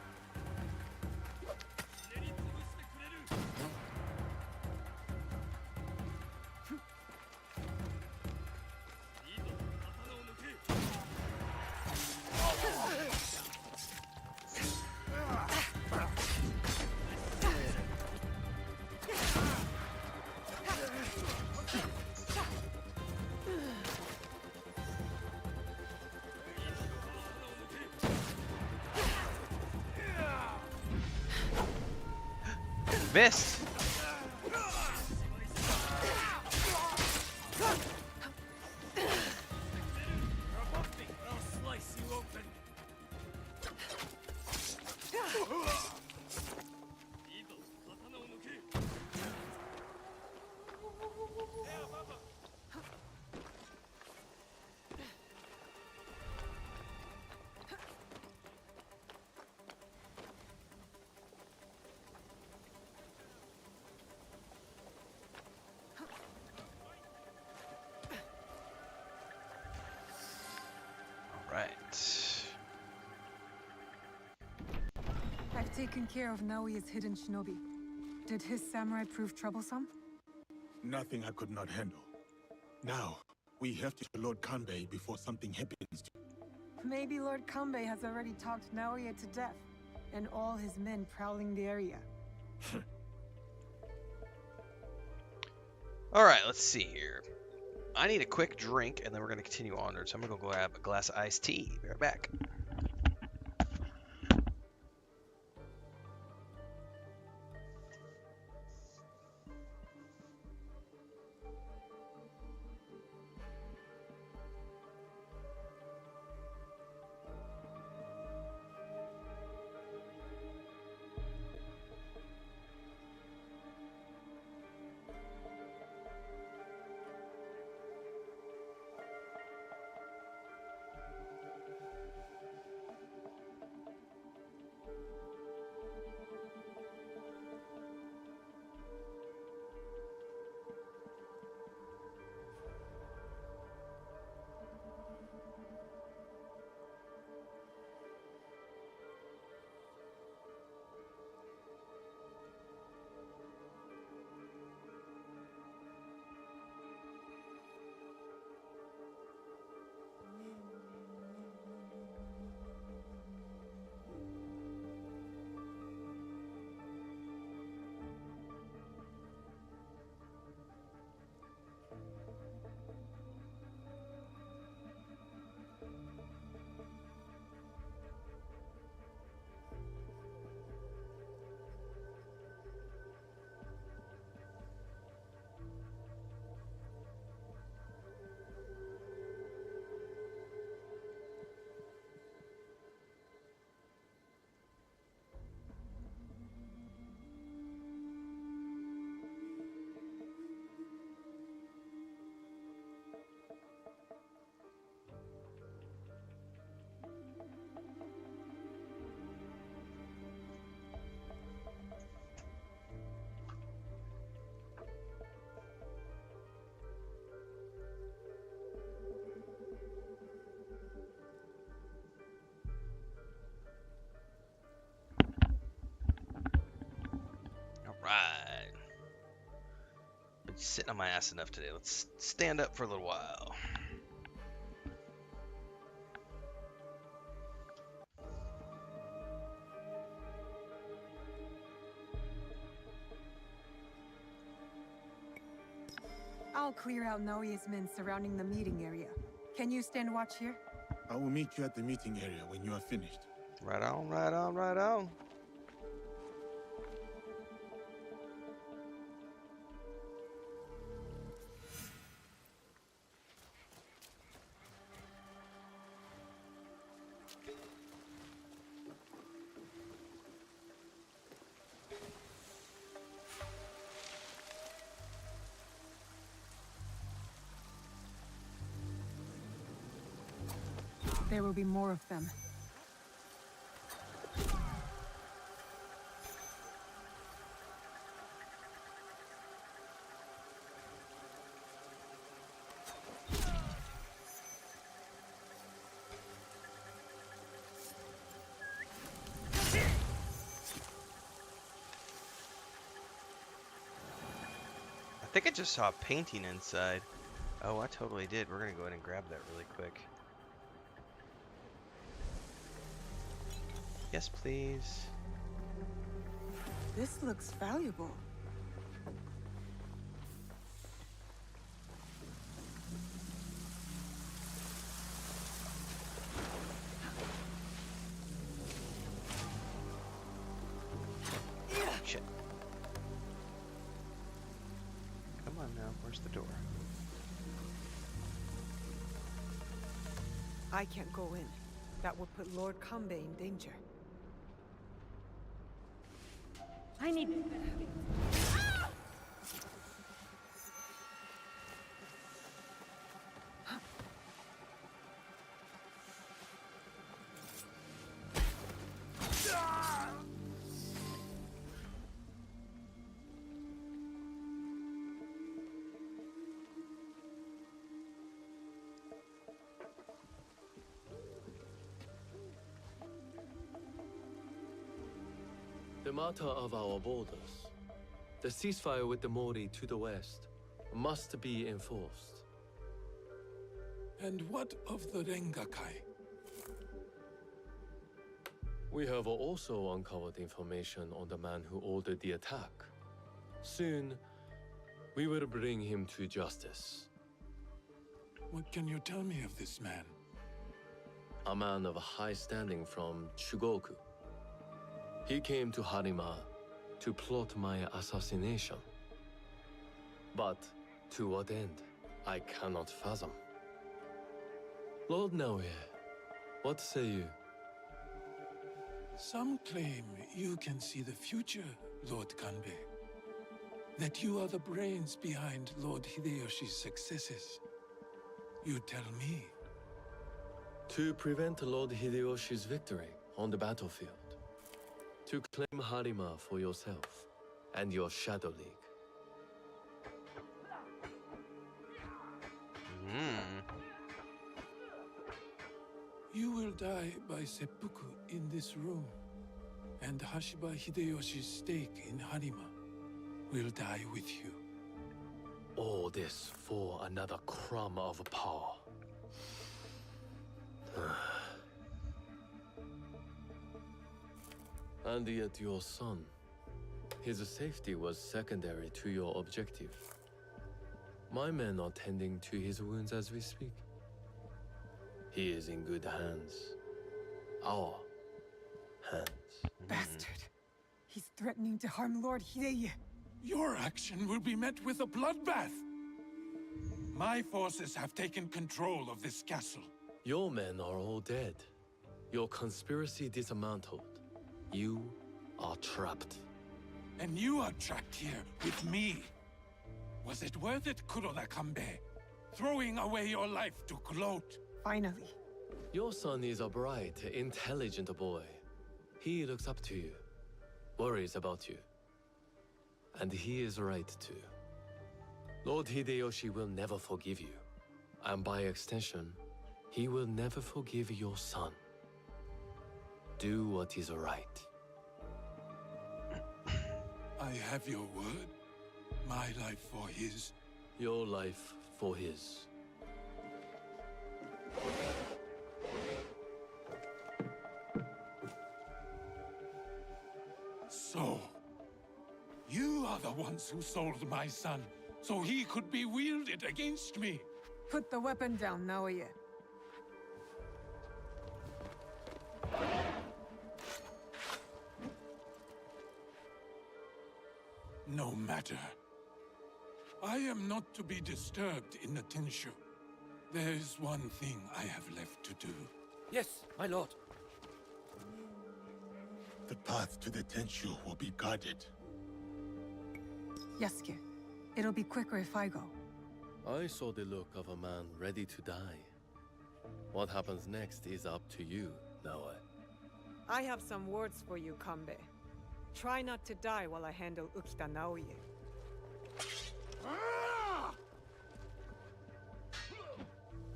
Missed. I'll slice you open. Right. I've taken care of Naoya's hidden shinobi. Did his samurai prove troublesome? Nothing I could not handle. Now, we have to Lord Kanbei before something happens to Maybe Lord Kanbei has already talked Naoya to death, and all his men prowling the area. Alright, let's see here. I need a quick drink, and then we're going to continue onward. So I'm going to go grab a glass of iced tea. Be right back. Alright. Been sitting on my ass enough today. Let's stand up for a little while. I'll clear out Naoya's men surrounding the meeting area. Can you stand watch here? I will meet you at the meeting area when you are finished. Right on, right on, right on. There will be more of them. I think I just saw a painting inside. Oh, I totally did. We're gonna go ahead and grab that really quick. Yes, please. This looks valuable. Shit. I can't go in. That would put Lord Kanbei in danger. I need... The matter of our borders, the ceasefire with the Mori to the west, must be enforced. And what of the Rengakai? We have also uncovered information on the man who ordered the attack. Soon, we will bring him to justice. What can you tell me of this man? A man of high standing from Chugoku. He came to Harima to plot my assassination. But to what end, I cannot fathom. Lord Naoya, what say you? Some claim you can see the future, Lord Kanbei. That you are the brains behind Lord Hideyoshi's successes. You tell me. To prevent Lord Hideyoshi's victory on the battlefield. To claim Harima for yourself and your Shadow League. You will die by seppuku in this room, and Hashiba Hideyoshi's stake in Harima will die with you. All this for another crumb of power. And yet your son, his safety was secondary to your objective. My men are tending to his wounds as we speak. He is in good hands. Our hands. Bastard! He's threatening to harm Lord Hideye. Your action will be met with a bloodbath. My forces have taken control of this castle. Your men are all dead. Your conspiracy dismantled. You are trapped. And you are trapped here with me. Was it worth it, Kuroda Kanbei? Throwing away your life to gloat? Finally. Your son is a bright, intelligent boy. He looks up to you, worries about you. And he is right too. Lord Hideyoshi will never forgive you. And by extension, he will never forgive your son. Do what is right. I have your word. My life for his. Your life for his. So, you are the ones who sold my son, so he could be wielded against me. Put the weapon down, Naoya. No matter. I am not to be disturbed in the Tenshu. There is one thing I have left to do. Yes, my lord. The path to the Tenshu will be guarded. Yasuke, it'll be quicker if I go. I saw the look of a man ready to die. What happens next is up to you, Naoya. I have some words for you, Kanbei. Try not to die while I handle Ukita Naoya.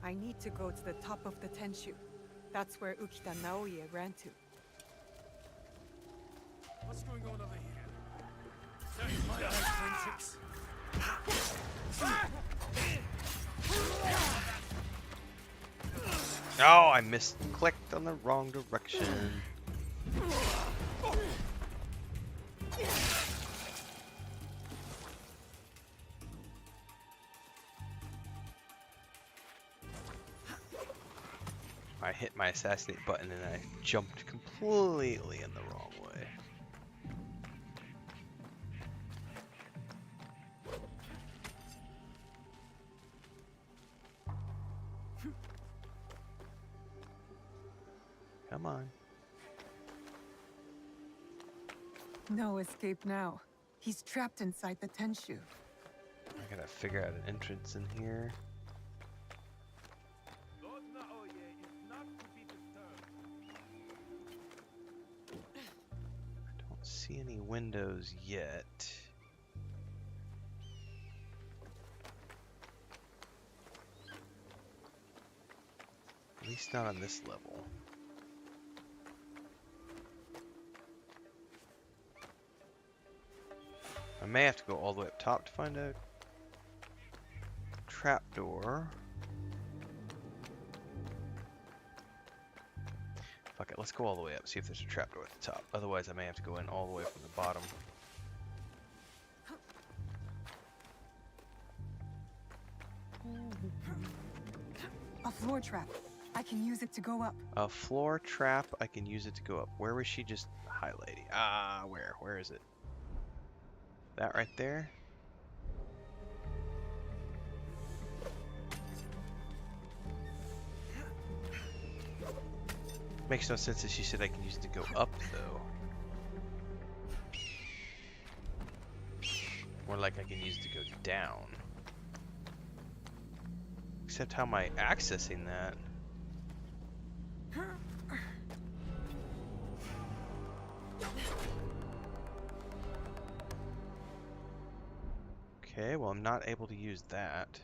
I need to go to the top of the Tenshu. That's where Ukita Naoya ran to. What's going on over here? My forensics. Oh, I clicked on the wrong direction. I hit my assassinate button and I jumped completely in the wrong way. Come on. No escape now. He's trapped inside the Tenshu. I gotta figure out an entrance in here. I don't see any windows yet. At least not on this level. I may have to go all the way up top to find a trapdoor. Fuck it, let's go all the way up, see if there's a trapdoor at the top. Otherwise, I may have to go in all the way from the bottom. A floor trap. I can use it to go up. A floor trap, I can use it to go up. Where was she just highlighting? Ah, where? Where is it? That right there? Makes no sense that she said I can use it to go up, though. More like I can use it to go down. Except how am I accessing that? Okay, well I'm not able to use that.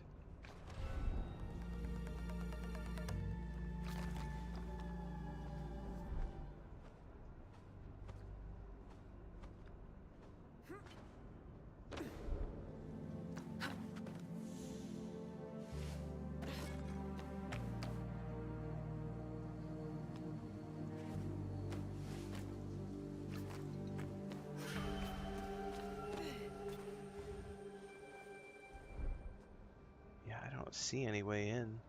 See any way in.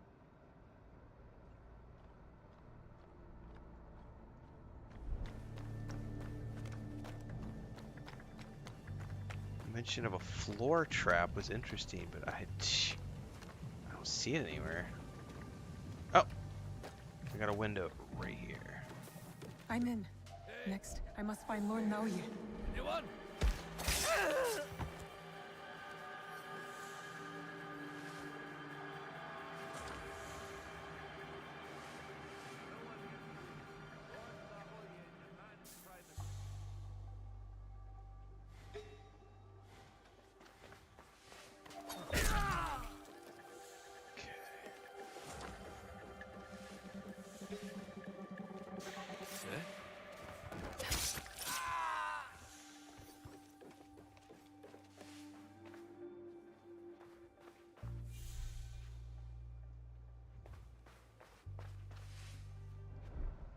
The mention of a floor trap was interesting, but I don't see it anywhere. Oh, I got a window right here. I'm in. Next, I must find Lord Naoye. Anyone?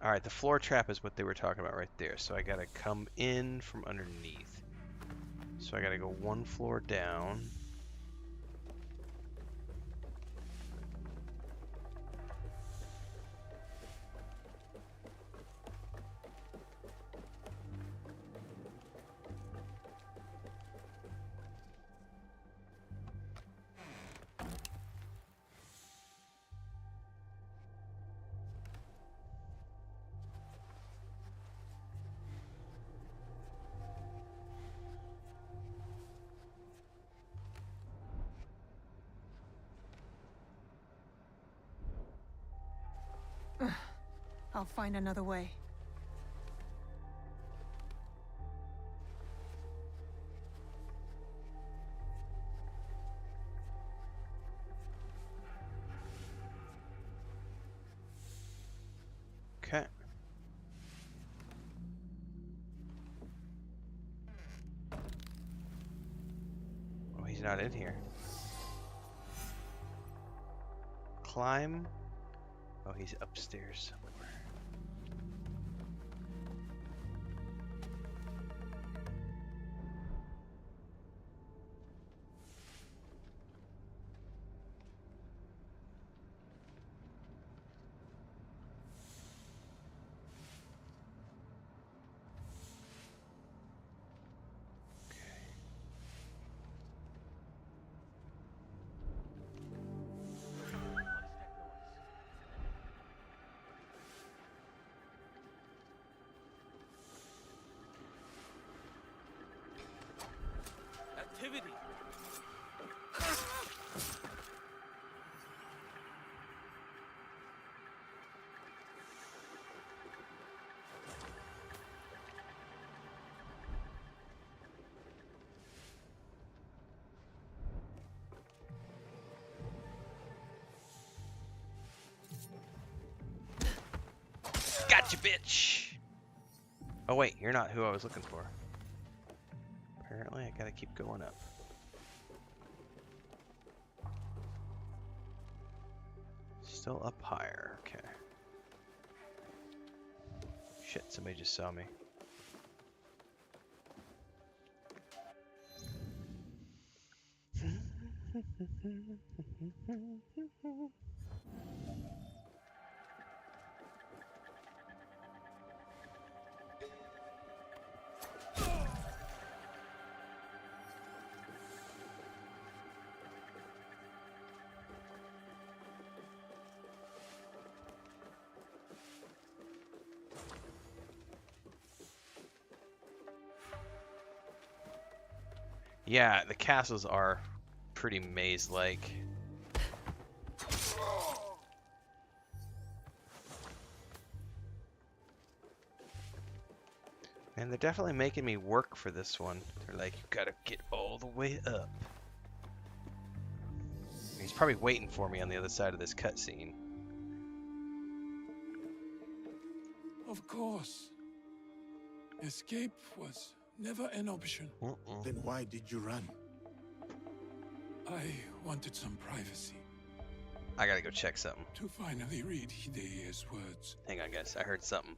Alright, the floor trap is what they were talking about right there. So I gotta come in from underneath. So I gotta go one floor down. I'll find another way. Okay. Oh, he's not in here. Climb. Oh, he's upstairs somewhere. Gotcha, bitch! Oh wait, you're not who I was looking for. Apparently, I gotta keep going up. Still up higher, okay. Shit, somebody just saw me. Yeah, the castles are pretty maze-like. And they're definitely making me work for this one. They're like, you gotta get all the way up. He's probably waiting for me on the other side of this cutscene. Of course. Escape was never an option. Then why did you run? I wanted some privacy. I gotta go check something. To finally read Hideye's words. Hang on, guys. I heard something.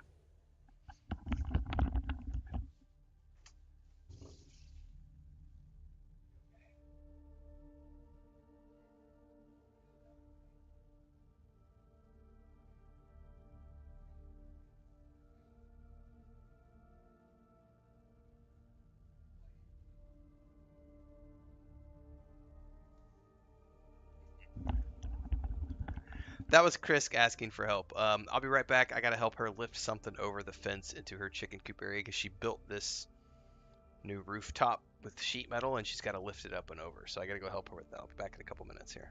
That was Krisk asking for help. I'll be right back. I gotta help her lift something over the fence into her chicken coop area because she built this new rooftop with sheet metal and she's got to lift it up and over. So I gotta go help her with that. I'll be back in a couple minutes here.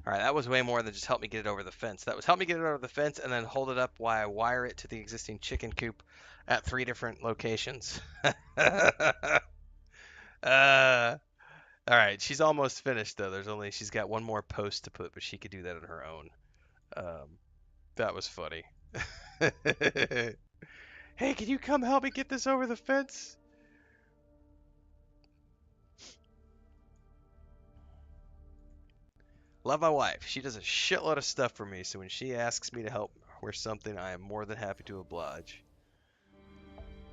All right, that was way more than just help me get it over the fence. That was help me get it over the fence and then hold it up while I wire it to the existing chicken coop at 3 different locations. All right, she's almost finished though. She's got one more post to put, but she could do that on her own. That was funny. Hey, can you come help me get this over the fence? Love my wife. She does a shitload of stuff for me, so when she asks me to help her with something, I am more than happy to oblige.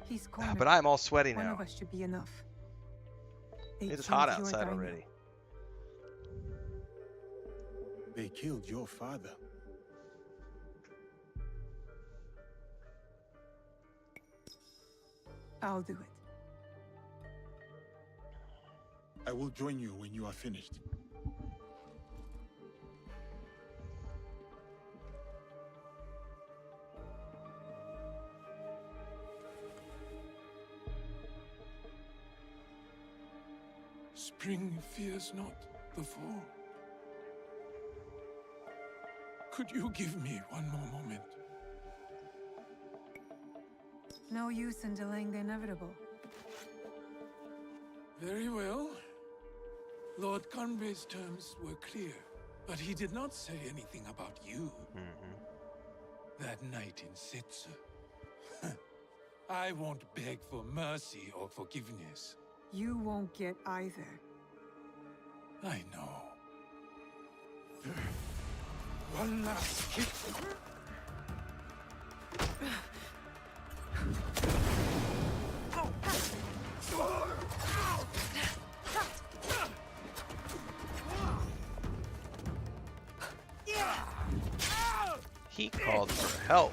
He's cornered. But I'm all sweaty One now. of us should be enough. It's hot outside already. They killed your father. I'll do it. I will join you when you are finished. Spring fears not the fall. Could you give me one more moment? No use in delaying the inevitable. Very well. Lord Conway's terms were clear, but he did not say anything about you. That night in Setsu. I won't beg for mercy or forgiveness. You won't get either. I know. One last kick. He called for help.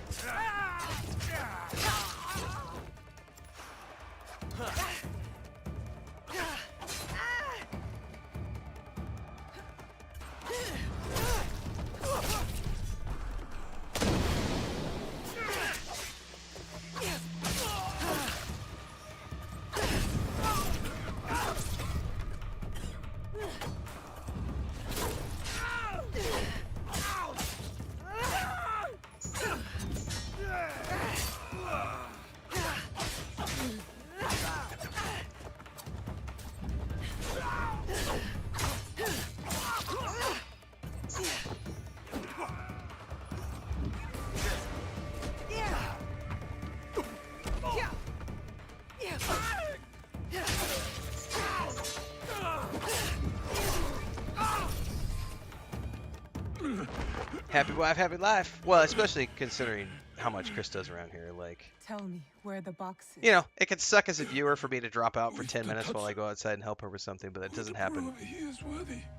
Happy wife, happy life. Well, especially considering how much Chris does around here. Like, Tell me where the box is. you know, it could suck as a viewer for me to drop out for 10 minutes while I go outside and help her with something, but that doesn't happen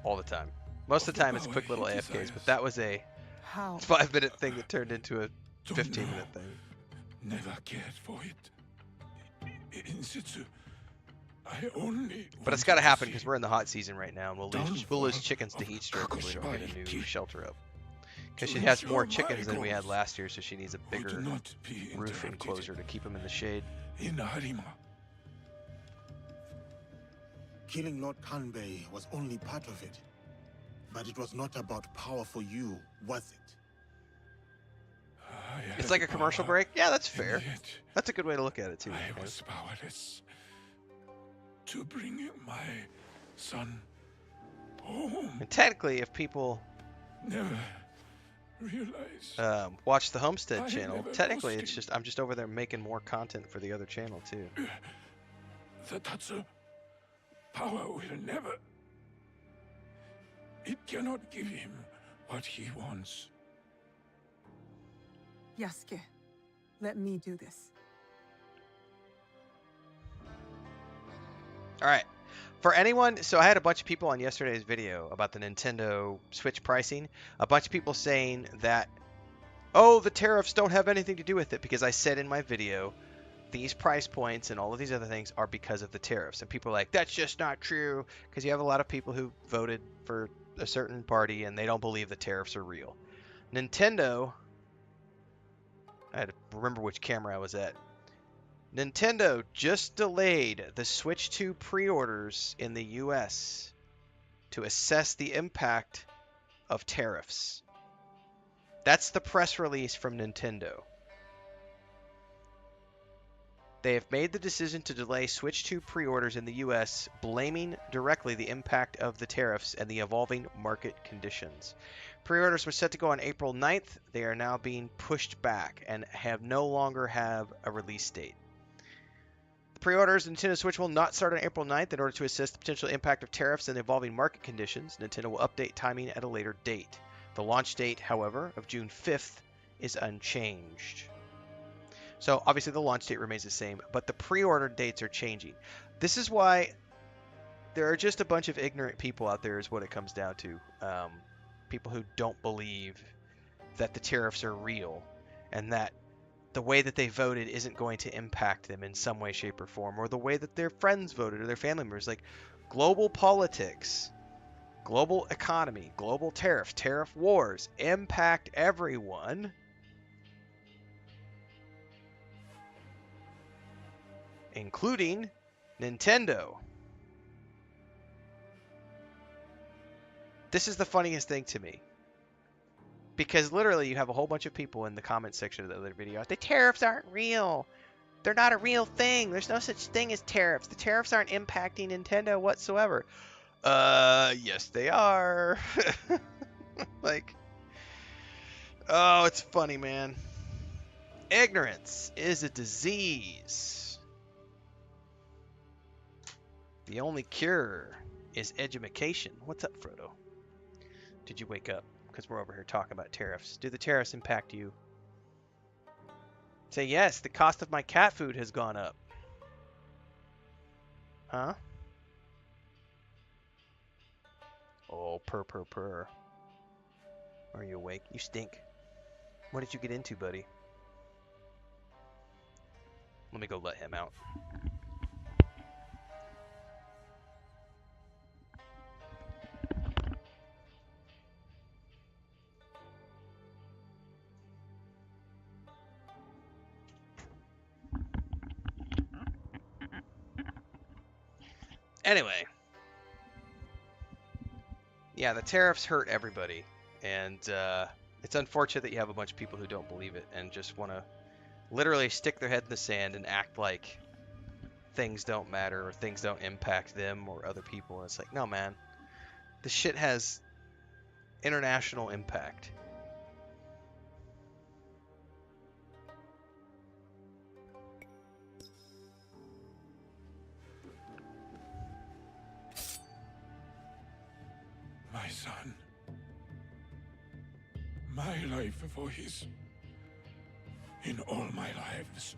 all the time. Most of the time, it's quick little AFKs, but that was a 5-minute thing that turned into a 15-minute thing. Never cared for it. In Setsu, I only. But it's got to happen because we're in the hot season right now, and we'll lose chickens to heat stroke if we don't get a new shelter up. Because she has more chickens than we had last year, so she needs a bigger roof enclosure to keep them in the shade. Killing Lord Kanbei was only part of it. But it was not about power for you, was it? It's like a commercial break? Yeah, that's fair. That's a good way to look at it, too. I was powerless to bring my son home. And technically, if people never realized watch the Homestead channel, technically it's just I'm just over there making more content for the other channel, too. The Tatsu power will never. It cannot give him what he wants. Yasuke, let me do this. All right. For anyone, so I had a bunch of people on yesterday's video about the Nintendo Switch pricing. A bunch of people saying that, oh, the tariffs don't have anything to do with it, because I said in my video, these price points and all of these other things are because of the tariffs. And people are like, that's just not true, because you have a lot of people who voted for a certain party and they don't believe the tariffs are real. Nintendo, I had to remember which camera I was at. Nintendo just delayed the Switch 2 pre-orders in the US to assess the impact of tariffs. That's the press release from Nintendo. They have made the decision to delay Switch 2 pre-orders in the US, blaming directly the impact of the tariffs and the evolving market conditions. Pre-orders were set to go on April 9th. They are now being pushed back and no longer have a release date. The pre-orders of Nintendo Switch will not start on April 9th in order to assess the potential impact of tariffs and evolving market conditions. Nintendo will update timing at a later date. The launch date, however, of June 5th is unchanged. So obviously the launch date remains the same, but the pre-order dates are changing. This is why there are just a bunch of ignorant people out there is what it comes down to. People who don't believe that the tariffs are real and that the way that they voted isn't going to impact them in some way, shape, or form, or the way that their friends voted or their family members. Like global politics, global economy, global tariffs, tariff wars impact everyone. Including Nintendo. This is the funniest thing to me. Because literally you have a whole bunch of people in the comment section of the other video. The tariffs aren't real. They're not a real thing. There's no such thing as tariffs. The tariffs aren't impacting Nintendo whatsoever. Yes they are. Like, oh, it's funny, man. Ignorance is a disease. The only cure is education. What's up, Frodo? Did you wake up? Because we're over here talking about tariffs. Do the tariffs impact you? Say yes, the cost of my cat food has gone up. Huh? Oh, purr. Are you awake? You stink. What did you get into, buddy? Let me go let him out. Anyway. Yeah, the tariffs hurt everybody. And it's unfortunate that you have a bunch of people who don't believe it and just want to literally stick their head in the sand and act like things don't matter or things don't impact them or other people. And it's like, no, man. This shit has international impact. My son. My life for his. In all my lives.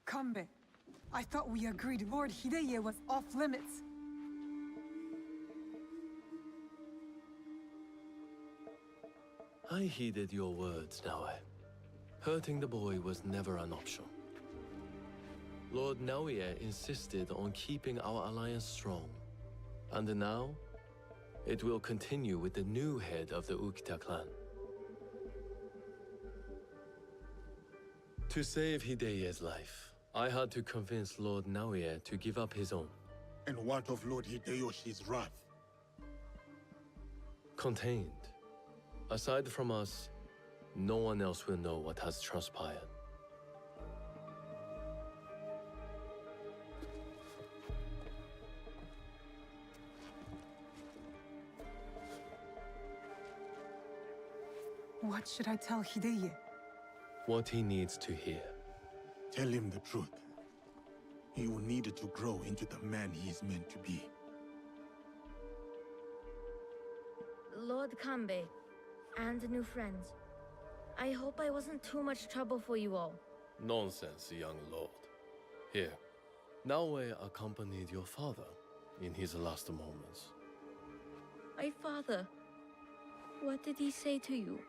Kanbei, I thought we agreed Lord Hideye was off limits. I heeded your words, Naue. Hurting the boy was never an option. Lord Naue insisted on keeping our alliance strong. And now, it will continue with the new head of the Ukita clan. To save Hideye's life, I had to convince Lord Naue to give up his own. And what of Lord Hideyoshi's wrath? Contained. Aside from us, no one else will know what has transpired. What should I tell Hideye? What he needs to hear. Tell him the truth. He will need it to grow into the man he is meant to be. Lord Kanbei, and new friends. I hope I wasn't too much trouble for you all. Nonsense, young lord. Here, Naue accompanied your father in his last moments. My father. What did he say to you?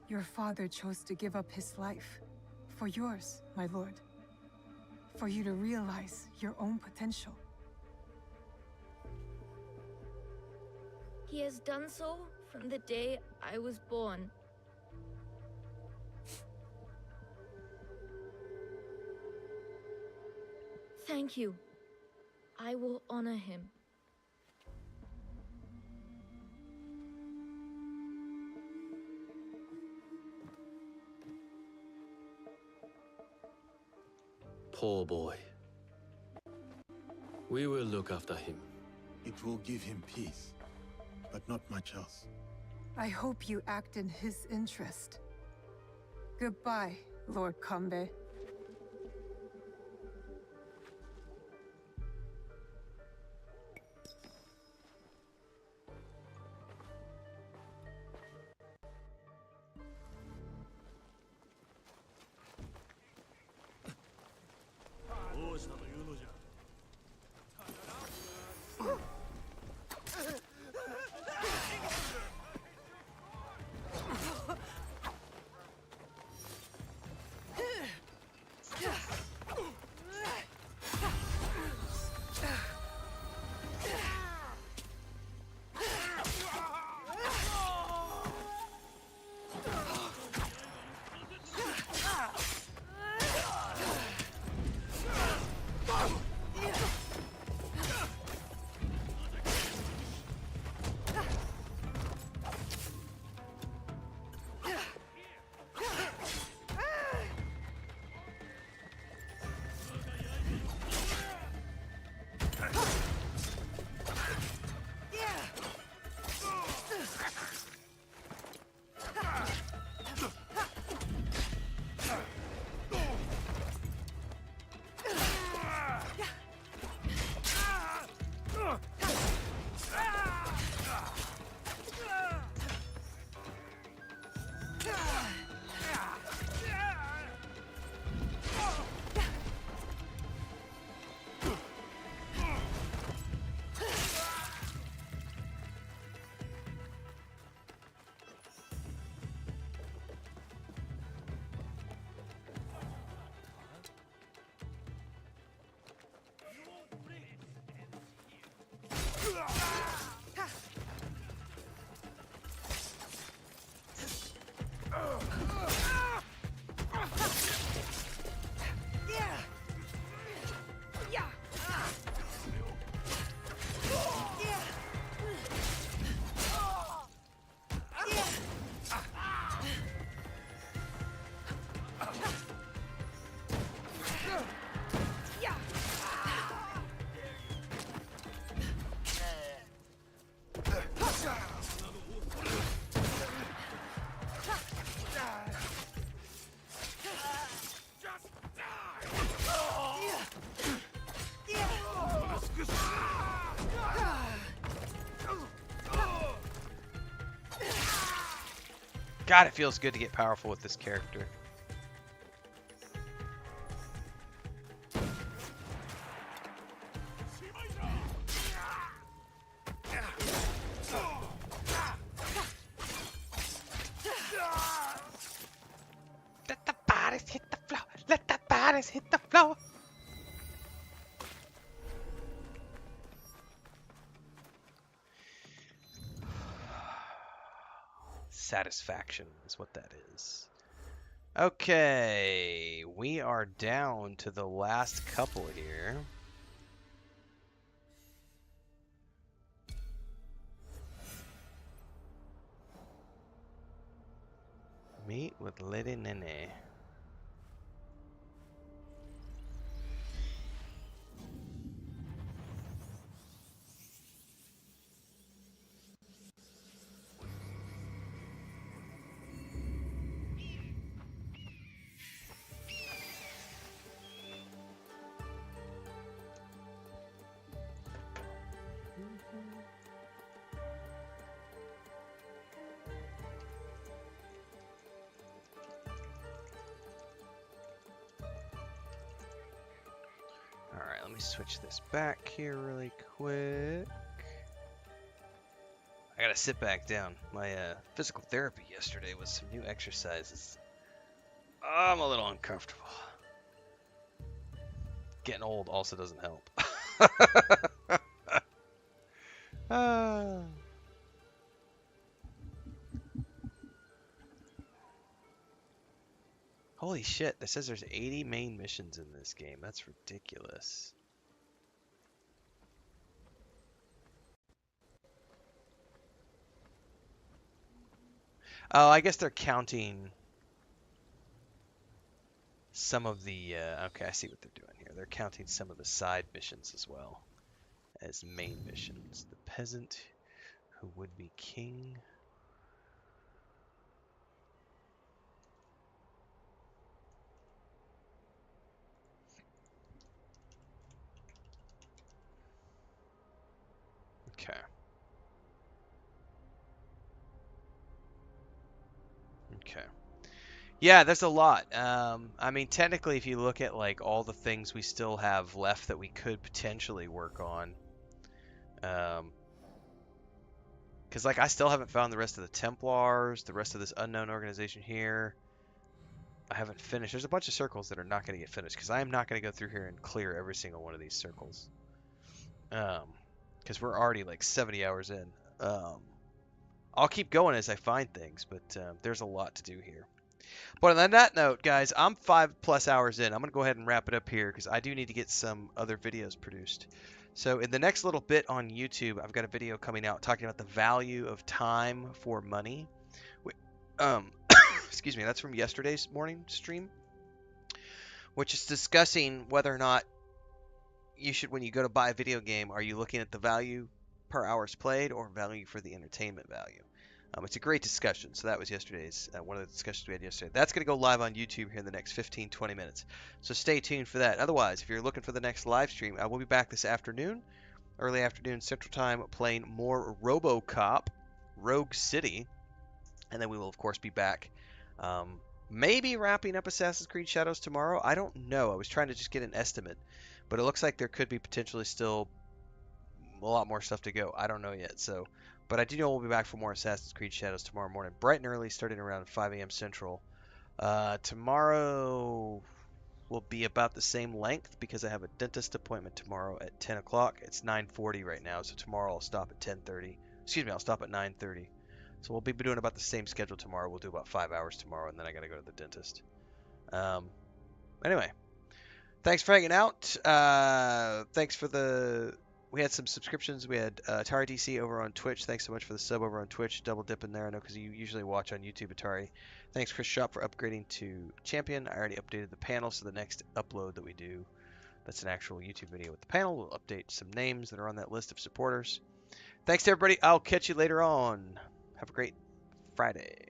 Your father chose to give up his life. For yours, my lord. For you to realize your own potential. He has done so from the day I was born. Thank you. I will honor him. Poor boy. We will look after him. It will give him peace, but not much else. I hope you act in his interest. Goodbye, Lord Kambe. God, it feels good to get powerful with this character. Let the bodies hit the floor. Let the bodies hit the floor. Satisfaction is what that is. Okay, we are down to the last couple here. Meet with Lady Nene. me switch this back here really quick. I gotta sit back down. My physical therapy yesterday was some new exercises. I'm a little uncomfortable. Getting old also doesn't help. Ah. Holy shit, it says there's 80 main missions in this game. That's ridiculous. Oh, I guess they're counting some of the... okay, I see what they're doing here. They're counting some of the side missions as well as main missions. The peasant who would be king. Okay. Okay. Yeah, there's a lot. I mean, technically, if you look at like all the things we still have left that we could potentially work on, because like I still haven't found the rest of the Templars, the rest of this unknown organization here. I haven't finished. There's a bunch of circles that are not going to get finished because I am not going to go through here and clear every single one of these circles. Because we're already like 70 hours in. I'll keep going as I find things, but there's a lot to do here. But on that note, guys, I'm 5+ hours in. I'm going to go ahead and wrap it up here because I do need to get some other videos produced. So in the next little bit on YouTube, I've got a video coming out talking about the value of time for money. Excuse me, that's from yesterday's morning stream, which is discussing whether or not you should, when you go to buy a video game, are you looking at the value per hours played or value for the entertainment value? It's a great discussion. So that was yesterday's, one of the discussions we had yesterday. That's going to go live on YouTube here in the next 15-20 minutes. So stay tuned for that. Otherwise, if you're looking for the next live stream, I will be back this afternoon, early afternoon Central Time, playing more RoboCop, Rogue City. And then we will, of course, be back maybe wrapping up Assassin's Creed Shadows tomorrow. I don't know. I was trying to just get an estimate. But it looks like there could be potentially still a lot more stuff to go. I don't know yet. But I do know we'll be back for more Assassin's Creed Shadows tomorrow morning, bright and early, starting around 5 a.m. Central. Tomorrow will be about the same length because I have a dentist appointment tomorrow at 10 o'clock. It's 9:40 right now, so tomorrow I'll stop at 10:30. Excuse me, I'll stop at 9:30. So we'll be doing about the same schedule tomorrow. We'll do about 5 hours tomorrow, and then I got to go to the dentist. Anyway, thanks for hanging out. Thanks for the... We had some subscriptions. We had Atari DC over on Twitch. Thanks so much for the sub over on Twitch. Double dipping there. I know because you usually watch on YouTube, Atari. Thanks, Chris Shop, for upgrading to Champion. I already updated the panel, so the next upload that we do, that's an actual YouTube video with the panel. We'll update some names that are on that list of supporters. Thanks to everybody. I'll catch you later on. Have a great Friday.